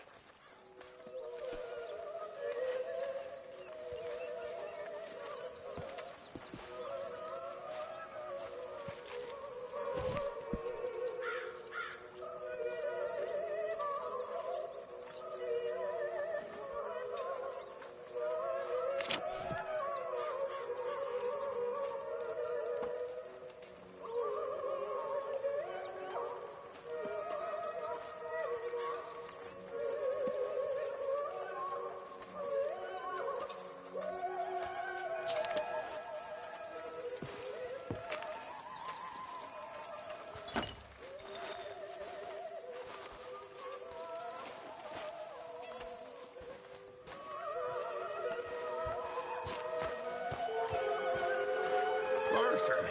Arthur,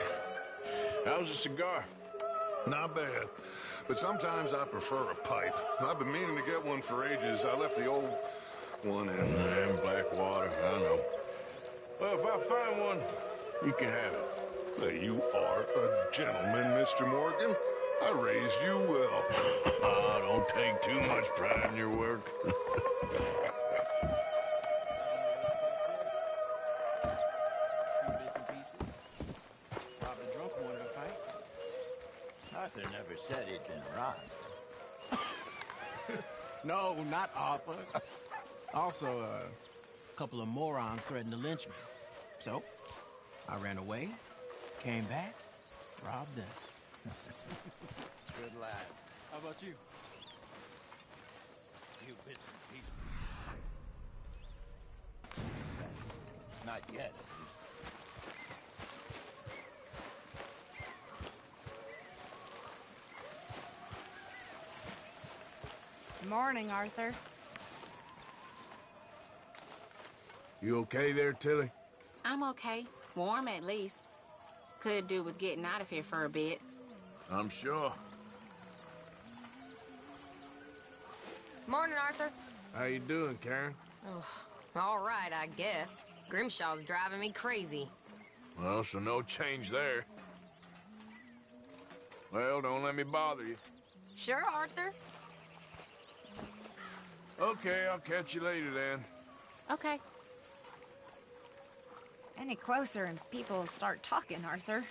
how's a cigar? Not bad, but sometimes I prefer a pipe. I've been meaning to get one for ages. I left the old one in Blackwater, I know. Well, if I find one, you can have it. Hey, you are a gentleman, Mr. Morgan. I raised you well. Oh, don't take too much pride in your work. Arthur never said he'd been robbed. No, not Arthur. Also, a couple of morons threatened to lynch me. So, I ran away, came back, robbed them. Good lad. How about you? You bits and pieces. Not yet, at least. Morning, Arthur. You okay there, Tilly? I'm okay. Warm, at least. Could do with getting out of here for a bit. I'm sure. Morning, Arthur. How you doing, Karen? Oh, all right, I guess. Grimshaw's driving me crazy. Well, so no change there. Well, don't let me bother you. Sure, Arthur. Okay, I'll catch you later then. Okay. Any closer and people start talking, Arthur.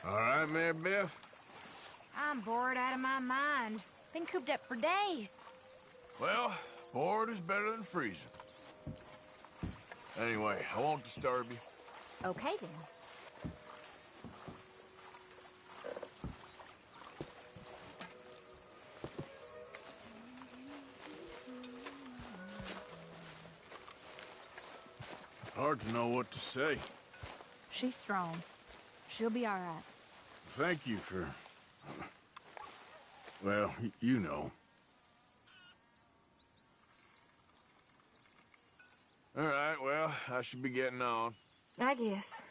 All right, Mary Beth? I'm bored out of my mind. Been cooped up for days. Well, bored is better than freezing. Anyway, I won't disturb you. Okay, then. Hard to know what to say. She's strong. She'll be all right. Thank you for... well, you know. All right, well, I should be getting on. I guess.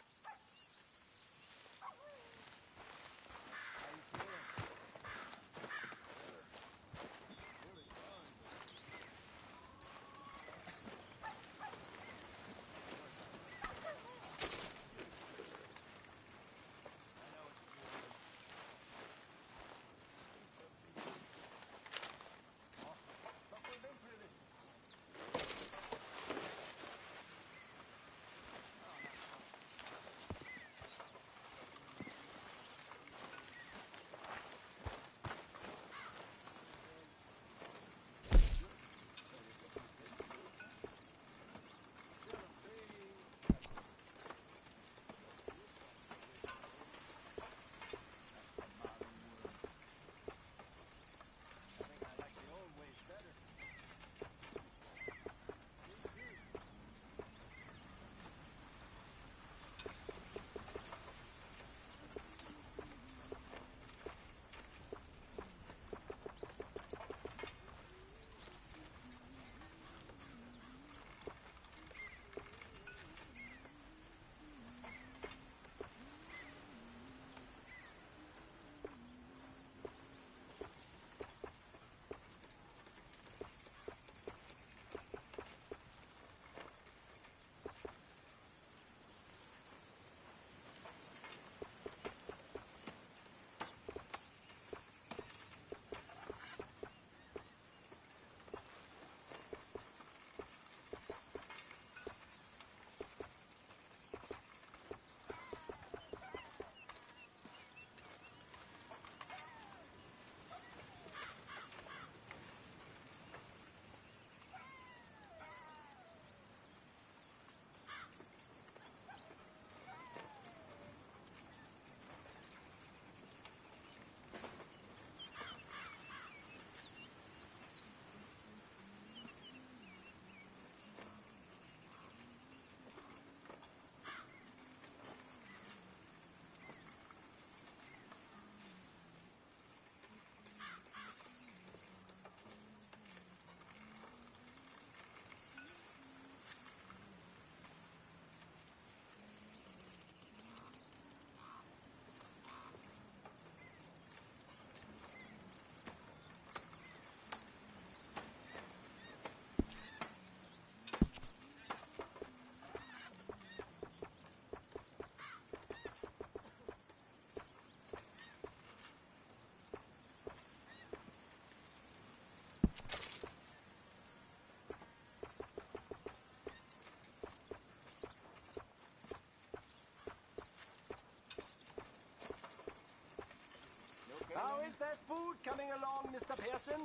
coming along, Mr. Pearson?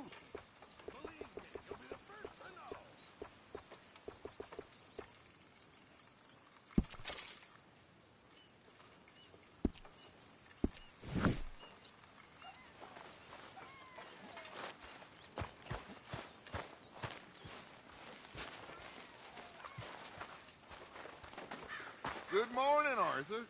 Good morning, Arthur.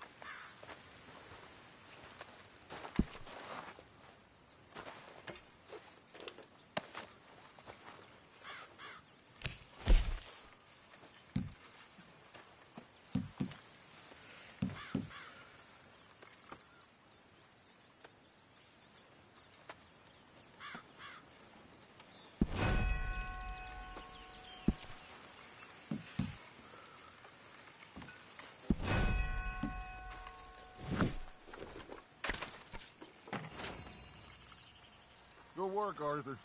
Good work, Arthur.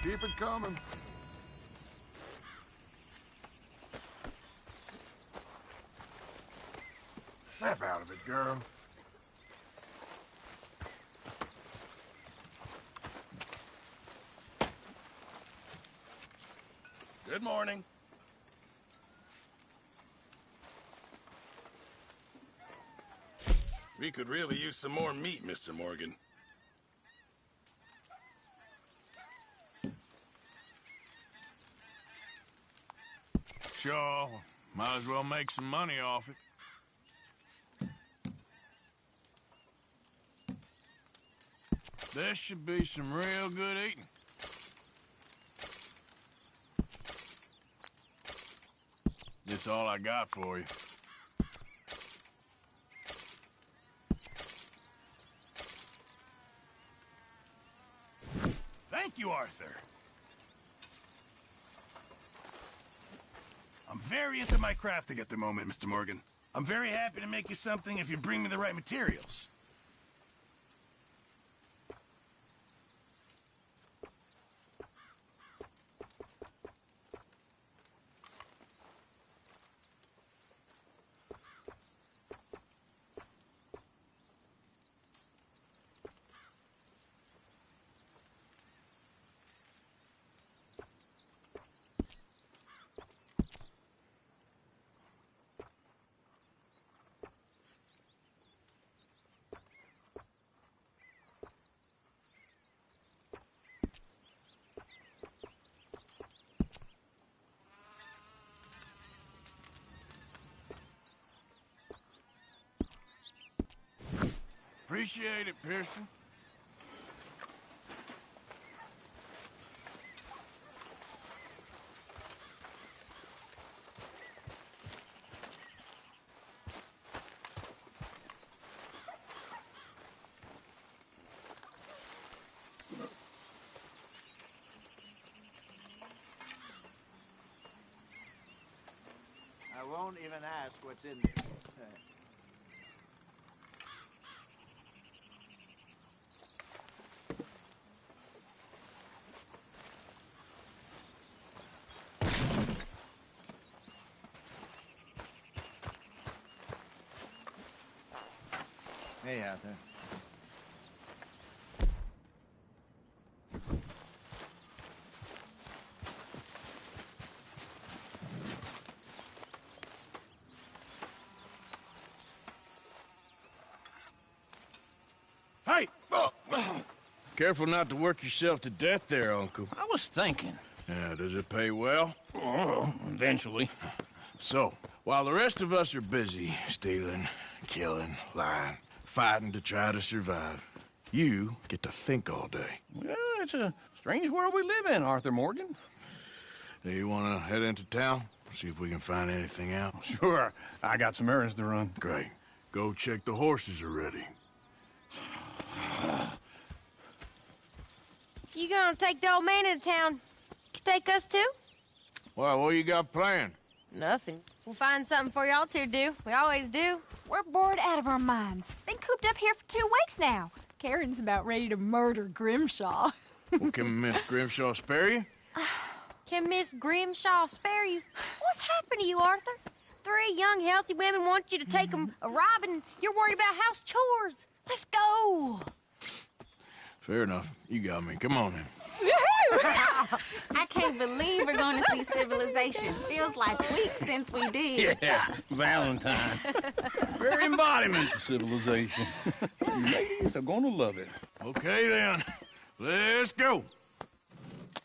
Keep it coming. Snap out of it, girl. Good morning. We could really use some more meat, Mr. Morgan. Sure, might as well make some money off it. This should be some real good eating. This all I got for you. Thank you, Arthur. I'm very into my crafting at the moment, Mr. Morgan. I'm very happy to make you something if you bring me the right materials. Appreciate it, Pearson. I won't even ask what's in this. Hey, Arthur. Hey! Oh. Careful not to work yourself to death there, Uncle. I was thinking. Yeah, does it pay well? Oh, eventually. So, while the rest of us are busy stealing, killing, lying, fighting to try to survive, you get to think all day. Well, it's a strange world we live in, Arthur Morgan. Do you want to head into town? See if we can find anything out? Sure. I got some errands to run. Great. Go check the horses are ready. You gonna take the old man into town? You take us too? Well, what you got planned? Nothing. We'll find something for y'all to do. We always do. We're bored out of our minds. Been cooped up here for 2 weeks now. Karen's about ready to murder Grimshaw. Well, can Miss Grimshaw spare you? Can Miss Grimshaw spare you? What's happened to you, Arthur? 3 young, healthy women want you to take them a robbing. You're worried about house chores. Let's go. Fair enough. You got me. Come on then. I can't believe we're going to see Civilization. Feels like weeks since we did. Yeah, Valentine. Very embodiment of civilization. You ladies are gonna love it. Okay then. Let's go.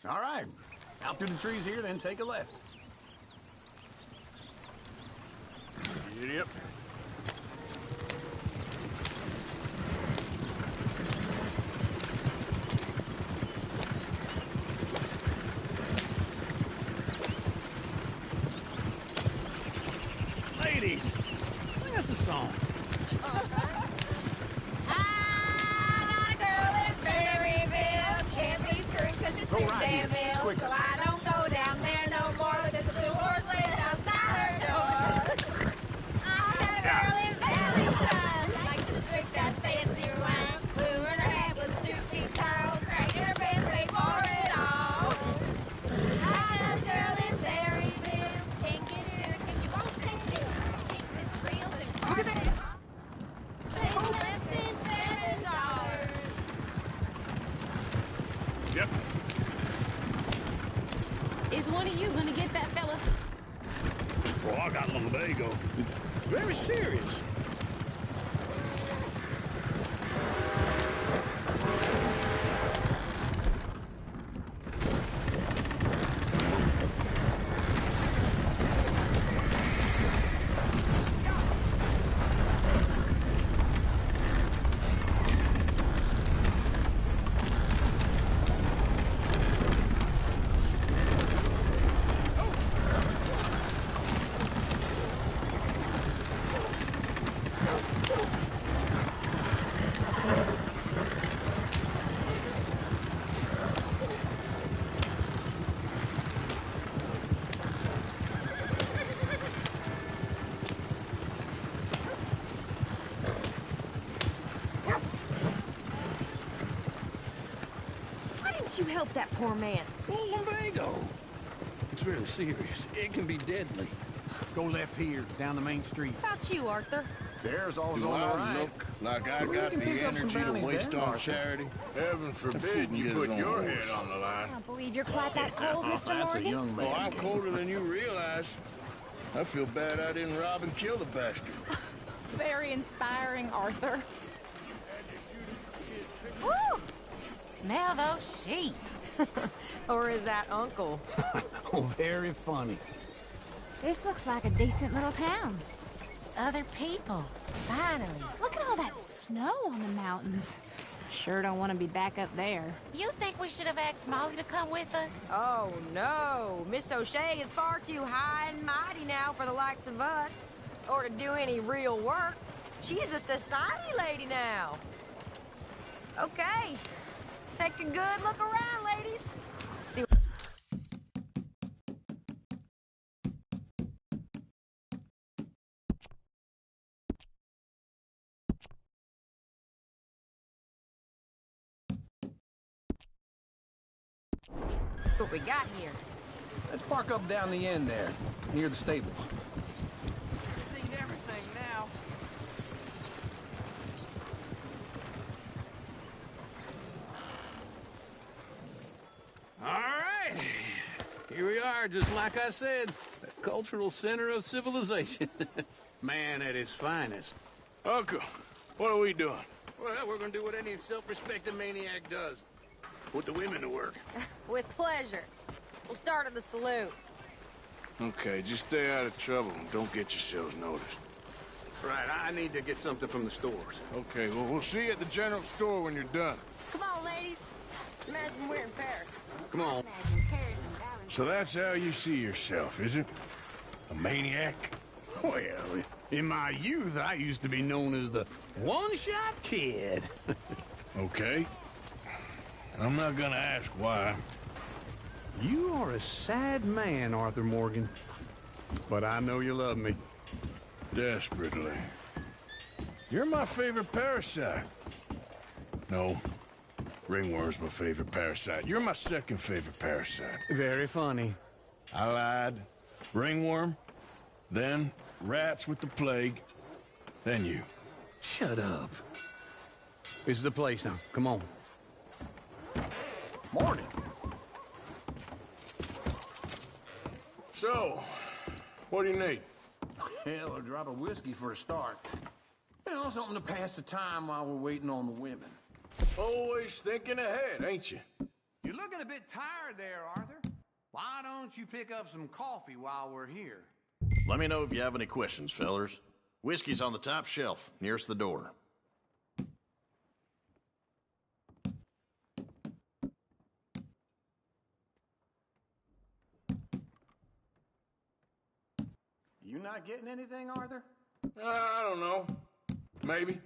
All right. Out through the trees here, then take a left. Yep. Ladies, sing us a song. Go right here. It's quicker. So I don't go down there no more. There's a blue horse laying outside her door. I had a girl in Valentine. Likes to drink that fancy wine. Blue and her hat was 2 feet tall. Cracked her pants paid for it all. I had a girl in Berryville. Can't get her 'cause she won't stay still. Kicks and squeals and barks and pays less than $7. Yep. Is one of you gonna get that fella's... Well, I got lumbago. Very serious. You help that poor man. Well, lumbago. It's very serious. It can be deadly. Go left here, down the main street. How about you, Arthur? There's always Do on the I right. look like I got the energy to waste on charity? Heaven forbid you put your head on the line. I don't believe you're quite that cold, Mr. That's Morgan. a young man. Oh, I'm colder than you realize. I feel bad I didn't rob and kill the bastard. Very inspiring, Arthur. Woo! Smell those sheep. Or is that Uncle? Oh, very funny. This looks like a decent little town. Other people. Finally. Look at all that snow on the mountains. Sure don't want to be back up there. You think we should have asked Molly to come with us? Oh, no. Miss O'Shea is far too high and mighty now for the likes of us. Or to do any real work. She's a society lady now. Okay. Take a good look around, ladies. See what we got here. Let's park up down the end there, near the stables. Seen everything now. All right. Here we are, just like I said. The cultural center of civilization. Man at his finest. Uncle, what are we doing? Well, we're gonna do what any self-respecting maniac does. Put the women to work. With pleasure. We'll start at the saloon. Okay, just stay out of trouble and don't get yourselves noticed. Right, I need to get something from the stores. Okay, well, we'll see you at the general store when you're done. Come on, ladies. Imagine we're in Paris. Come on. So that's how you see yourself, is it? A maniac? Well, in my youth, I used to be known as the one-shot kid. Okay. I'm not gonna ask why. You are a sad man, Arthur Morgan. But I know you love me. Desperately. You're my favorite parasite. No, ringworm's my favorite parasite. You're my second favorite parasite. Very funny. I lied. Ringworm, then rats with the plague, then you. Shut up. This is the place now. Come on. Morning. So, what do you need? Hell, a drop of whiskey for a start. You know, something to pass the time while we're waiting on the women. Always thinking ahead, ain't you? You're looking a bit tired there, Arthur. Why don't you pick up some coffee while we're here? Let me know if you have any questions, fellers. Whiskey's on the top shelf, nearest the door. You not getting anything, Arthur? I don't know. Maybe.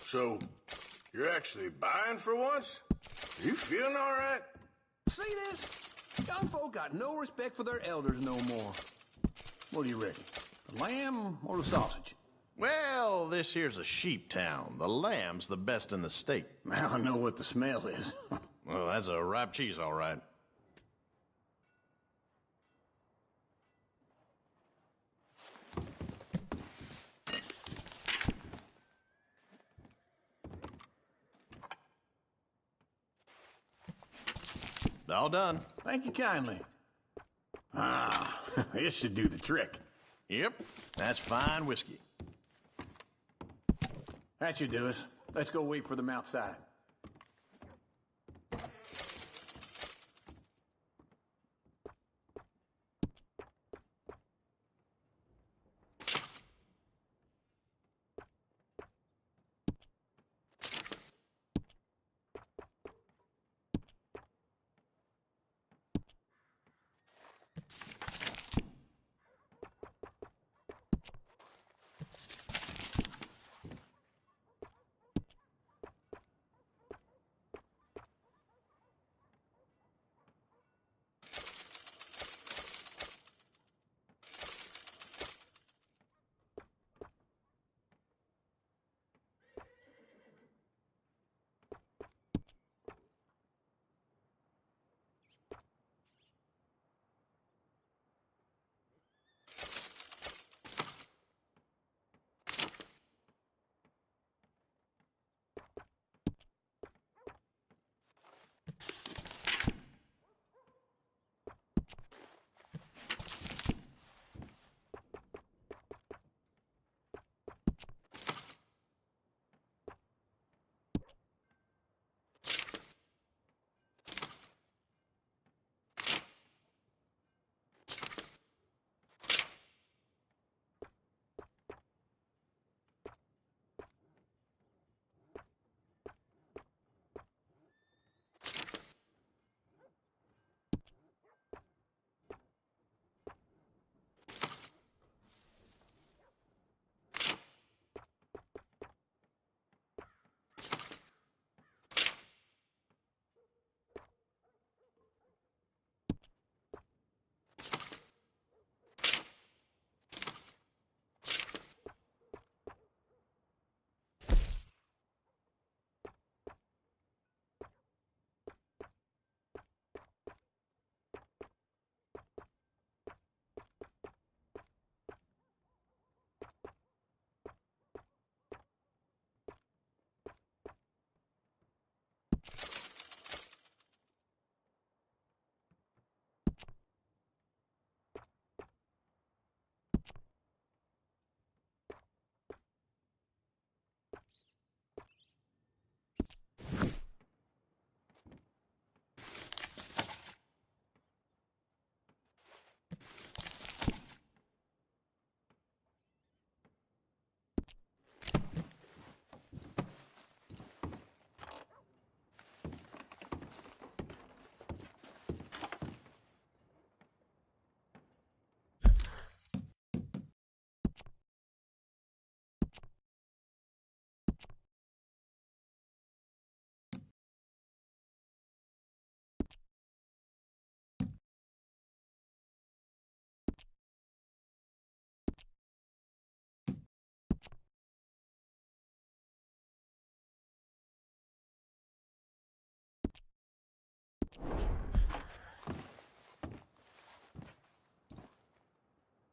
So, you're actually buying for once? You feeling all right? See this? Young folk got no respect for their elders no more. What do you reckon? The lamb or the sausage? Well, this here's a sheep town. The lamb's the best in the state. I know what the smell is. Well, that's a ripe cheese, all right. All done. Thank you kindly. Ah, this should do the trick. Yep, that's fine whiskey. That should do us. Let's go wait for them outside.